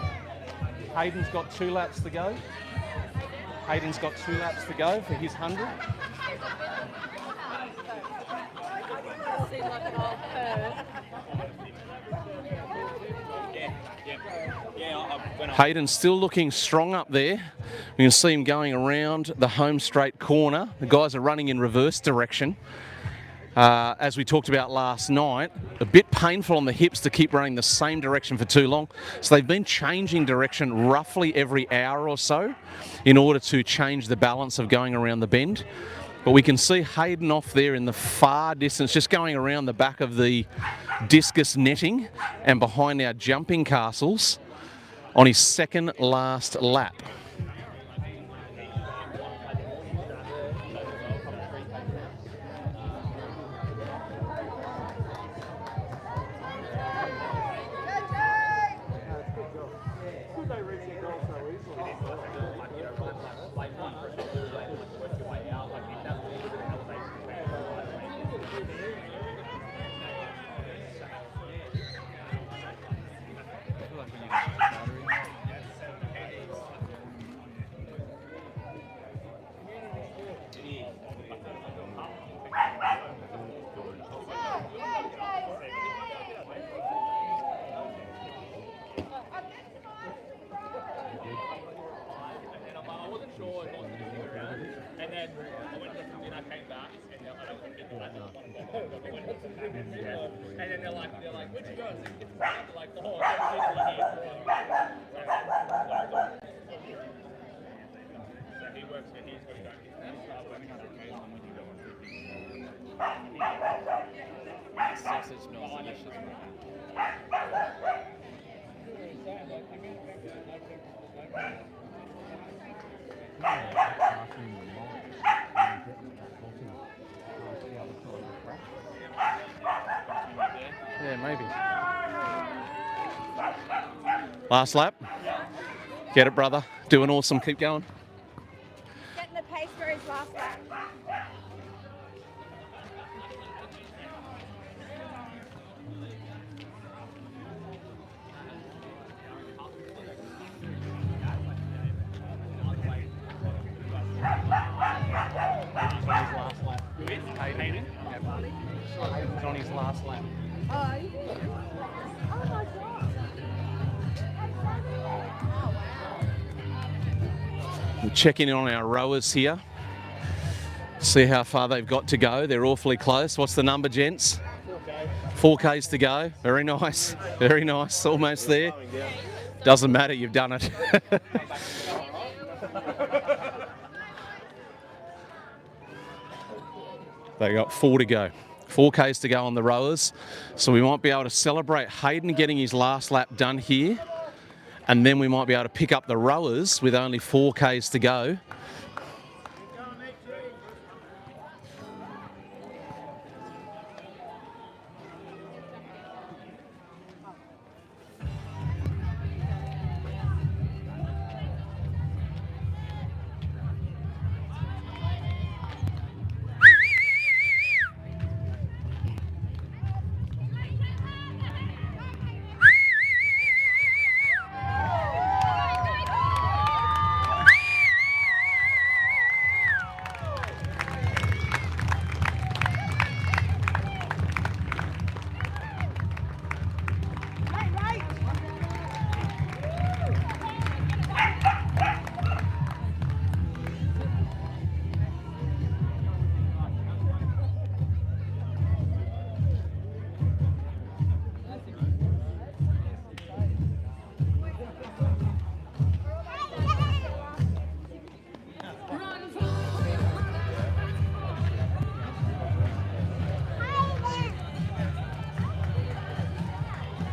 Hayden's got 2 laps to go. Hayden's got 2 laps to go for his 100. Hayden's still looking strong up there. We can see him going around the home straight corner. The guys are running in reverse direction. As we talked about last night, a bit painful on the hips to keep running the same direction for too long. So they've been changing direction roughly every hour or so in order to change the balance of going around the bend. But we can see Hayden off there in the far distance, just going around the back of the discus netting and behind our jumping castles on his second last lap. And then they're like, where'd you go? Like, oh, so he works for his good. Sausage smells delicious. Yeah, maybe. Last lap. Get it, brother. Doing awesome. Keep going. Getting the pace for his last lap. Hayden? Hayden's on his last lap. Oh my God. We're checking in on our rowers here. See how far they've got to go. They're awfully close. What's the number, gents? 4Ks to go. Very nice. Very nice. Almost there. Doesn't matter. You've done it. They got 4 to go. 4Ks to go on the rowers. So we might be able to celebrate Hayden getting his last lap done here. And then we might be able to pick up the rowers with only 4Ks to go.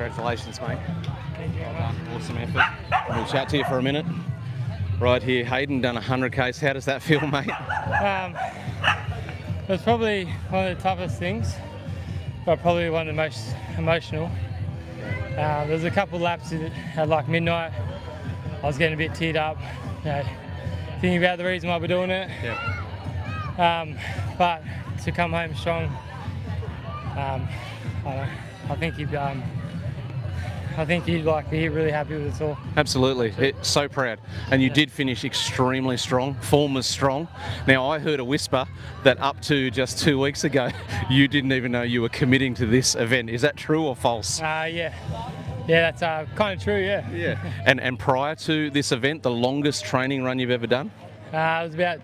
Congratulations, mate. Well done. Awesome effort. We'll chat to you for a minute. Right here, Hayden done 100Ks. How does that feel, mate? It was probably one of the toughest things, but probably one of the most emotional. There was a couple laps at like midnight. I was getting a bit teared up, you know, thinking about the reason why we're doing it. But to come home strong, I don't know, I think he'd like be really happy with us all. Absolutely, so proud. And you did finish extremely strong. Form was strong. Now, I heard a whisper that up to just 2 weeks ago, you didn't even know you were committing to this event. Is that true or false? Yeah, that's kind of true. Yeah. And prior to this event, the longest training run you've ever done? It was about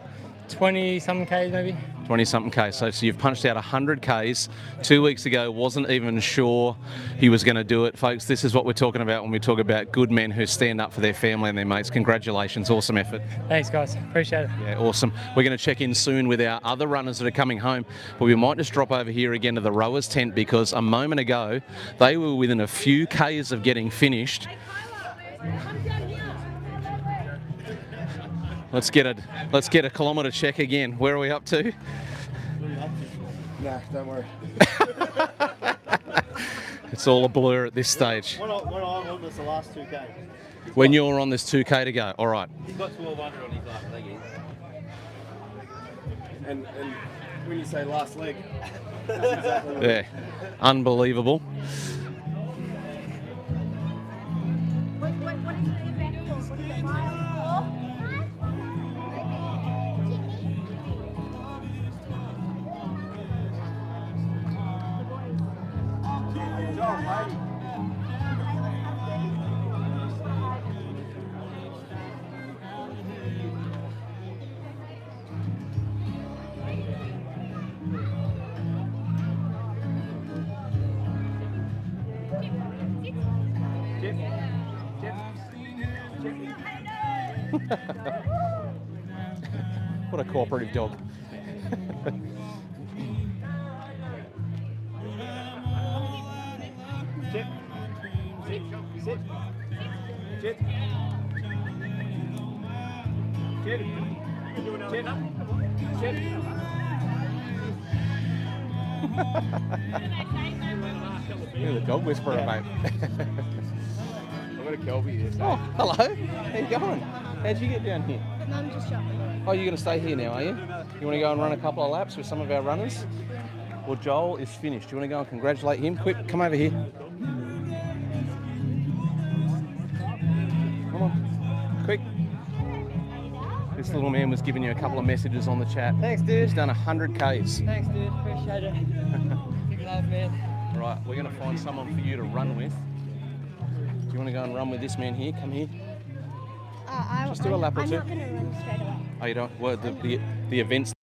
20-something Ks maybe. 20-something Ks. So you've punched out 100 Ks 2 weeks ago, wasn't even sure he was going to do it. Folks, this is what we're talking about when we talk about good men who stand up for their family and their mates. Congratulations, awesome effort. Thanks, guys. Appreciate it. Yeah, awesome. We're going to check in soon with our other runners that are coming home, but we might just drop over here again to the rowers tent because a moment ago, they were within a few Ks of getting finished. Let's get a kilometre check again. Where are we up to? Nah, don't worry. It's all a blur at this stage. When I'm on this, the last 2K. When you're on this 2K to go, all right. He's got 1200 on his last leg. And when you say last leg, that's exactly what Yeah, unbelievable. What a cooperative dog. Sit. Sit. Sit. You're the dog whisperer, mate. I've got a Kelby here. Oh, hello. How you going? How'd you get down here? I'm just shopping. Oh, you're going to stay here now, are you? You want to go and run a couple of laps with some of our runners? Well, Joel is finished. Do you want to go and congratulate him? Quick, come over here. Come on, quick. This little man was giving you a couple of messages on the chat. Thanks, dude. He's done 100 Ks. Thanks, dude. Appreciate it. Big love, man. Right, we're going to find someone for you to run with. Do you want to go and run with this man here? Come here. Just do a lap or two. I'm not going to run straight away. Oh, you don't? Well, the event's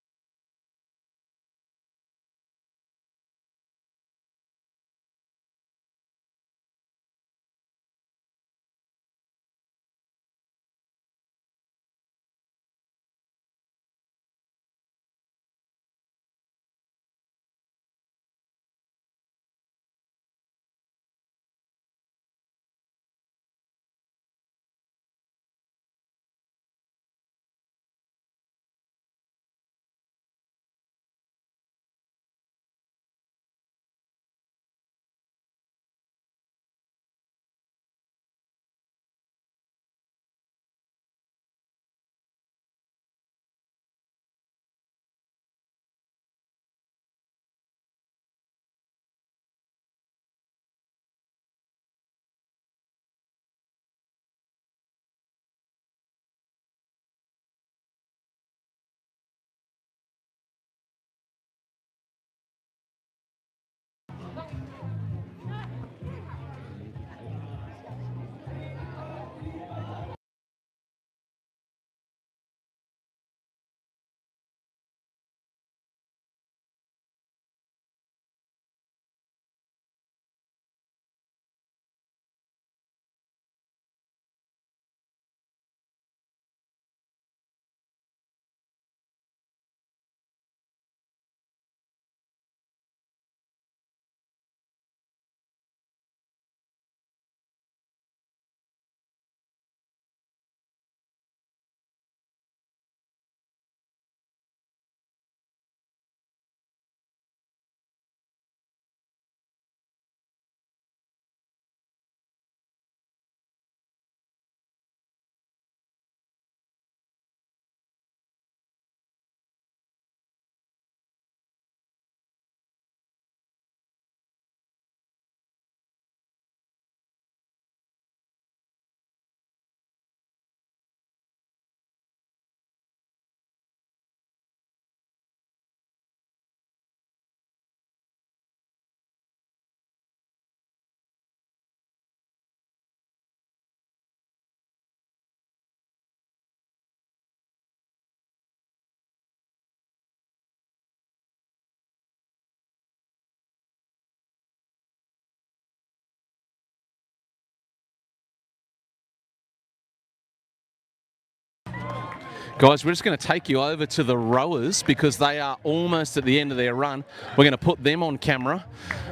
Guys, we're just going to take you over to the rowers because they are almost at the end of their run. We're going to put them on camera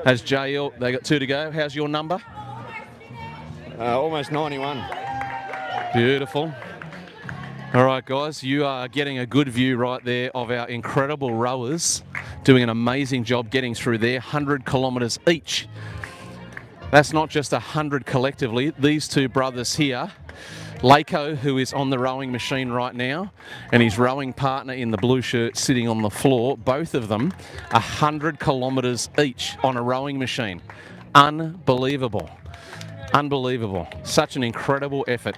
as JL, they got 2 to go. How's your number? Almost 91. Beautiful. All right, guys, you are getting a good view right there of our incredible rowers doing an amazing job getting through there, 100 kilometres each. That's not just 100 collectively. These two brothers here, Lako, who is on the rowing machine right now, and his rowing partner in the blue shirt sitting on the floor, both of them 100 kilometres each on a rowing machine. Unbelievable. Unbelievable. Such an incredible effort.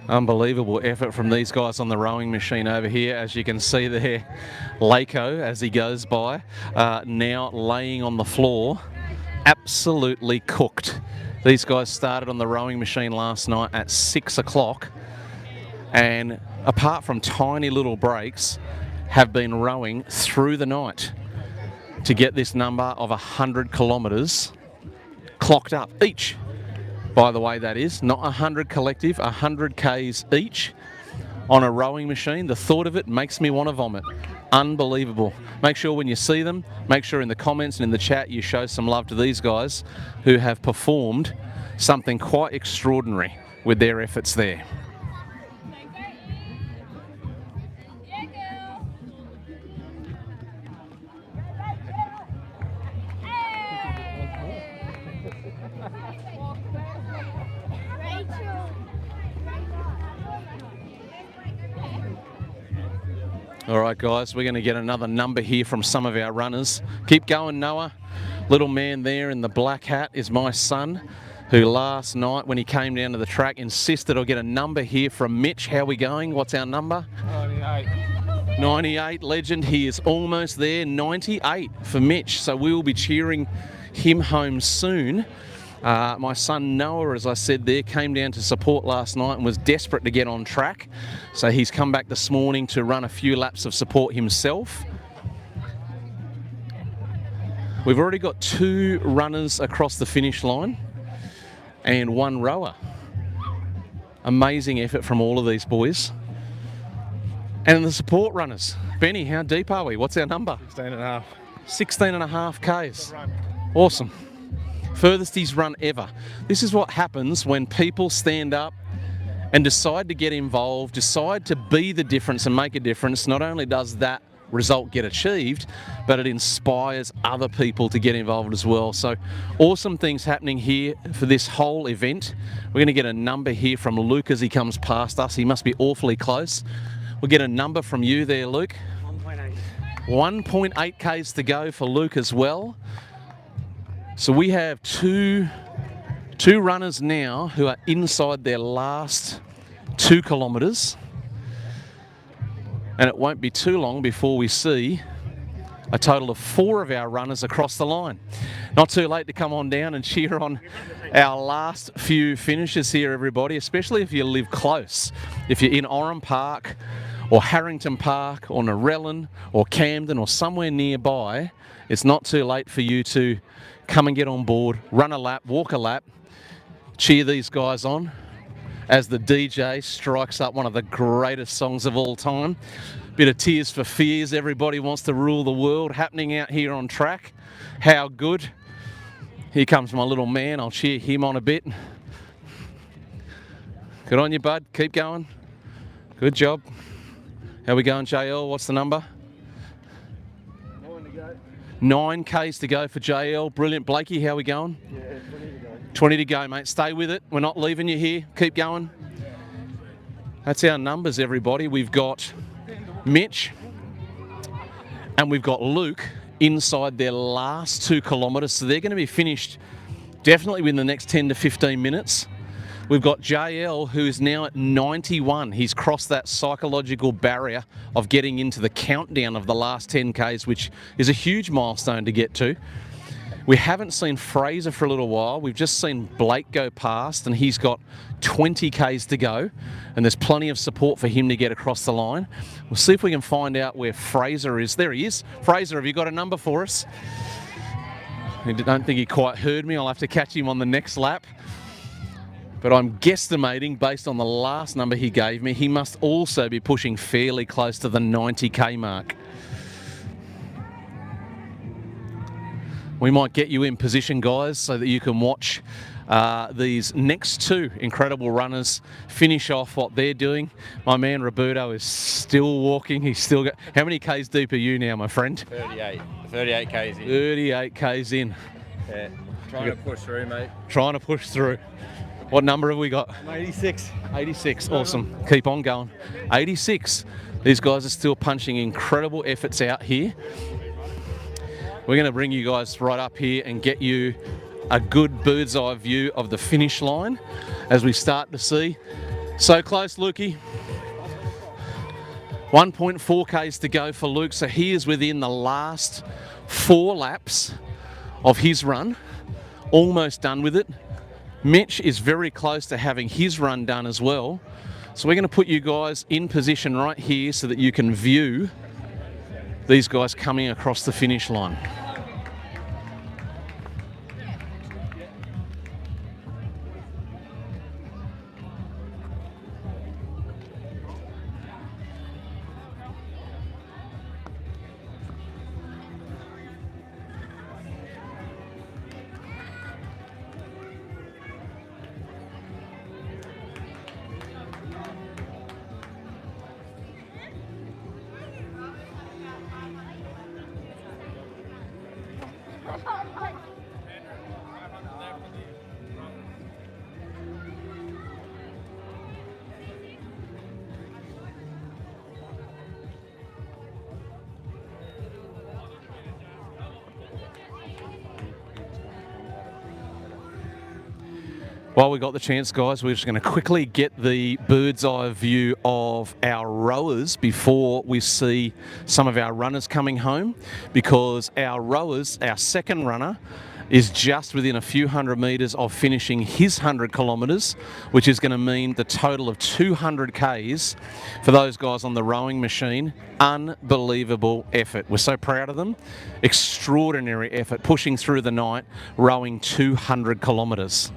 Unbelievable effort from these guys on the rowing machine over here. As you can see there, Lako, as he goes by, now laying on the floor, absolutely cooked. These guys started on the rowing machine last night at 6 o'clock, and apart from tiny little breaks, have been rowing through the night to get this number of 100 kilometres clocked up each. By the way, that is not 100 collective, 100 Ks each on a rowing machine. The thought of it makes me want to vomit. Unbelievable. Make sure when you see them, make sure in the comments and in the chat you show some love to these guys who have performed something quite extraordinary with their efforts there. All right, guys, we're going to get another number here from some of our runners. Keep going, Noah. Little man there in the black hat is my son, who last night when he came down to the track insisted I'll get a number here from Mitch. How are we going? What's our number? 98. 98, legend. He is almost there. 98 for Mitch. So we will be cheering him home soon. My son Noah, as I said there, came down to support last night and was desperate to get on track. So he's come back this morning to run a few laps of support himself. We've already got 2 runners across the finish line and 1 rower. Amazing effort from all of these boys. And the support runners. Benny, how deep are we? What's our number? 16.5. 16.5 Ks. Awesome. Furthest he's run ever. This is what happens when people stand up and decide to get involved, decide to be the difference and make a difference. Not only does that result get achieved, but it inspires other people to get involved as well. So awesome things happening here for this whole event. We're going to get a number here from Luke as he comes past us. He must be awfully close. We'll get a number from you there, Luke. 1.8. 1.8 Ks to go for Luke as well. So we have two runners now who are inside their last 2 kilometres. And it won't be too long before we see a total of 4 of our runners across the line. Not too late to come on down and cheer on our last few finishes here, everybody, especially if you live close. If you're in Oran Park or Harrington Park or Narellan or Camden or somewhere nearby, it's not too late for you to come and get on board, run a lap, walk a lap, cheer these guys on as the DJ strikes up one of the greatest songs of all time. Bit of Tears for Fears, Everybody Wants to Rule the World, happening out here on track. How good. Here comes my little man, I'll cheer him on a bit. Good on you, bud, keep going. Good job. How we going, JL? What's the number? 9 Ks to go for JL. Brilliant. Blakey, how we going? Yeah, 20 to go. 20 to go, mate. Stay with it. We're not leaving you here. Keep going. That's our numbers, everybody. We've got Mitch And we've got Luke inside their last 2 kilometres, so they're going to be finished definitely within the next 10 to 15 minutes. We've got JL, who is now at 91. He's crossed that psychological barrier of getting into the countdown of the last 10Ks, which is a huge milestone to get to. We haven't seen Fraser for a little while. We've just seen Blake go past, and he's got 20Ks to go, and there's plenty of support for him to get across the line. We'll see if we can find out where Fraser is. There he is. Fraser, have you got a number for us? I don't think he quite heard me. I'll have to catch him on the next lap. But I'm guesstimating, based on the last number he gave me, he must also be pushing fairly close to the 90K mark. We might get you in position, guys, so that you can watch these next 2 incredible runners finish off what they're doing. My man Roberto is still walking. He's still got... How many Ks deep are you now, my friend? 38. 38 Ks in. 38 Ks in. Yeah. Trying to push through, mate. Trying to push through. What number have we got? 86. 86. Awesome. Keep on going. 86. These guys are still punching incredible efforts out here. We're going to bring you guys right up here and get you a good bird's eye view of the finish line as we start to see. So close, Lukey. 1.4 Ks to go for Luke, so he is within the last 4 laps of his run. Almost done with it. Mitch is very close to having his run done as well. So we're going to put you guys in position right here so that you can view these guys coming across the finish line. While we got the chance, guys, we're just going to quickly get the bird's eye view of our rowers before we see some of our runners coming home, because our rowers, our second runner, is just within a few hundred metres of finishing his 100 kilometres, which is going to mean the total of 200 Ks for those guys on the rowing machine. Unbelievable effort. We're so proud of them. Extraordinary effort, pushing through the night, rowing 200 kilometres.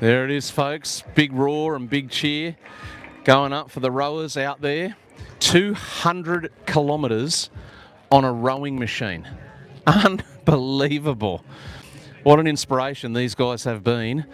There it is, folks. Big roar and big cheer going up for the rowers out there. 200 kilometres on a rowing machine. Unbelievable. What an inspiration these guys have been.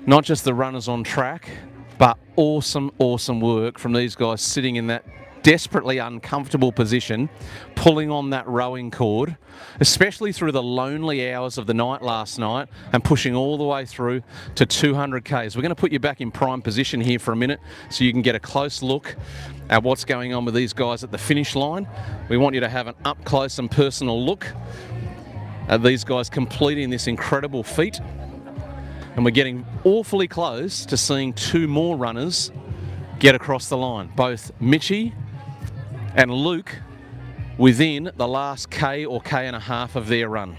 Not just the runners on track, but awesome, awesome work from these guys sitting in that desperately uncomfortable position, pulling on that rowing cord, especially through the lonely hours of the night last night, and pushing all the way through to 200 Ks. We're going to put you back in prime position here for a minute so you can get a close look at what's going on with these guys at the finish line. We want you to have an up close and personal look at these guys completing this incredible feat. And we're getting awfully close to seeing two more runners get across the line. Both Mitchie and Luke within the last K or K and a half of their run.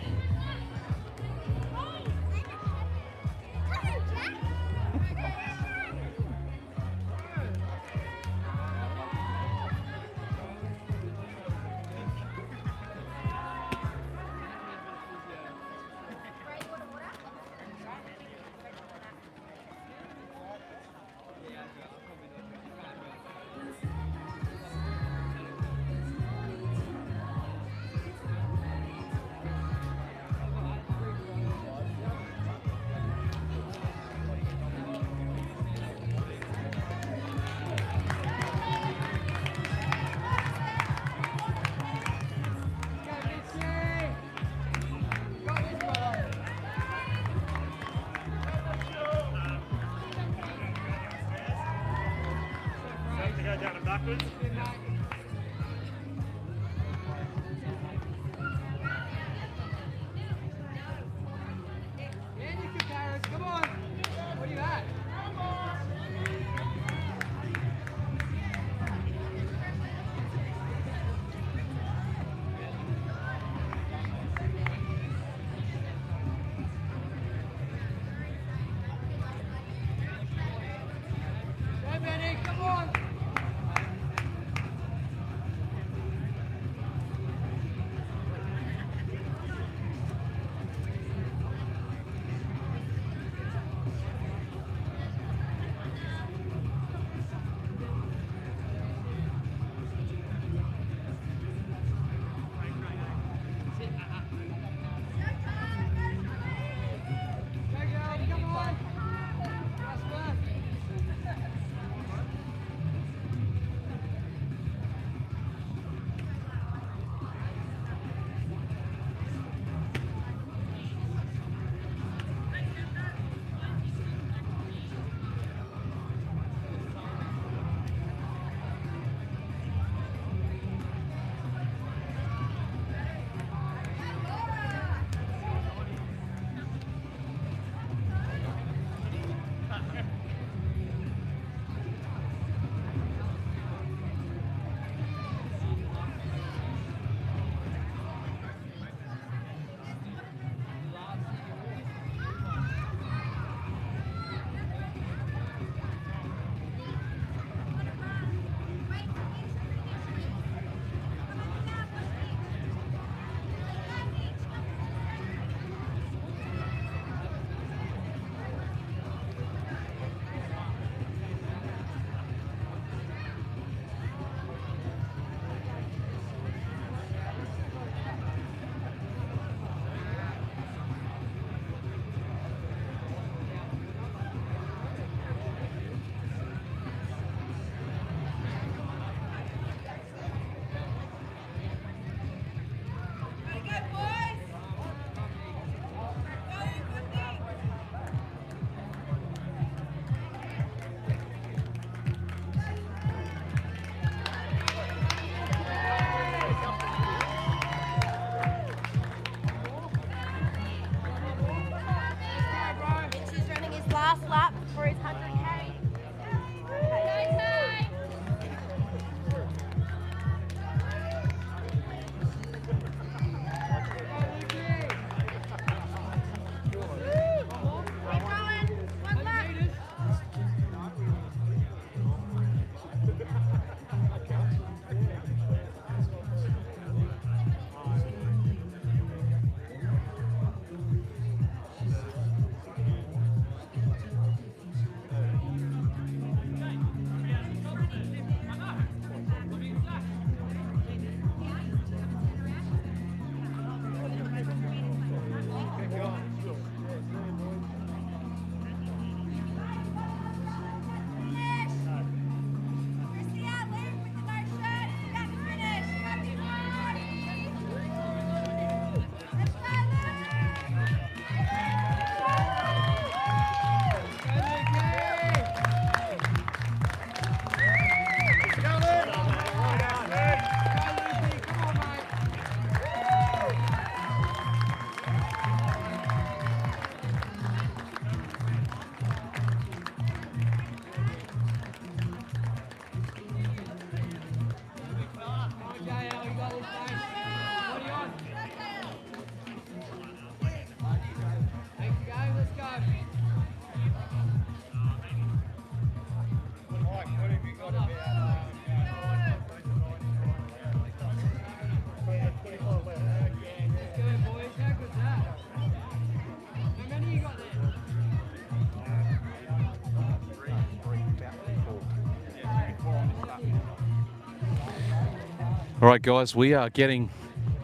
All right, guys, we are getting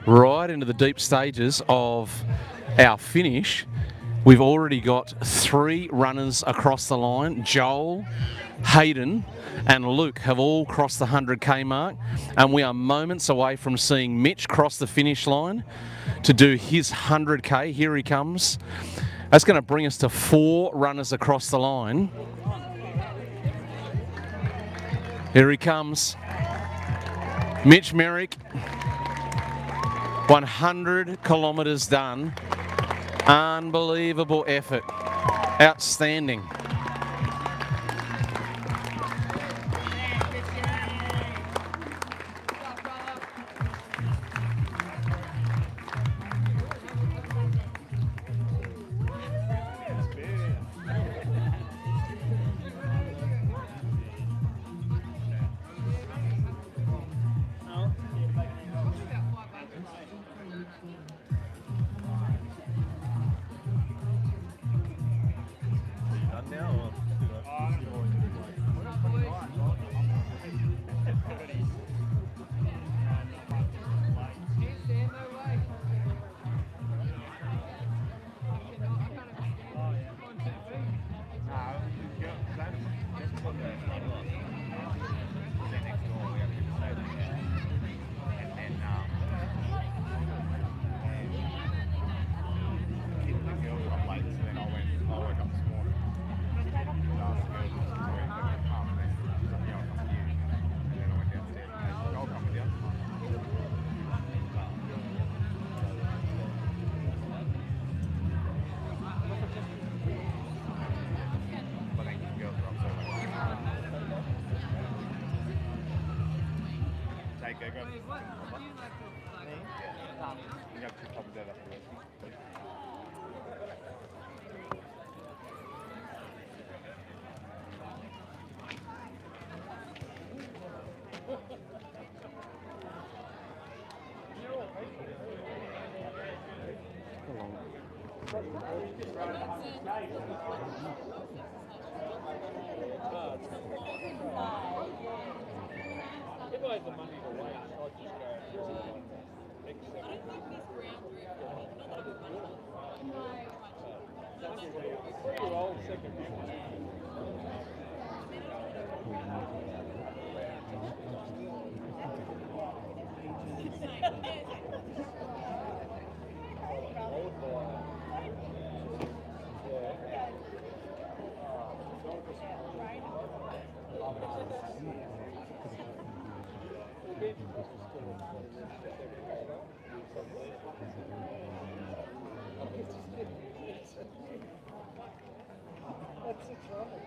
right into the deep stages of our finish. We've already got 3 runners across the line. Joel, Hayden and Luke have all crossed the 100k mark, and we are moments away from seeing Mitch cross the finish line to do his 100k. Here he comes. That's going to bring us to 4 runners across the line. Here he comes. Mitch Merrick, 100 kilometres done. Unbelievable effort. Outstanding. That's the trouble.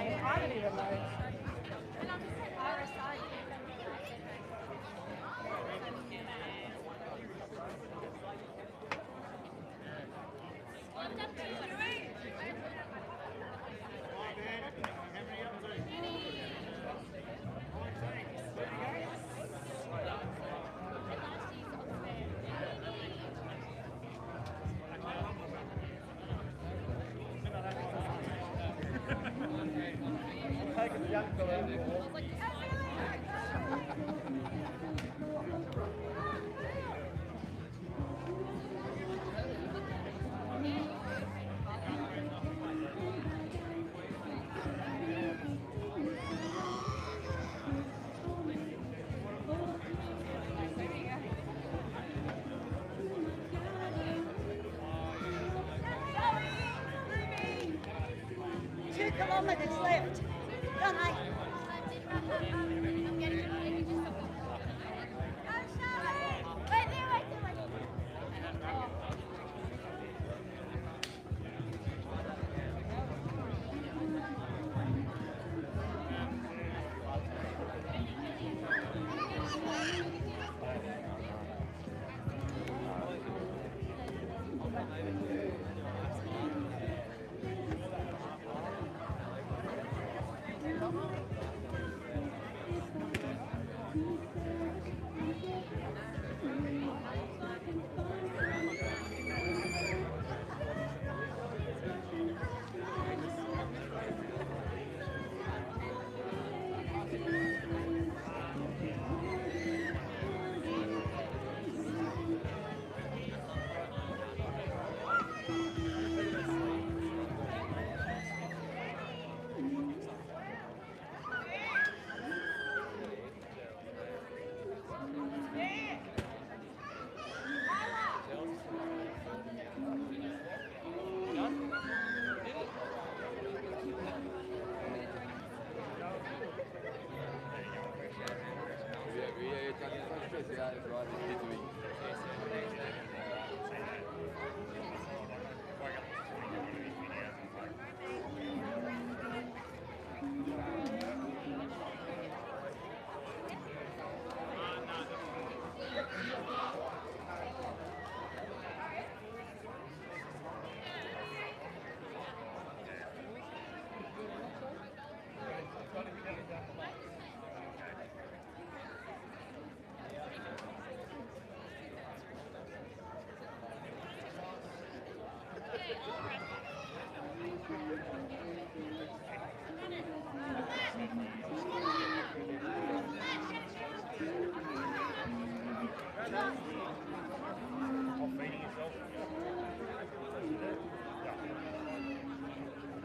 name. I don't even know. Kilometres left. Go, mate.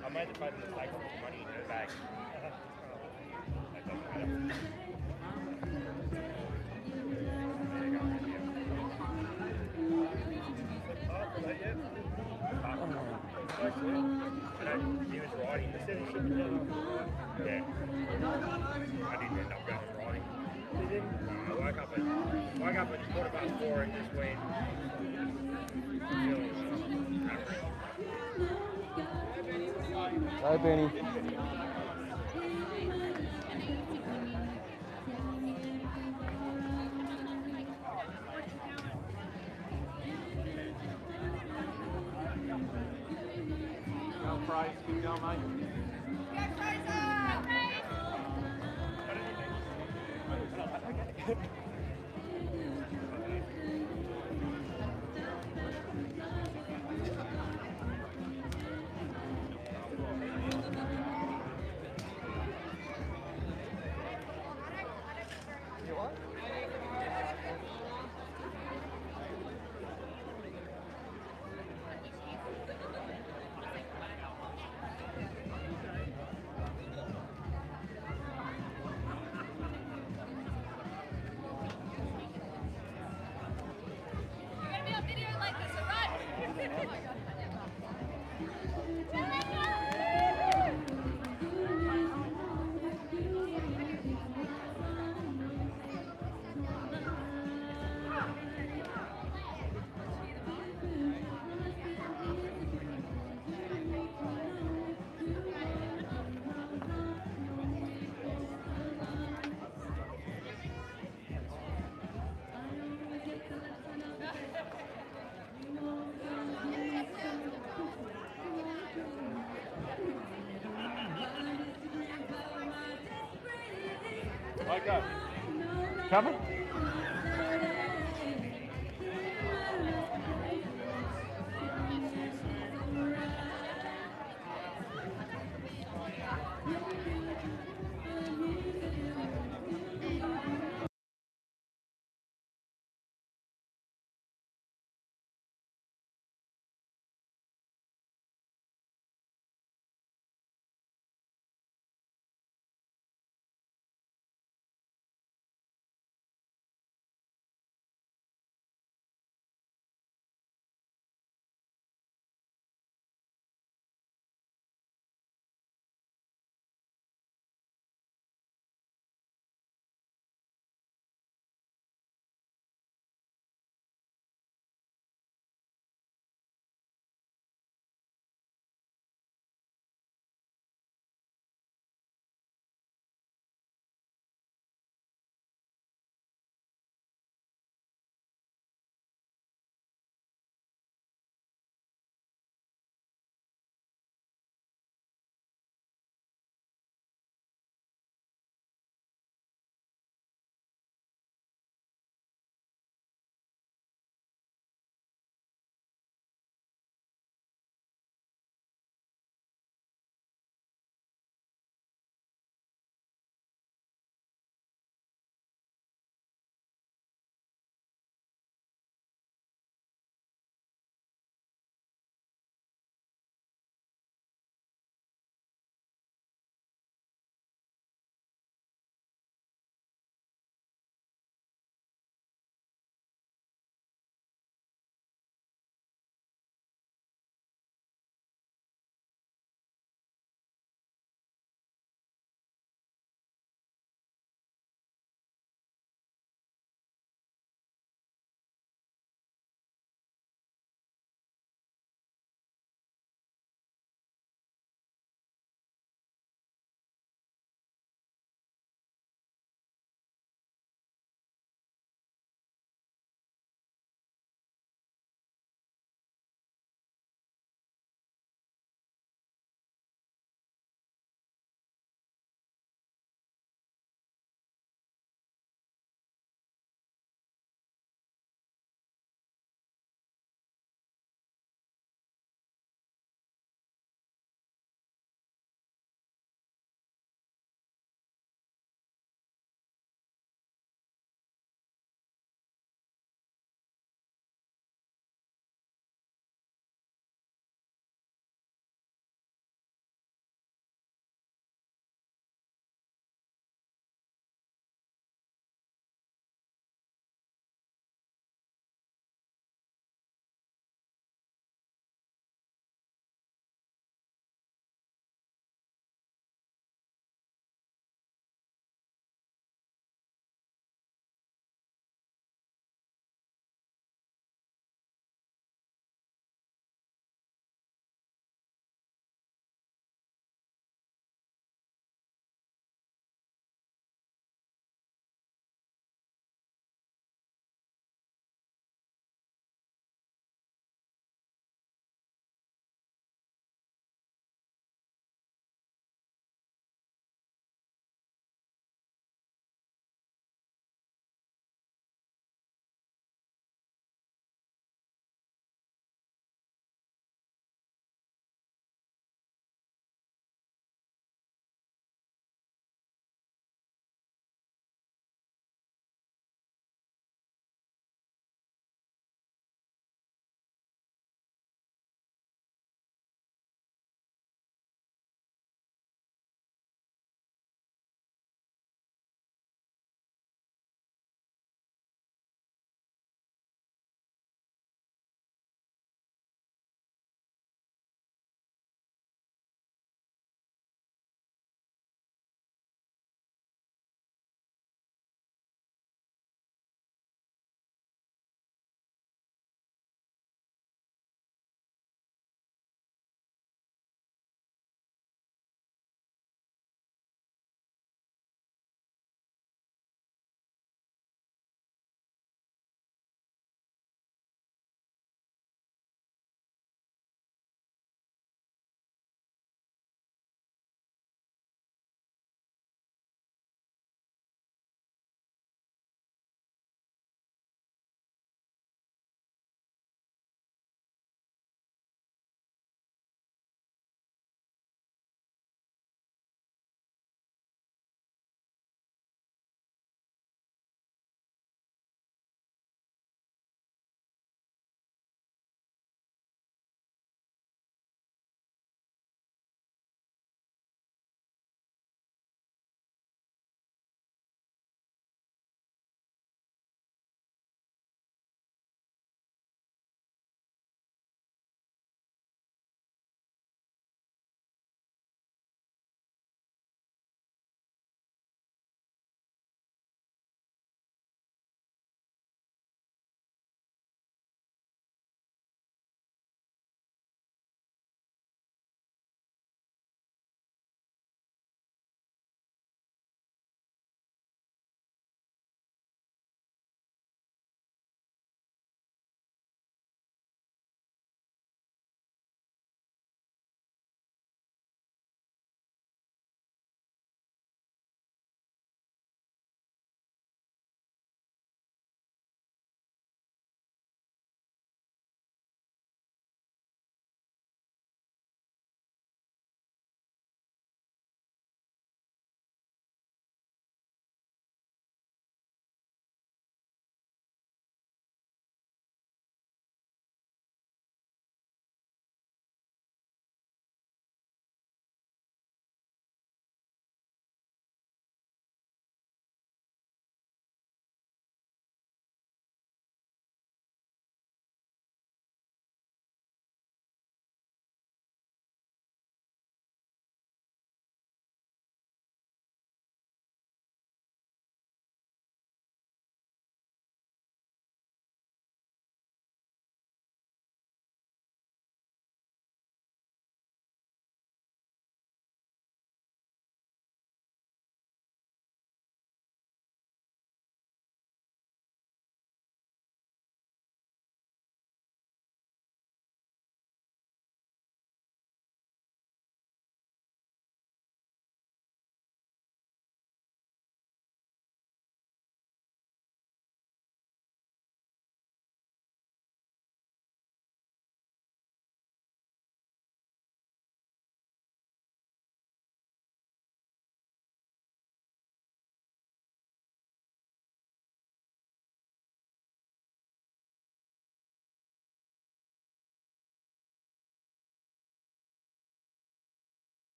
I made the fatal mistake of putting money in her bag. That doesn't matter. He was riding the city. Yeah. I didn't end up going riding. I woke up at 4:15 and just went. Hi, Benny. Go, Price. Keep going, mate. Okay. Coming?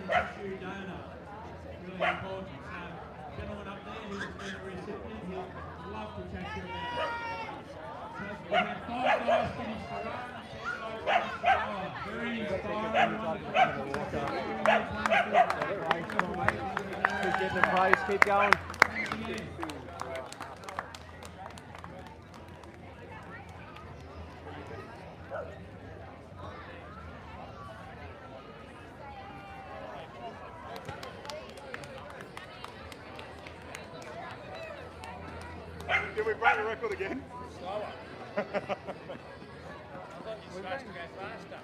beneficiary donor. Really important. So, gentleman up there who's been a recipient, he'll love to chat to you about it. So, we had 5 guys finish the run, 6 guys finish the hour. Very inspiring. Appreciate the prize. Keep going. Did we break the record again? Slower. I thought you were supposed to go faster.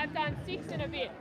I've done 6 and a bit.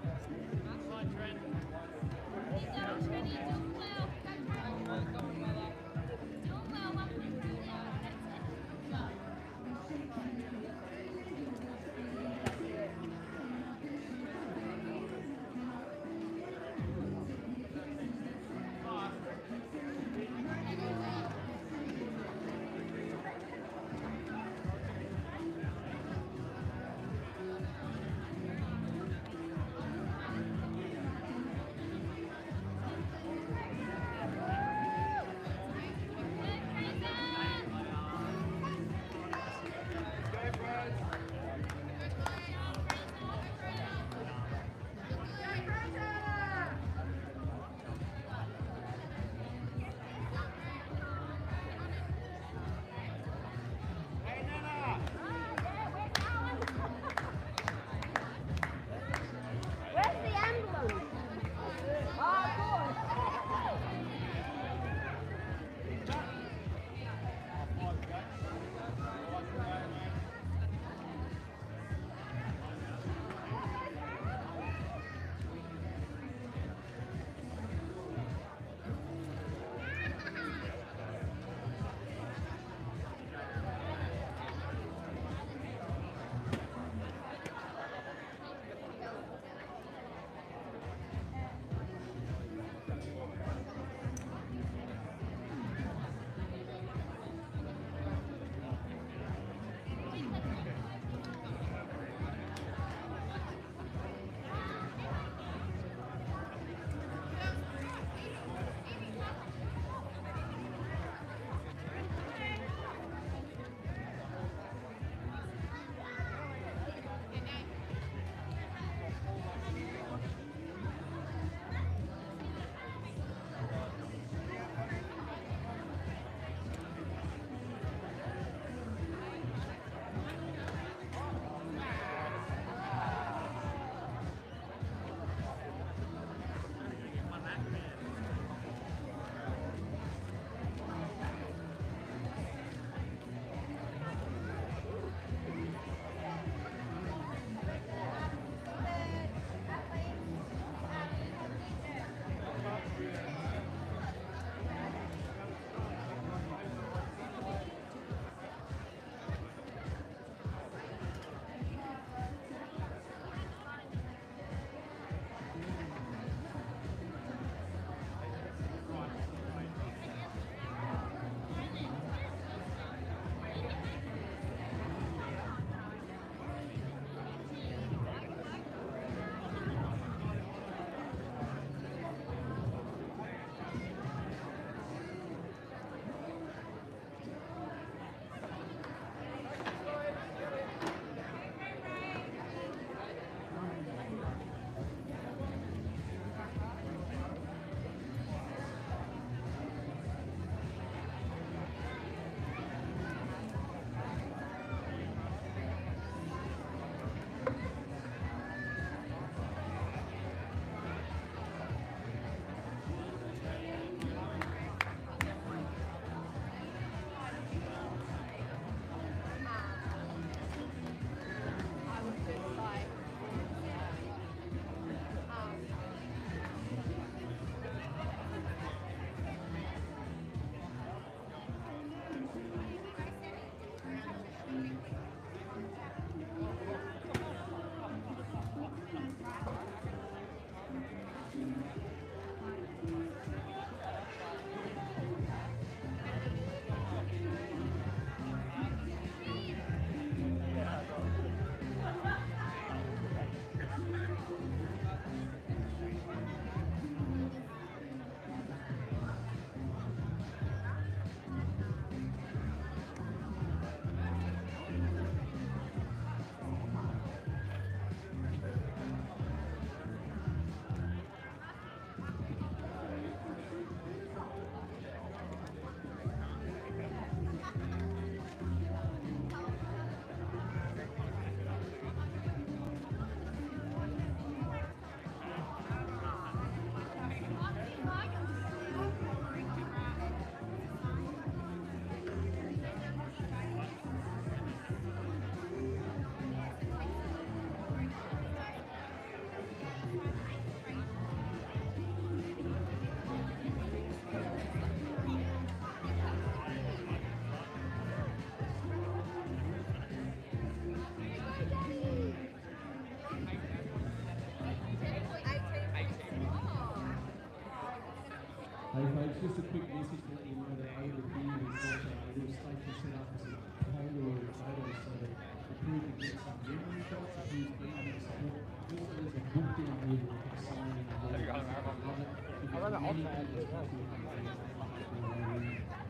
just a quick message to let you know that over here we've got a little station set up for some Polaroid photos so that the crew can get some memory shots of who's been in the support. Also, there's a book down here that we can sign in. I love it. If there's anything that's possible,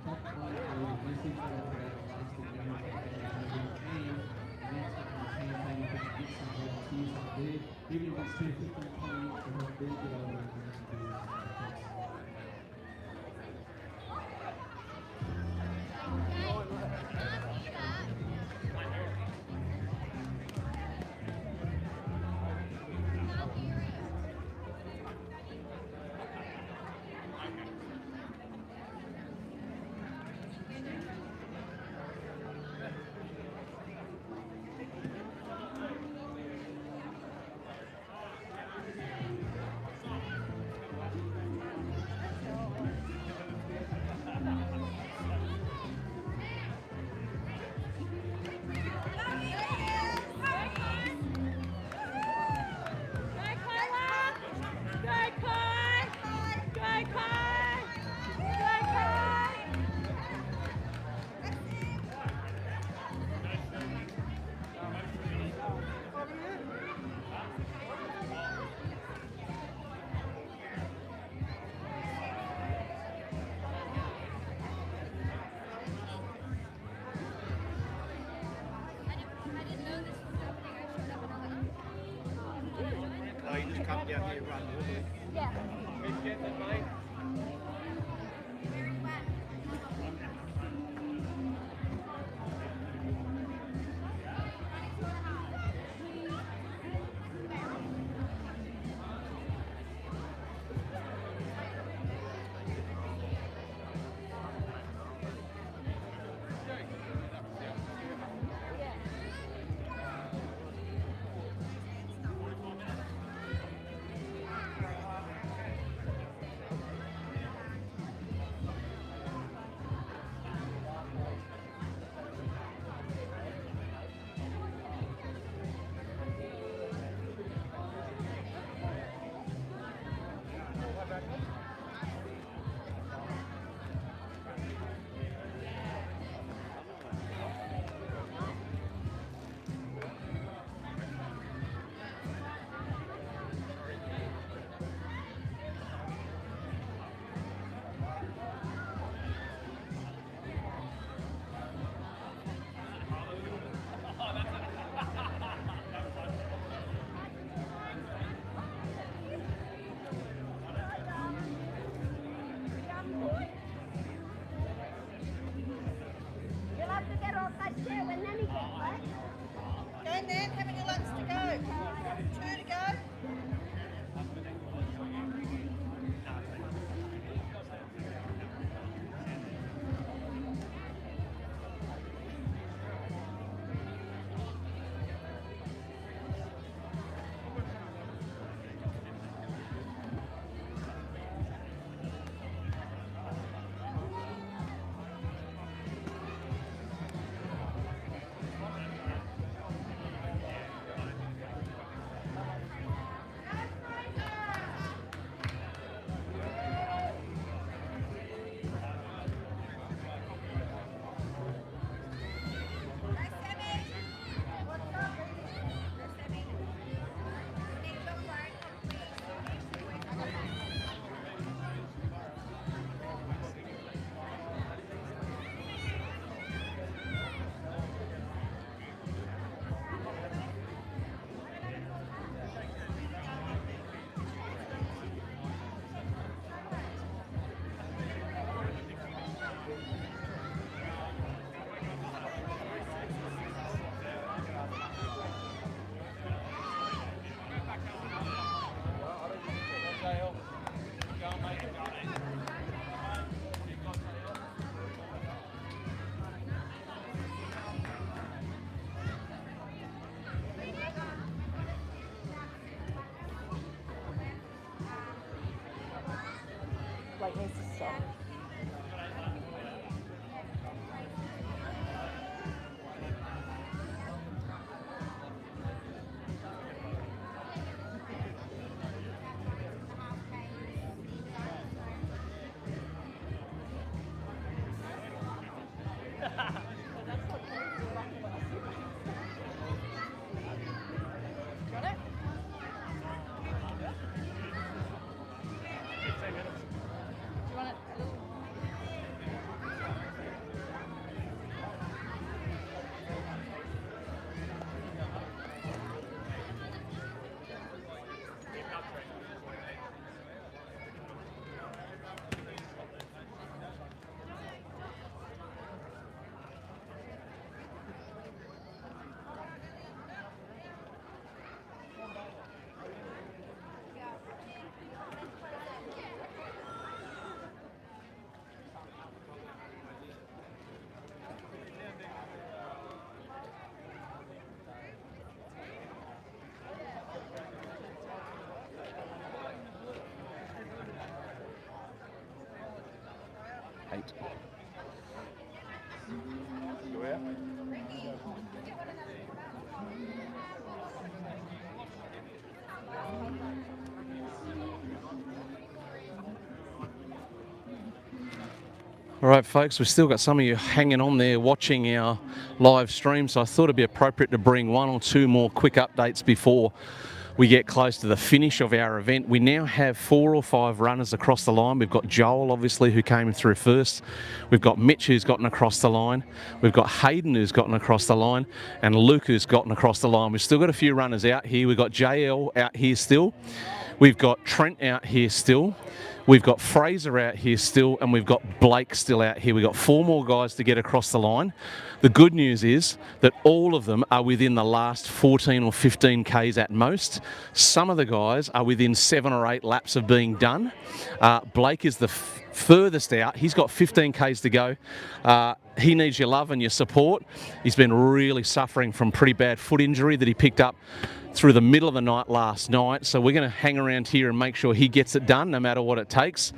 top one for the message that I've got lasting memory and next up on the campaign, you can get some volunteers up there. Even if it's 10, 15, 20 minutes to help them get over and do this. Oh, you just come down here and run, will you? Yeah. Good getting mate. You'll have to get off that chair when Nanny gets back. Go in there, how many laps to go? 2 to go? 8. All right, folks, we've still got some of you hanging on there watching our live stream, so I thought it'd be appropriate to bring one or two more quick updates before we get close to the finish of our event. We now have 4 or 5 runners across the line. We've got Joel, obviously, who came through first. We've got Mitch, who's gotten across the line. We've got Hayden, who's gotten across the line, and Luke, who's gotten across the line. We've still got a few runners out here. We've got JL out here still. We've got Trent out here still. We've got Fraser out here still, and we've got Blake still out here. We've got 4 more guys to get across the line. The good news is that all of them are within the last 14 or 15 Ks at most. Some of the guys are within 7 or 8 laps of being done. Blake is the furthest out. He's got 15 Ks to go. He needs your love and your support. He's been really suffering from pretty bad foot injury that he picked up through the middle of the night last night. So we're going to hang around here and make sure he gets it done no matter what it takes.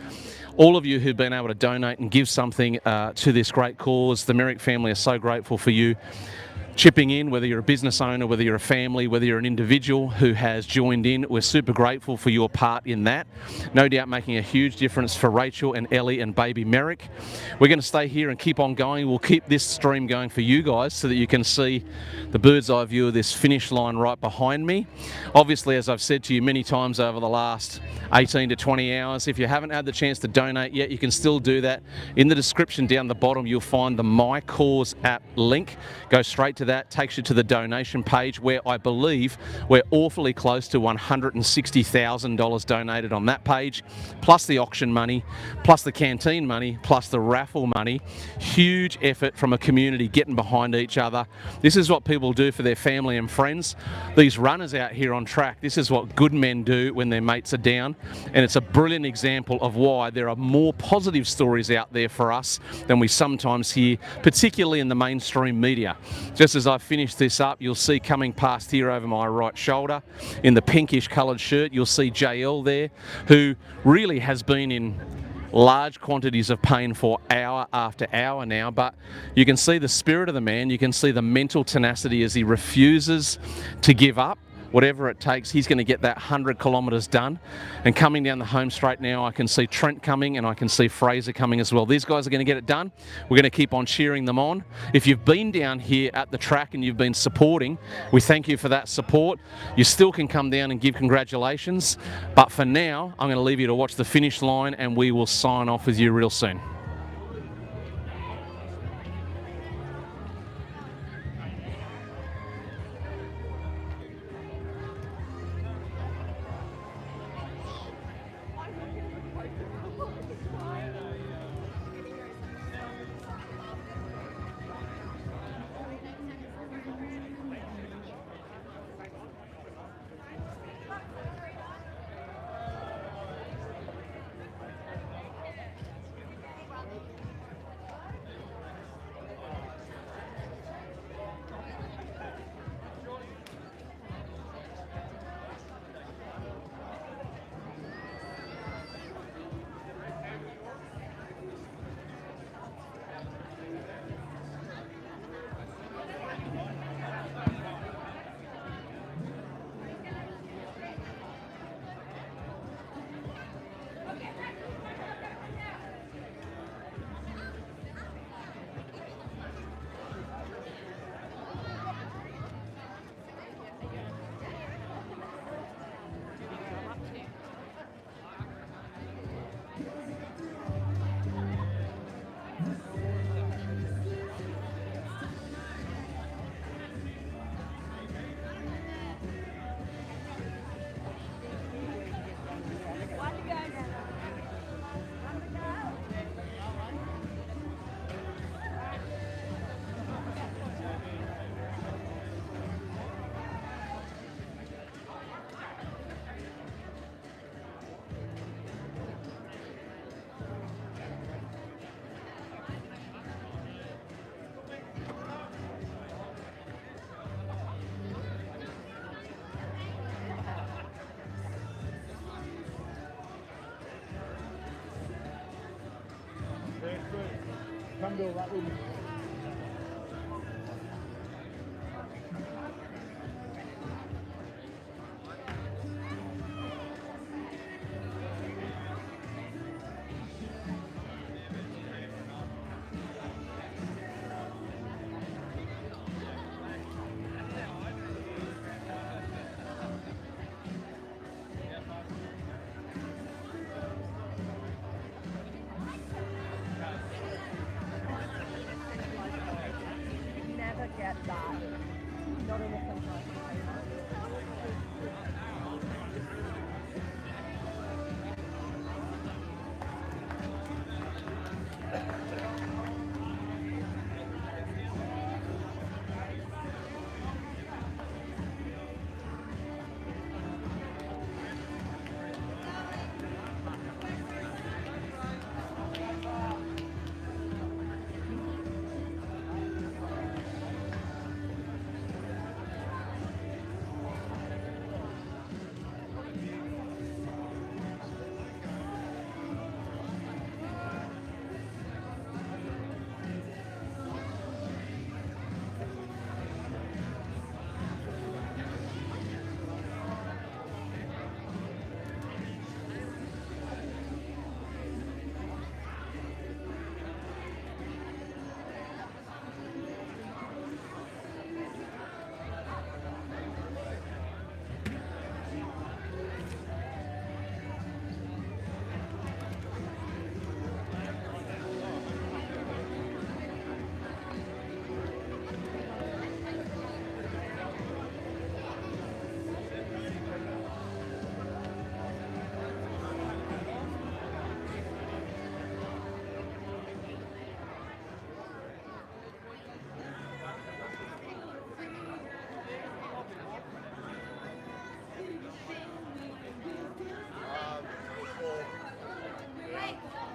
All of you who've been able to donate and give something to this great cause, the Merrick family are so grateful for you chipping in, whether you're a business owner, whether you're a family, whether you're an individual who has joined in. We're super grateful for your part in that. No doubt making a huge difference for Rachel and Ellie and baby Merrick. We're going to stay here and keep on going. We'll keep this stream going for you guys so that you can see the bird's eye view of this finish line right behind me. Obviously, as I've said to you many times over the last 18 to 20 hours, if you haven't had the chance to donate yet, you can still do that. In the description down the bottom, you'll find the My Cause app link. Go straight to that, takes you to the donation page where I believe we're awfully close to $160,000 donated on that page, plus the auction money, plus the canteen money, plus the raffle money. Huge effort from a community getting behind each other. This is what people do for their family and friends. These runners out here on track, this is what good men do when their mates are down, and it's a brilliant example of why there are more positive stories out there for us than we sometimes hear, particularly in the mainstream media. Just as I finish this up, you'll see coming past here over my right shoulder in the pinkish coloured shirt, you'll see JL there, who really has been in large quantities of pain for hour after hour now, but you can see the spirit of the man, you can see the mental tenacity as he refuses to give up. Whatever it takes, he's going to get that 100 kilometres done. And coming down the home straight now, I can see Trent coming and I can see Fraser coming as well. These guys are going to get it done. We're going to keep on cheering them on. If you've been down here at the track and you've been supporting, we thank you for that support. You still can come down and give congratulations. But for now, I'm going to leave you to watch the finish line and we will sign off with you real soon. come to a lap with me. Never get that. Not in a fundraiser.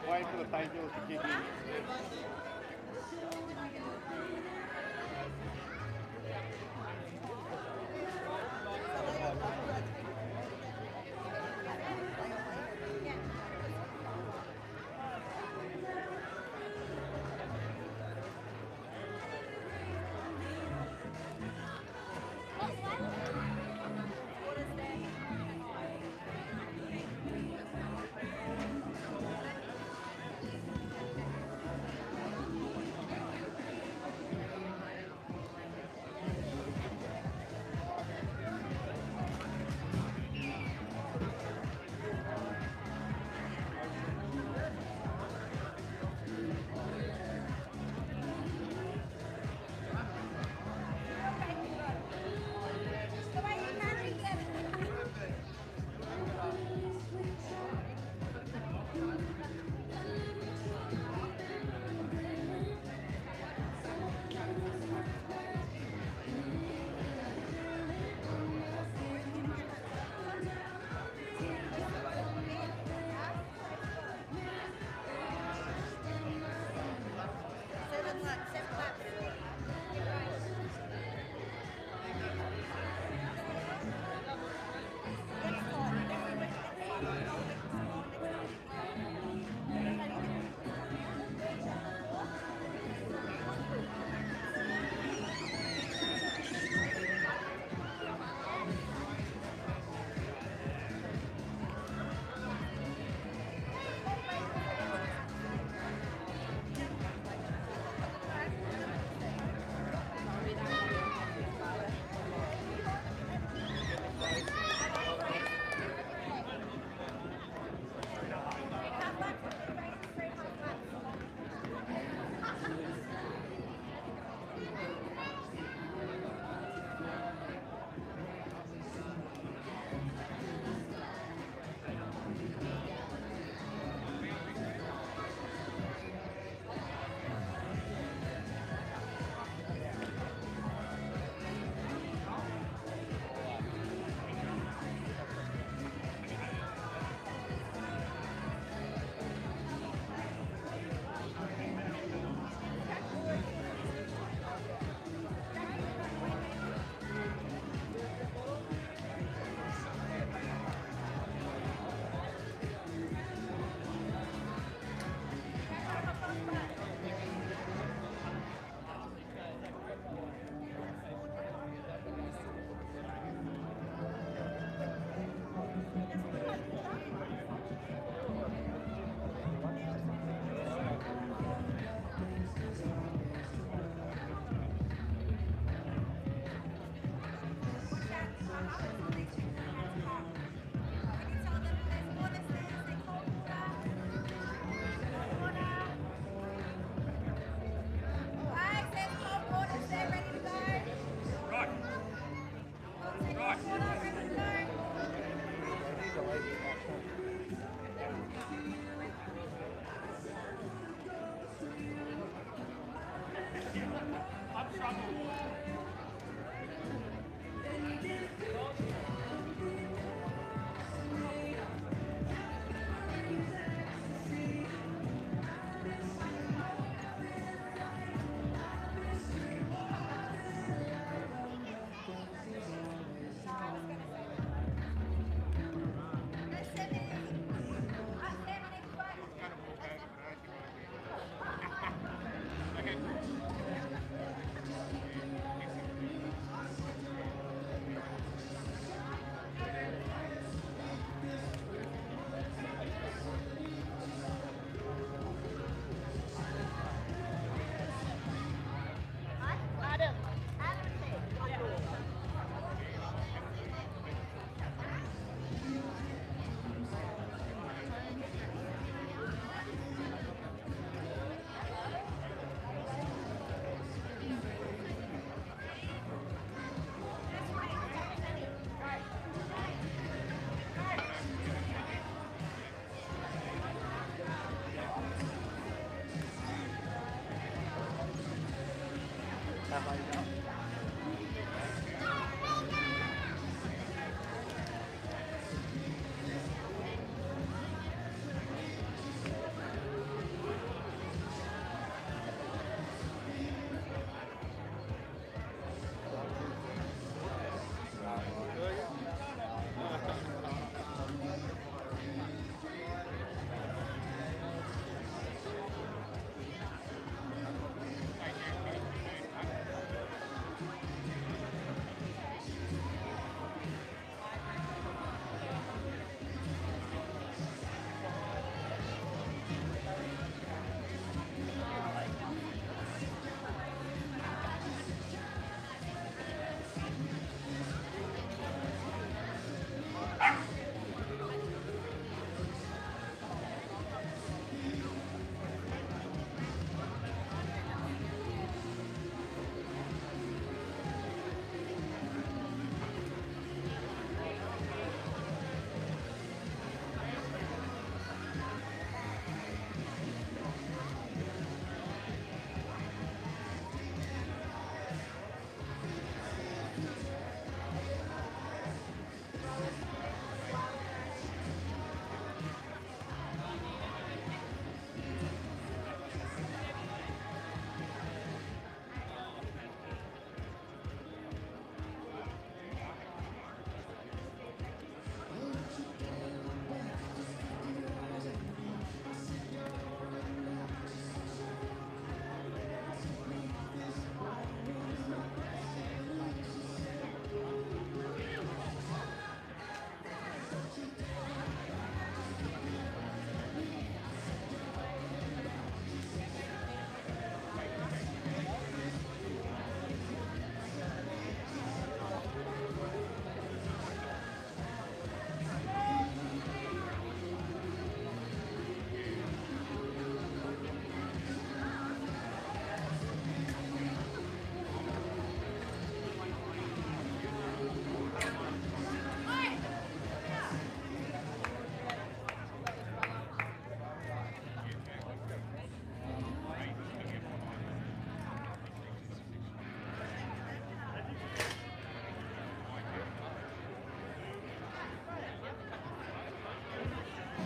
Waiting for the painkillers to kick in.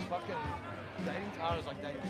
fucking dating Tara's like dating.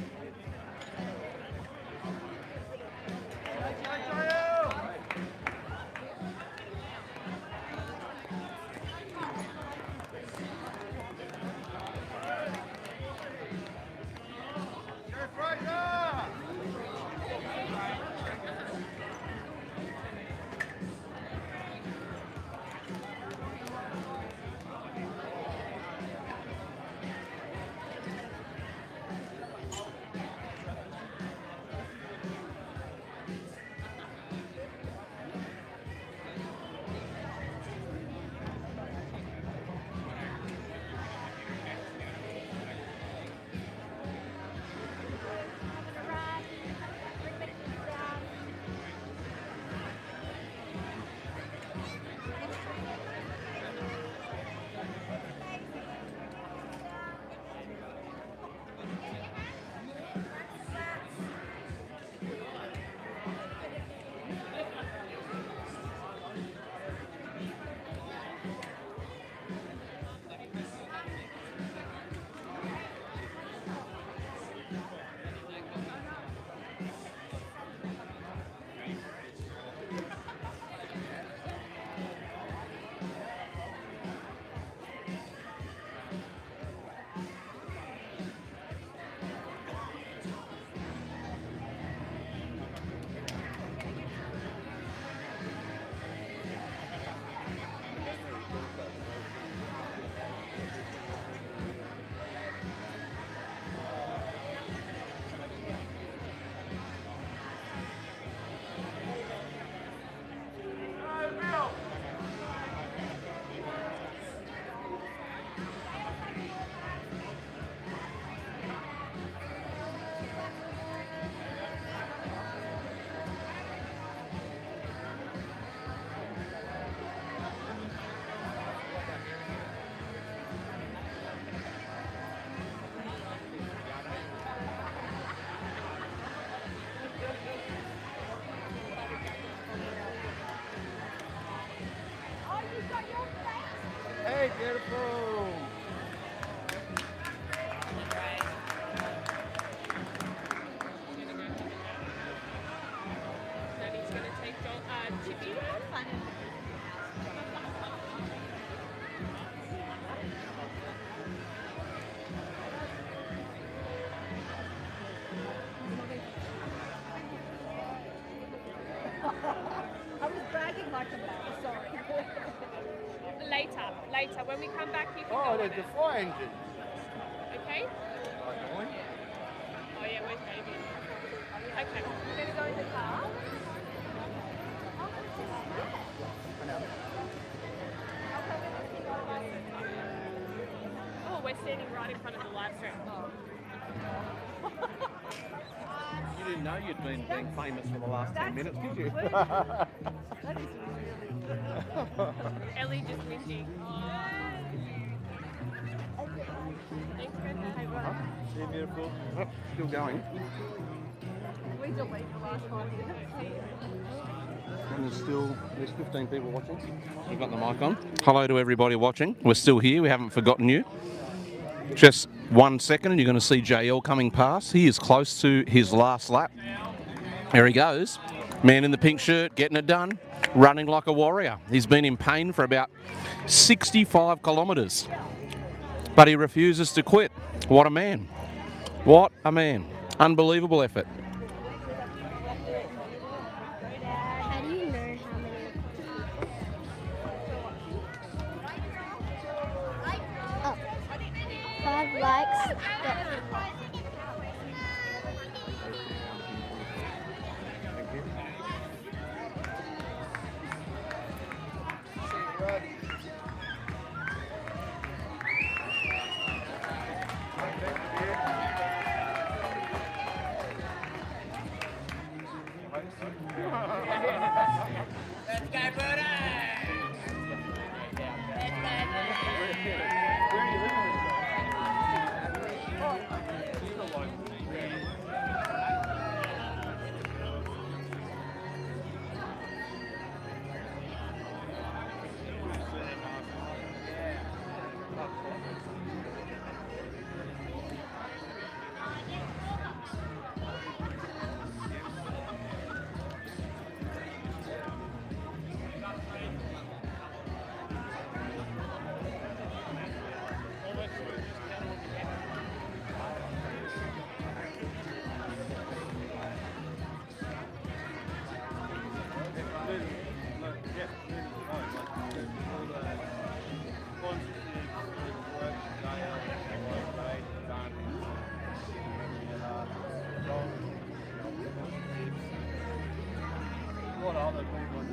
Hey, beautiful. Daddy's going to take Chippy. I was bragging like a man, sorry. Later, when we come back, you can Oh, go there's on the it. fire engine. Okay? Oh yeah, where's baby? Okay. We're going to go in the car. Oh, we're standing right in front of the live stream. You didn't know you'd been being famous for the last 10 minutes, did you? Ellie just whinging. Thanks, Grandpa. See you, beautiful. Oh, still going. We delete the last 5 minutes. And there's 15 people watching. You've got the mic on. Hello to everybody watching. We're still here. We haven't forgotten you. Just 1 second and you're going to see JL coming past. He is close to his last lap. There he goes. Man in the pink shirt, getting it done. Running like a warrior. He's been in pain for about 65 kilometres. But he refuses to quit. What a man. What a man. Unbelievable effort. How do you know how many? Oh, 5 likes. Let's go, buddy!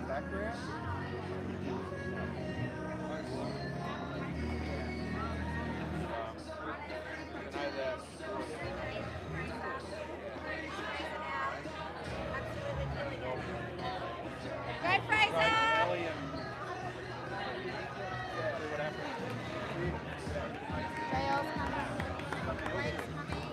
background. Go Fraser! Ellie and see what happens. Trails coming. Brakes coming.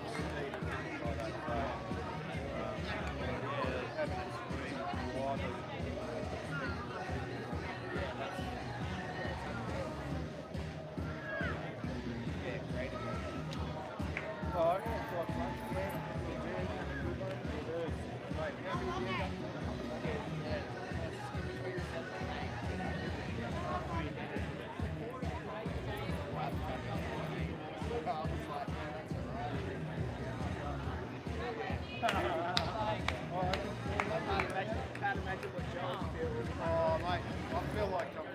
Can't imagine what Joe's feeling. Oh, mate, I feel like I'm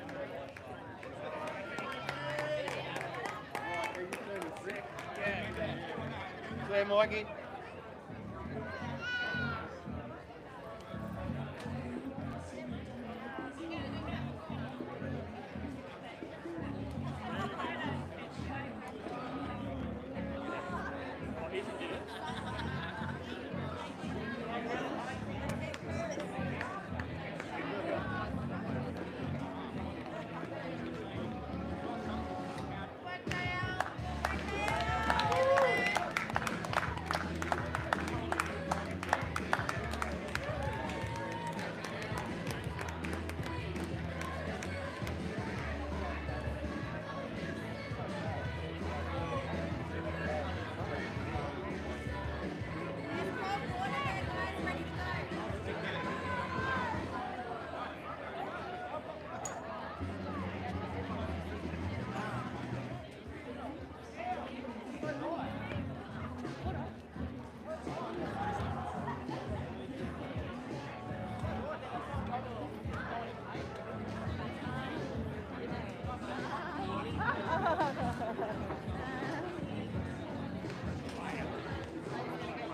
there, Mikey.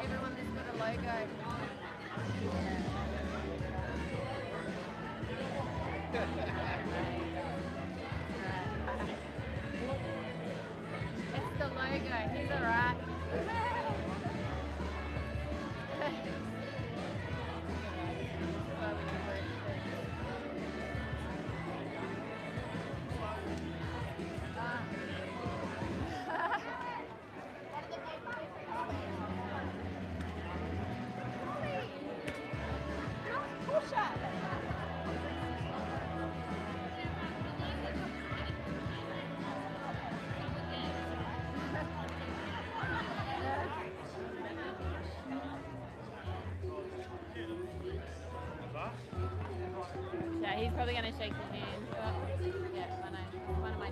Everyone that's got a logo. It's the logo. He's alright. Yeah, he's probably going to shake your hand. But yeah, I know. One of my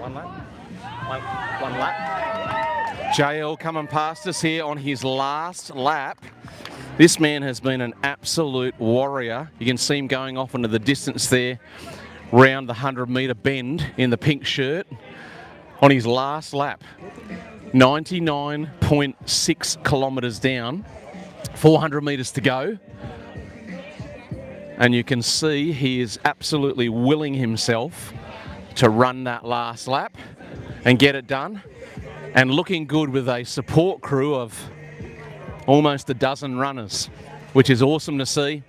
One lap. One lap. JL coming past us here on his last lap. This man has been an absolute warrior. You can see him going off into the distance there, round the 100-metre bend in the pink shirt on his last lap. 99.6 kilometres down, 400 metres to go. And you can see he is absolutely willing himself to run that last lap and get it done. And looking good with a support crew of almost a dozen runners, which is awesome to see.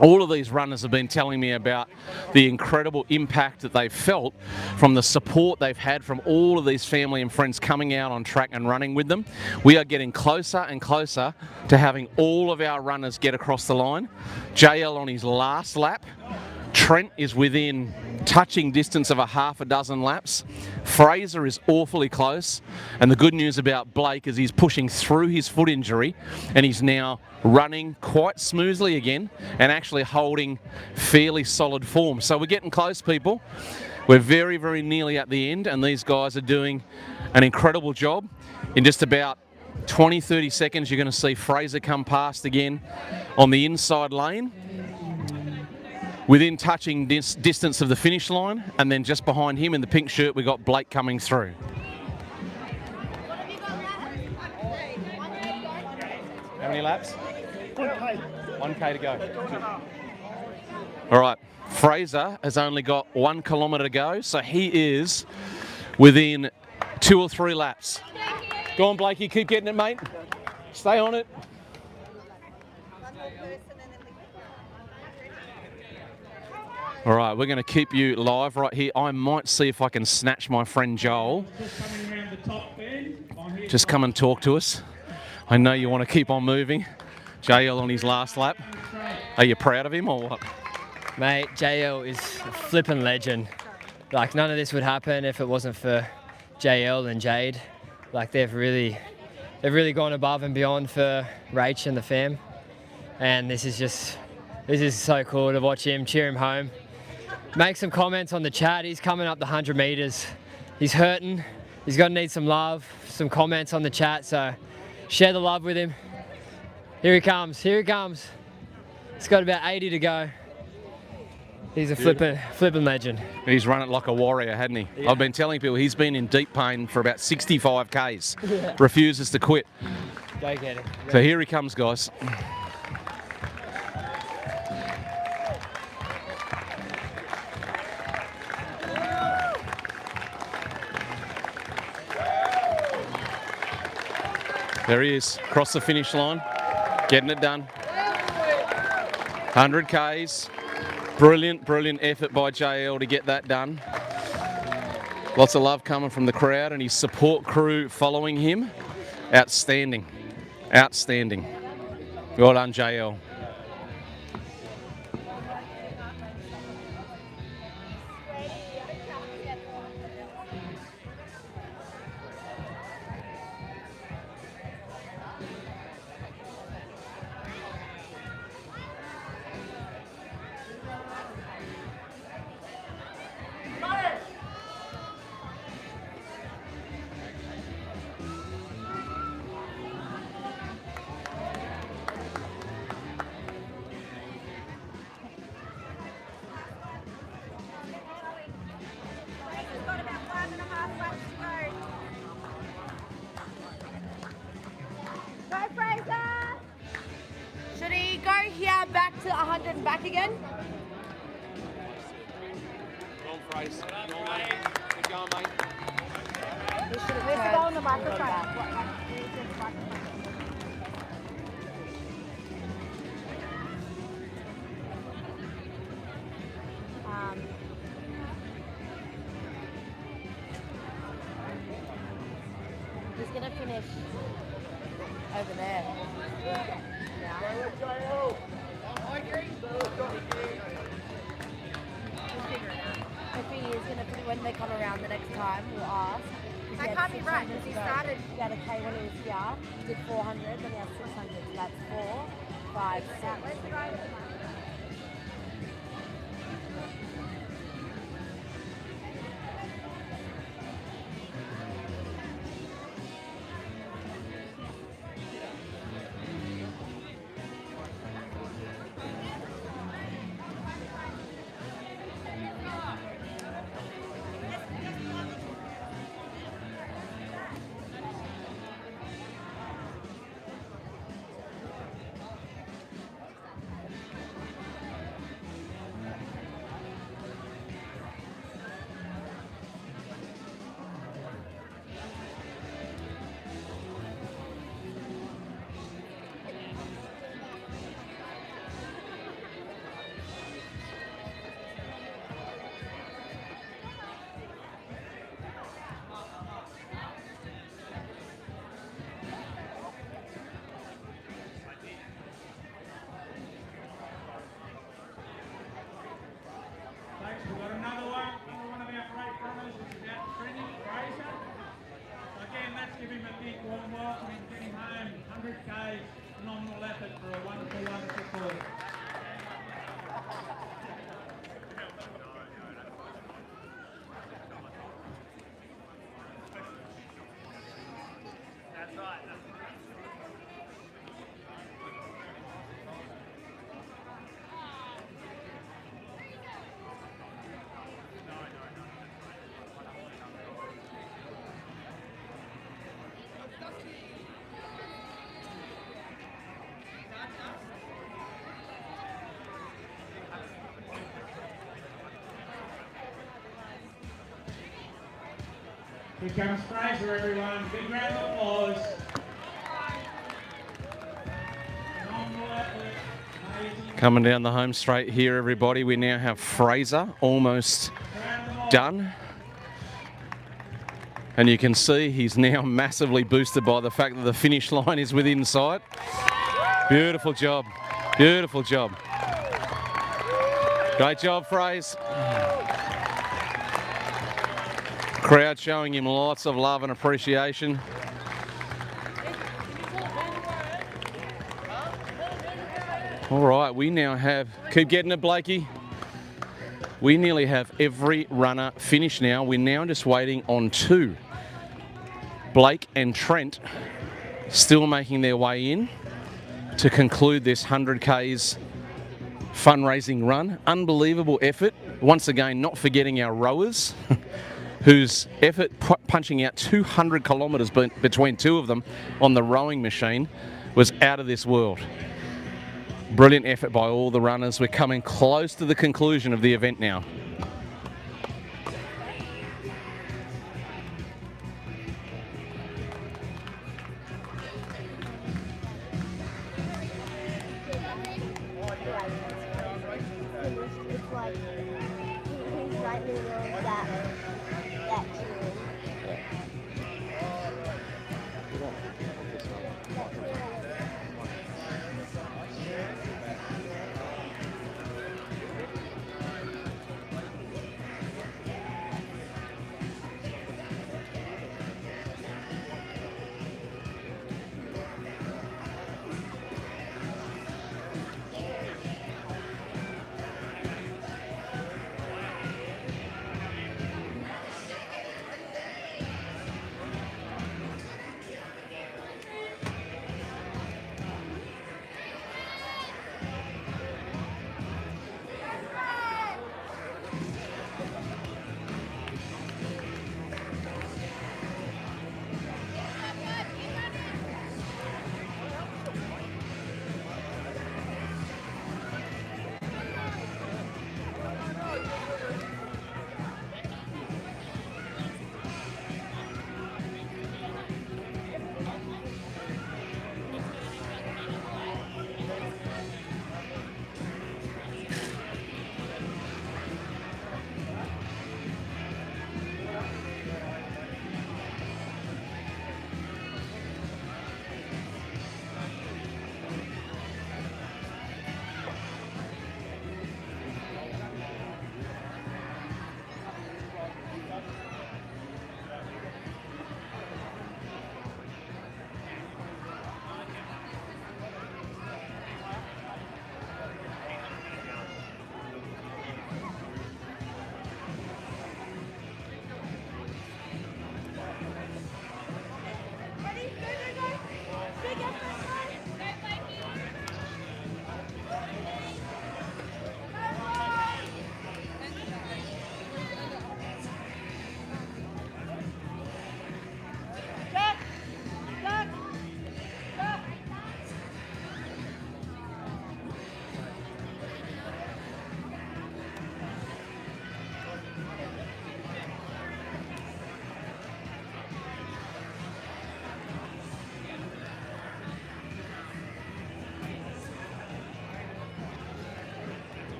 All of these runners have been telling me about the incredible impact that they've felt from the support they've had from all of these family and friends coming out on track and running with them. We are getting closer and closer to having all of our runners get across the line. JL on his last lap. Trent is within touching distance of a half a dozen laps. Fraser is awfully close. And the good news about Blake is he's pushing through his foot injury and he's now running quite smoothly again and actually holding fairly solid form. So we're getting close, people. We're very, very nearly at the end, and these guys are doing an incredible job. In just about 20, 30 seconds, you're going to see Fraser come past again on the inside lane, within touching distance of the finish line, and then just behind him in the pink shirt, we got Blake coming through. How many laps? 1K to go. All right, Fraser has only got 1 kilometre to go, so he is within 2 or 3 laps. Go on, Blakey, keep getting it, mate. Stay on it. All right, we're going to keep you live right here. I might see if I can snatch my friend Joel. Just come and talk to us. I know you want to keep on moving. JL on his last lap. Are you proud of him or what? Mate, JL is a flippin' legend. Like, none of this would happen if it wasn't for JL and Jade. Like, they've really gone above and beyond for Rach and the fam. And this is so cool to watch him, cheer him home. Make some comments on the chat. He's coming up the 100 metres. He's hurting. He's going to need some love, some comments on the chat. So share the love with him. Here he comes. Here he comes. He's got about 80 to go. He's a flippin' legend. He's run it like a warrior, hadn't he? Yeah. I've been telling people he's been in deep pain for about 65 Ks. Yeah. Refuses to quit. Go get it. So here he comes, guys. There he is, across the finish line, getting it done. 100 Ks. Brilliant, brilliant effort by JL to get that done. Lots of love coming from the crowd and his support crew following him. Outstanding, outstanding. Well done, JL. Should he go here back to 100 and back again? Go on, Fraser. Go on, mate. Keep going, mate. Where's the ball on the microphone? He's going to finish over there. If he is going to, when they come around the next time, we'll ask. That can't be right, because he started. He had a K when he was here, did 400, then he has 600, so that's 4, 5, 6. warm welcome and getting home. 100 Ks, phenomenal effort for a wonderful, wonderful cause. That's right. Here comes Fraser, everyone. Big round of applause. Phenomenal effort. Amazing. Coming down the home straight here, everybody. We now have Fraser almost done. And you can see he's now massively boosted by the fact that the finish line is within sight. Beautiful job. Beautiful job. Great job, Fraser. Crowd showing him lots of love and appreciation. All right, we now have, keep getting it, Blakey. We nearly have every runner finished now. We're now just waiting on two. Blake and Trent still making their way in to conclude this 100 Ks fundraising run. Unbelievable effort. Once again, not forgetting our rowers, whose effort punching out 200 kilometres between two of them on the rowing machine was out of this world. Brilliant effort by all the runners. We're coming close to the conclusion of the event now. It's like he's right in the middle of that tune.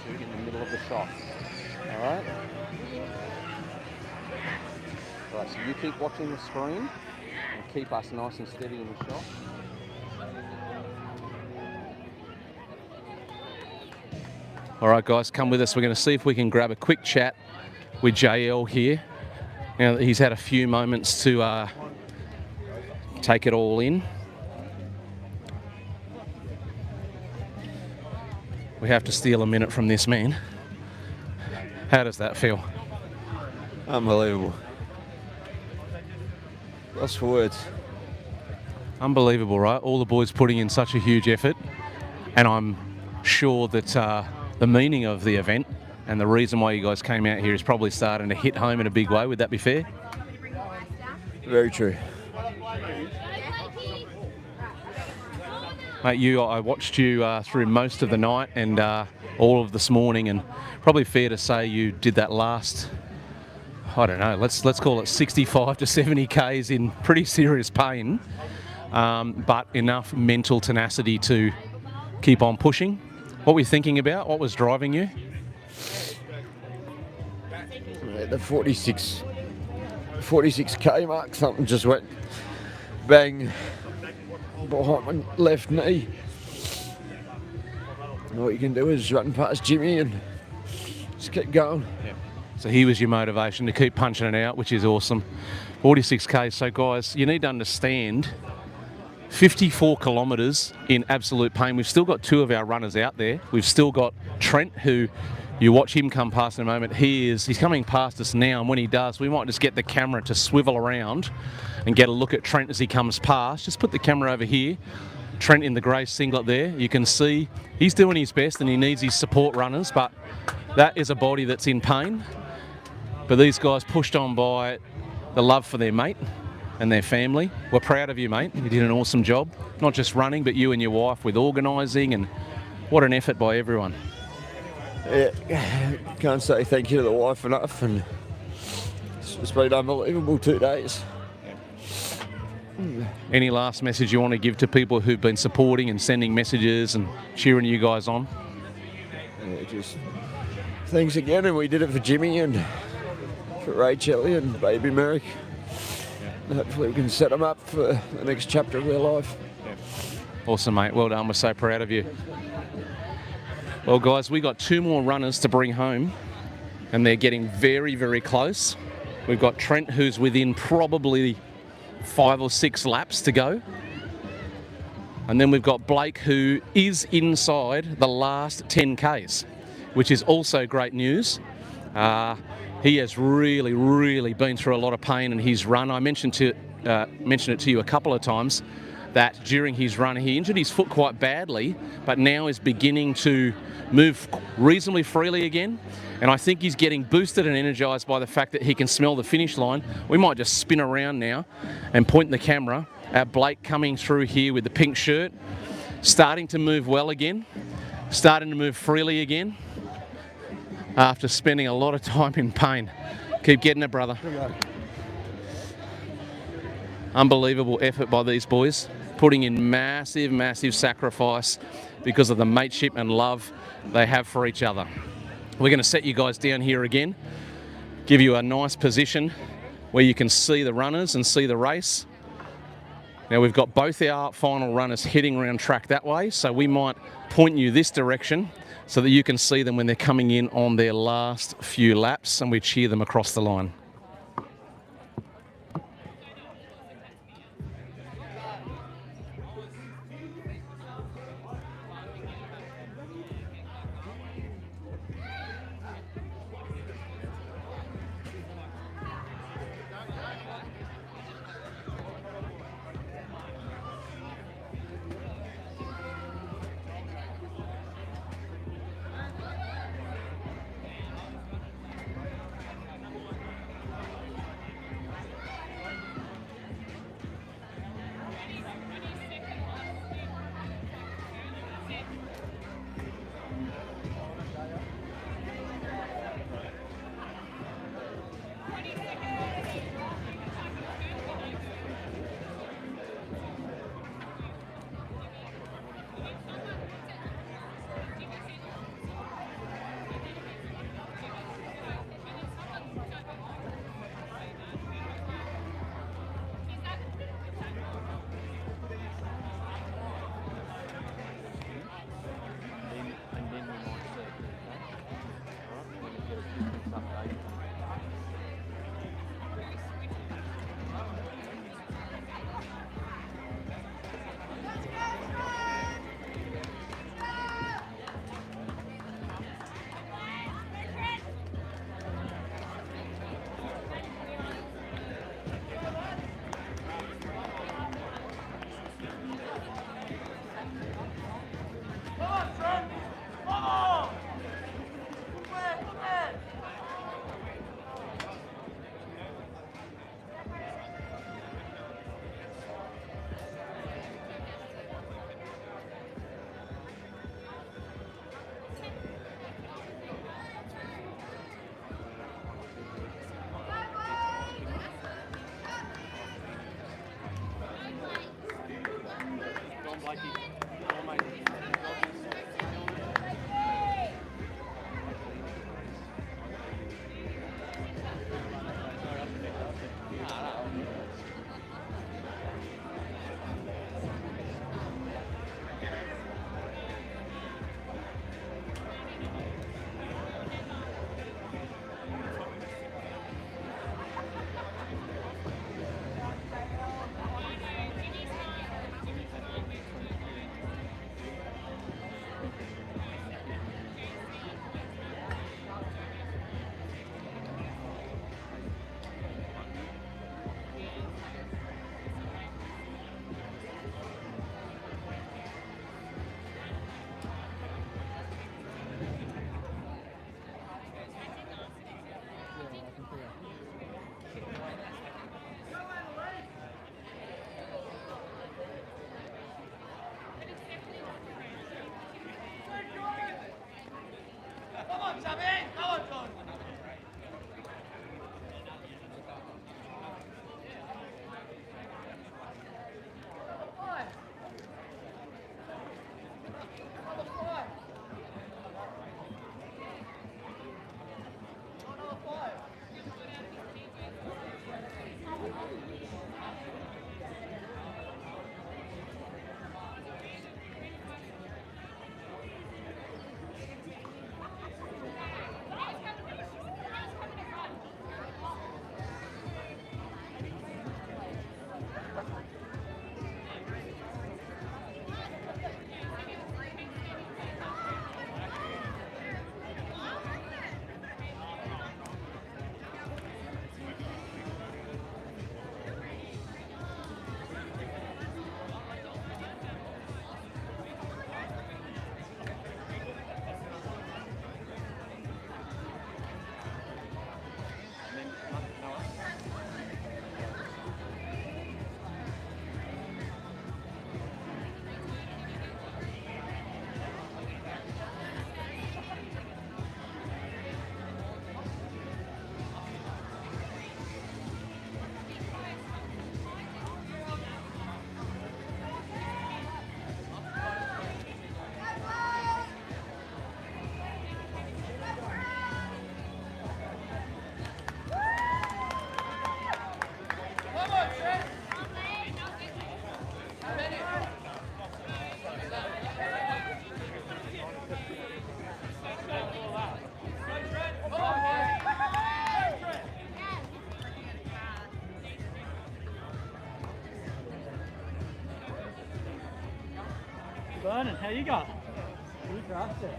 In the middle of the shot. All right. Right. So you keep watching the screen and keep us nice and steady in the shot. All right, guys, come with us. We're going to see if we can grab a quick chat with JL here. Now that he's had a few moments to take it all in. We have to steal a minute from this man. How does that feel? Unbelievable. Lost for words. Unbelievable, right? All the boys putting in such a huge effort, and I'm sure that the meaning of the event and the reason why you guys came out here is probably starting to hit home in a big way. Would that be fair? Very true. Mate, I watched you through most of the night and all of this morning, and probably fair to say you did that last, I don't know, let's call it 65 to 70 Ks in pretty serious pain, but enough mental tenacity to keep on pushing. What were you thinking about? What was driving you? At the 46K mark, something just went bang behind my left knee. And all you can do is run past Jimmy and just keep going. Yeah. So he was your motivation to keep punching it out, which is awesome. 46K. So guys, you need to understand 54 kilometres in absolute pain. We've still got 2 of our runners out there. We've still got Trent, who you watch him come past in a moment. He's coming past us now, and when he does, we might just get the camera to swivel around and get a look at Trent as he comes past. Just put the camera over here. Trent in the grey singlet there. You can see he's doing his best and he needs his support runners, but that is a body that's in pain. But these guys pushed on by the love for their mate and their family. We're proud of you, mate. You did an awesome job. Not just running, but you and your wife with organising, and what an effort by everyone. Yeah, can't say thank you to the wife enough, and it's been unbelievable 2 days. Any last message you want to give to people who've been supporting and sending messages and cheering you guys on? Yeah, just thanks again, and we did it for Jimmy and for Rachel and baby Merrick. And hopefully we can set them up for the next chapter of their life. Awesome, mate. Well done. We're so proud of you. Well, guys, we got 2 more runners to bring home, and they're getting very, very close. We've got Trent, who's within probably 5 or 6 laps to go. And then we've got Blake, who is inside the last 10 Ks, which is also great news. He has really, really been through a lot of pain in his run. I mentioned it to you a couple of times that during his run he injured his foot quite badly, but now is beginning to move reasonably freely again. And I think he's getting boosted and energised by the fact that he can smell the finish line. We might just spin around now and point the camera at Blake coming through here with the pink shirt, starting to move well again, starting to move freely again after spending a lot of time in pain. Keep getting it, brother. Unbelievable effort by these boys, putting in massive, massive sacrifice because of the mateship and love they have for each other. We're going to set you guys down here again, give you a nice position where you can see the runners and see the race. Now we've got both our final runners heading around track that way, so we might point you this direction so that you can see them when they're coming in on their last few laps, and we cheer them across the line. Vernon, how you got? Good draft there.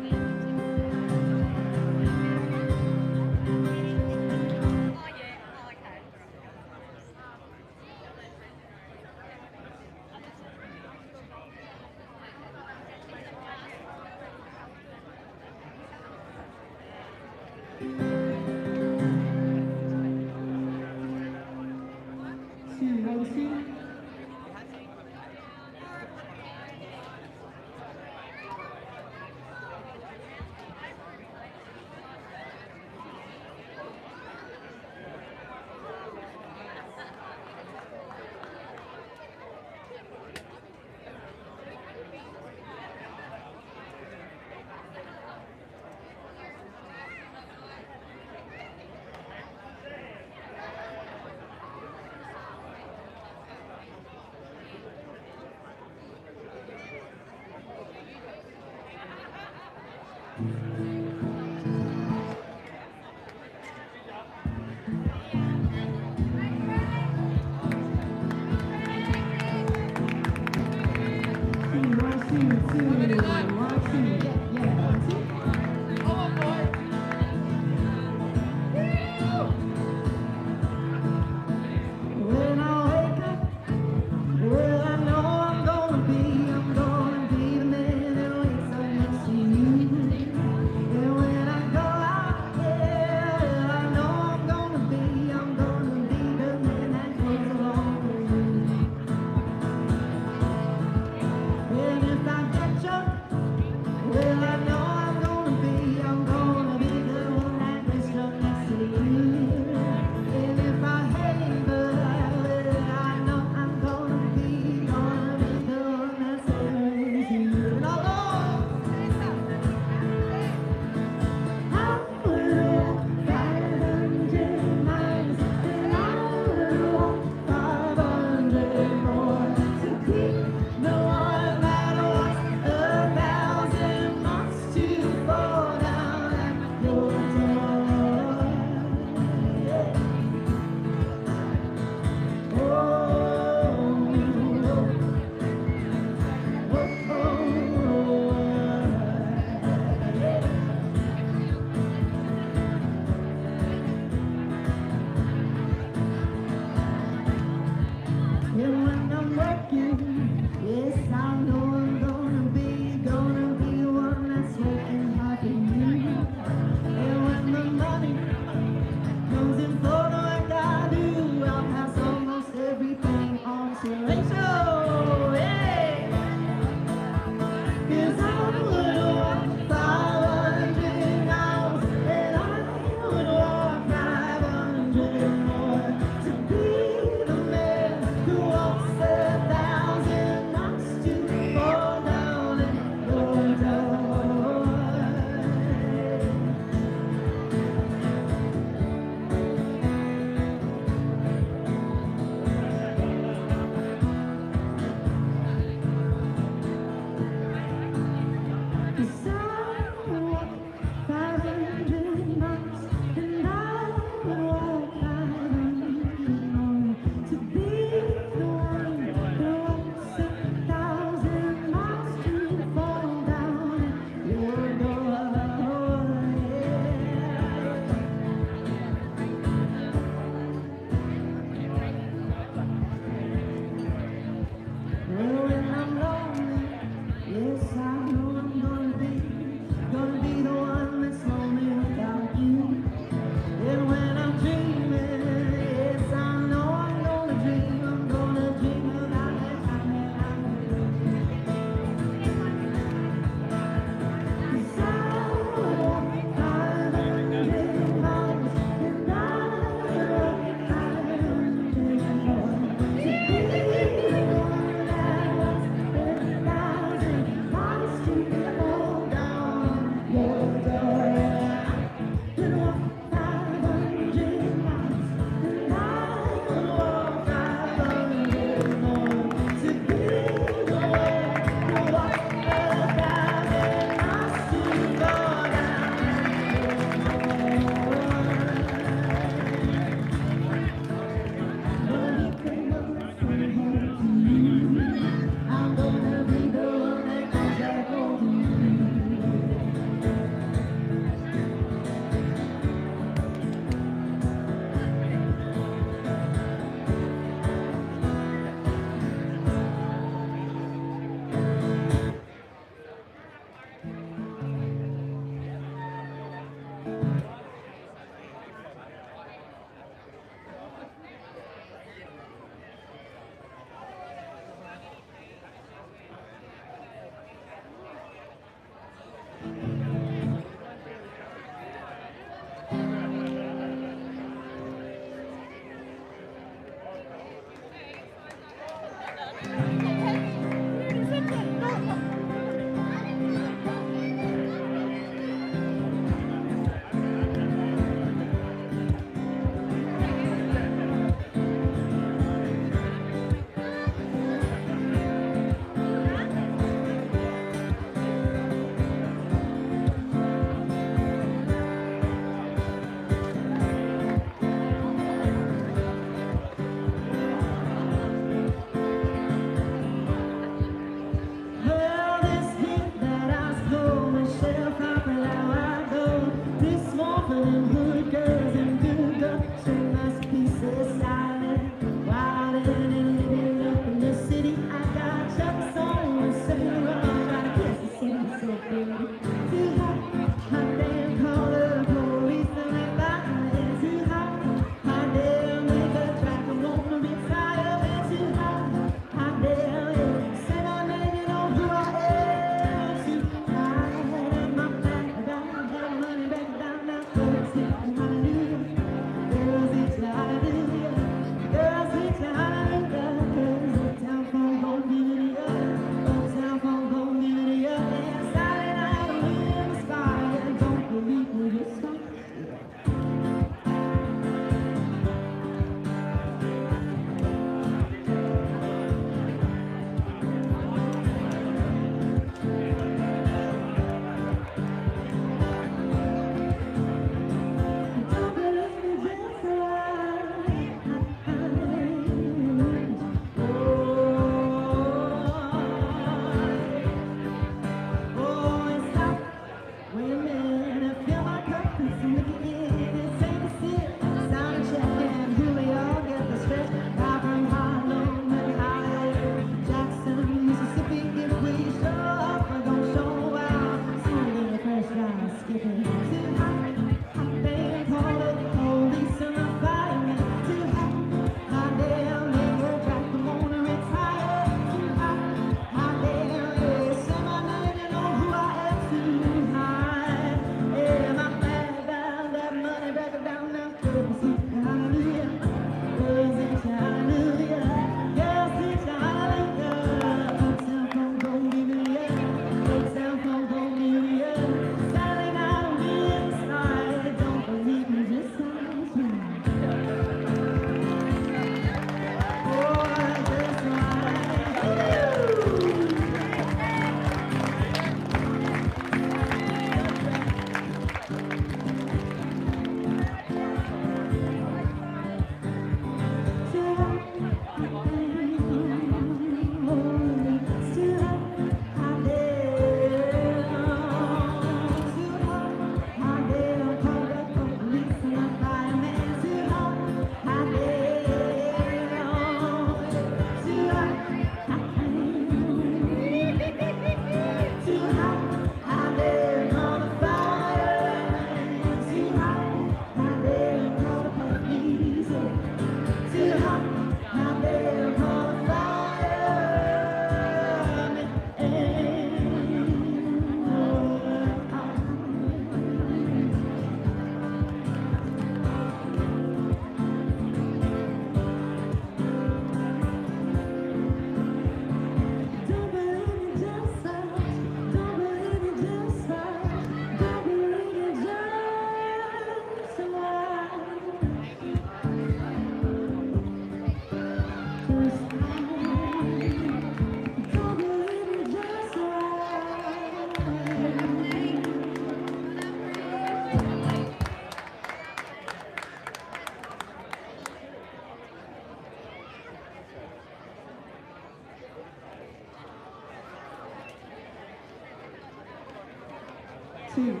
2.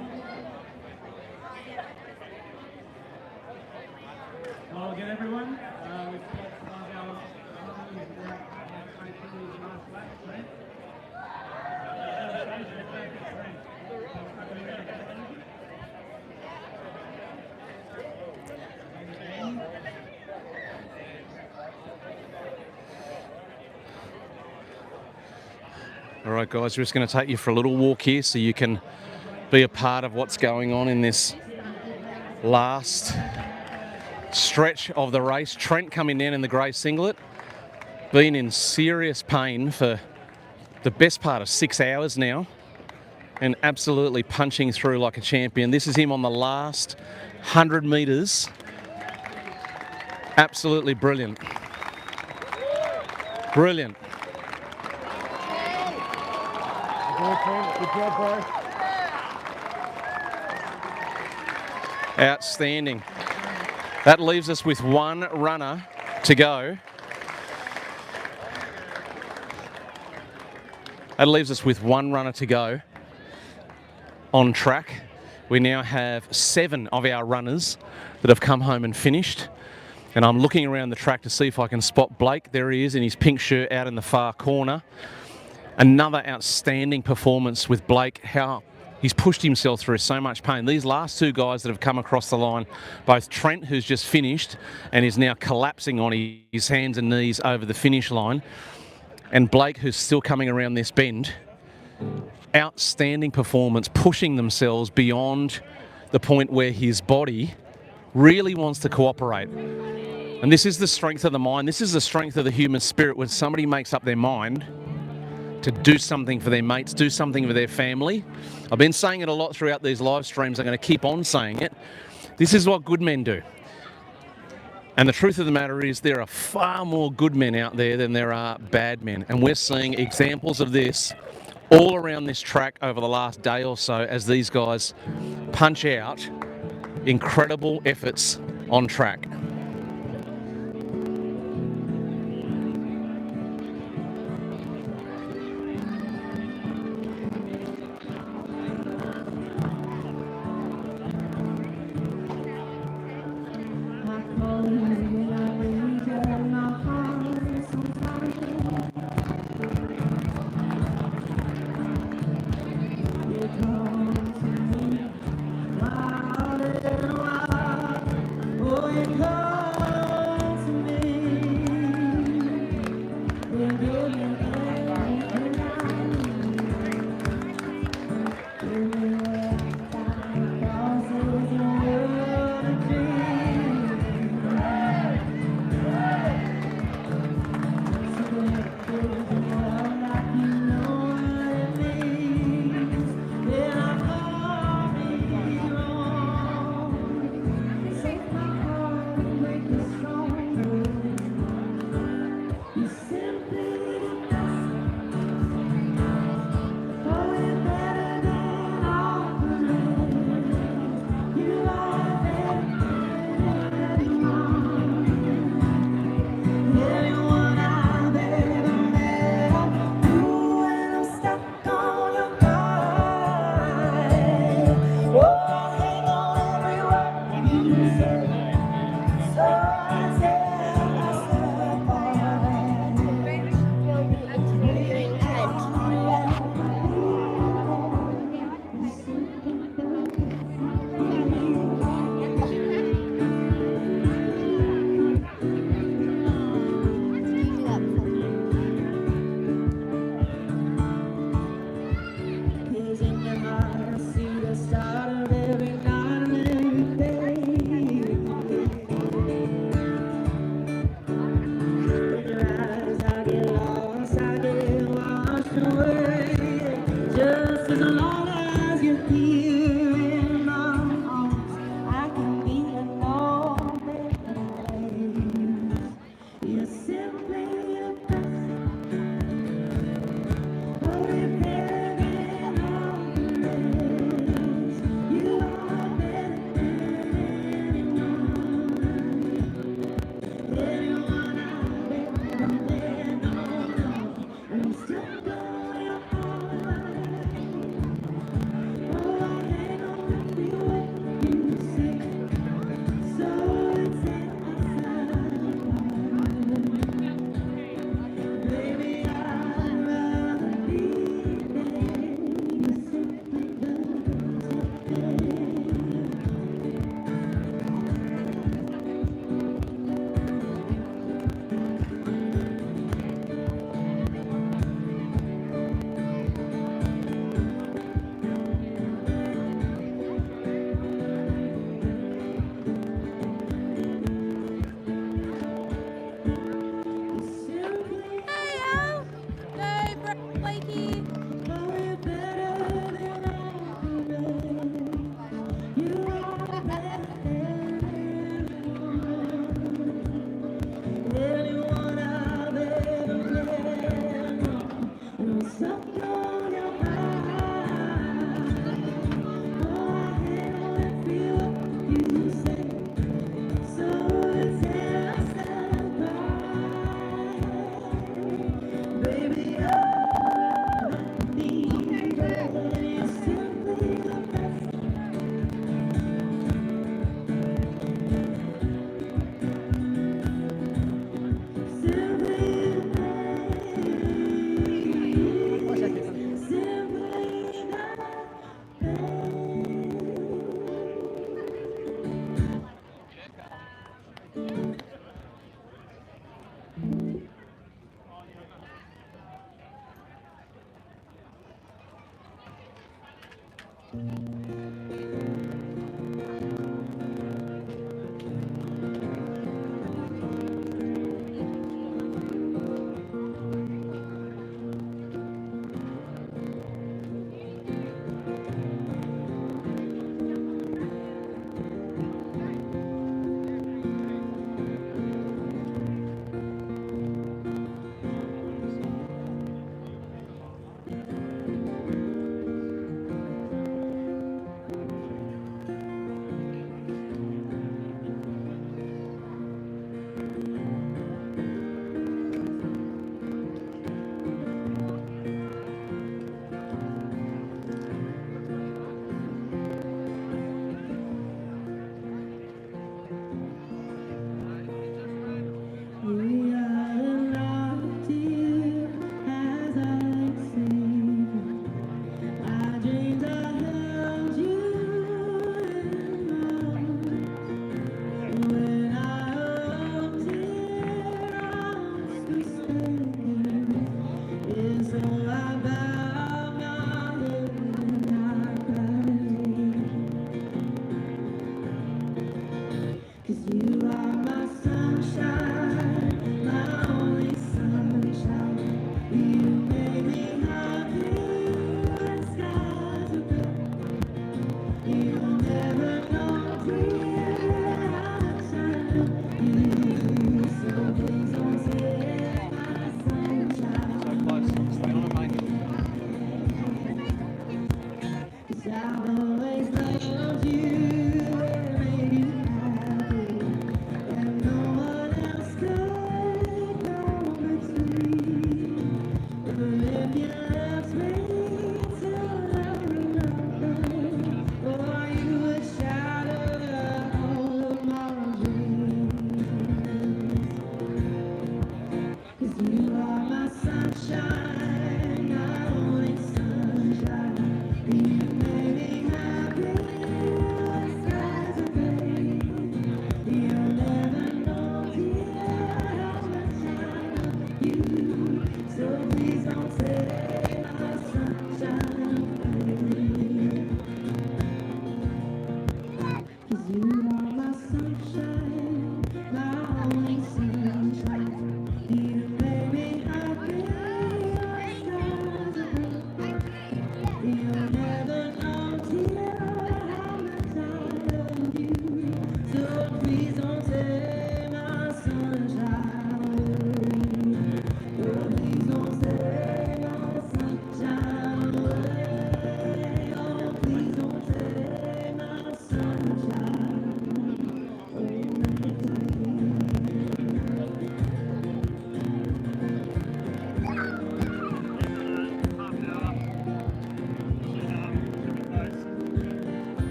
Well, again, everyone, we've got our last lap, right? All right, guys, we're just going to take you for a little walk here so you can be a part of what's going on in this last stretch of the race. Trent coming down in the grey singlet, been in serious pain for the best part of 6 hours now and absolutely punching through like a champion. This is him on the last 100 metres. Absolutely brilliant. Brilliant. Good job, bro. Outstanding. That leaves us with one runner to go. That leaves us with one runner to go on track. We now have 7 of our runners that have come home and finished. And I'm looking around the track to see if I can spot Blake. There he is in his pink shirt out in the far corner. Another outstanding performance with Blake, how he's pushed himself through so much pain. These last 2 guys that have come across the line, both Trent, who's just finished and is now collapsing on his hands and knees over the finish line, and Blake, who's still coming around this bend. Outstanding performance, pushing themselves beyond the point where his body really wants to cooperate. And this is the strength of the mind. This is the strength of the human spirit when somebody makes up their mind to do something for their mates, do something for their family. I've been saying it a lot throughout these live streams. I'm going to keep on saying it. This is what good men do. And the truth of the matter is there are far more good men out there than there are bad men. And we're seeing examples of this all around this track over the last day or so as these guys punch out incredible efforts on track. Oh, you come.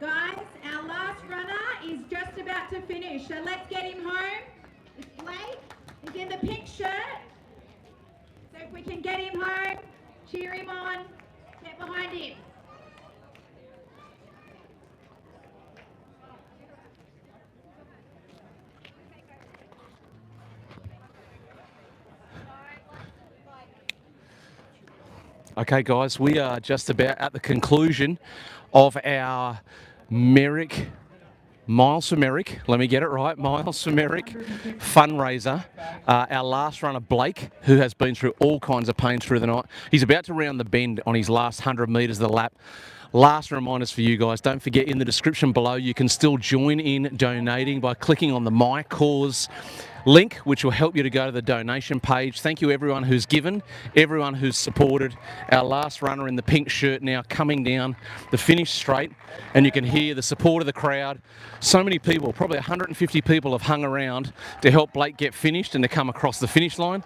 Guys, our last runner is just about to finish, so let's get him home. It's Blake. He's in the pink shirt. So if we can get him home, cheer him on, get behind him. Okay, guys, we are just about at the conclusion of our Merrick, Miles for Merrick, let me get it right, Miles for Merrick fundraiser. Our last runner, Blake, who has been through all kinds of pain through the night. He's about to round the bend on his last 100 metres of the lap. Last reminders for you guys, don't forget in the description below you can still join in donating by clicking on the My Cause link, which will help you to go to the donation page. Thank you everyone who's given, everyone who's supported. Our last runner in the pink shirt now coming down the finish straight, and you can hear the support of the crowd. So many people, probably 150 people have hung around to help Blake get finished and to come across the finish line.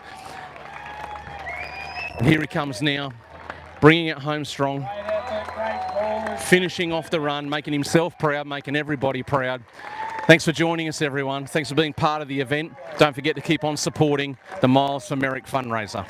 And here he comes now, bringing it home strong, finishing off the run, making himself proud, making everybody proud. Thanks for joining us, everyone. Thanks for being part of the event. Don't forget to keep on supporting the Miles for Merrick fundraiser.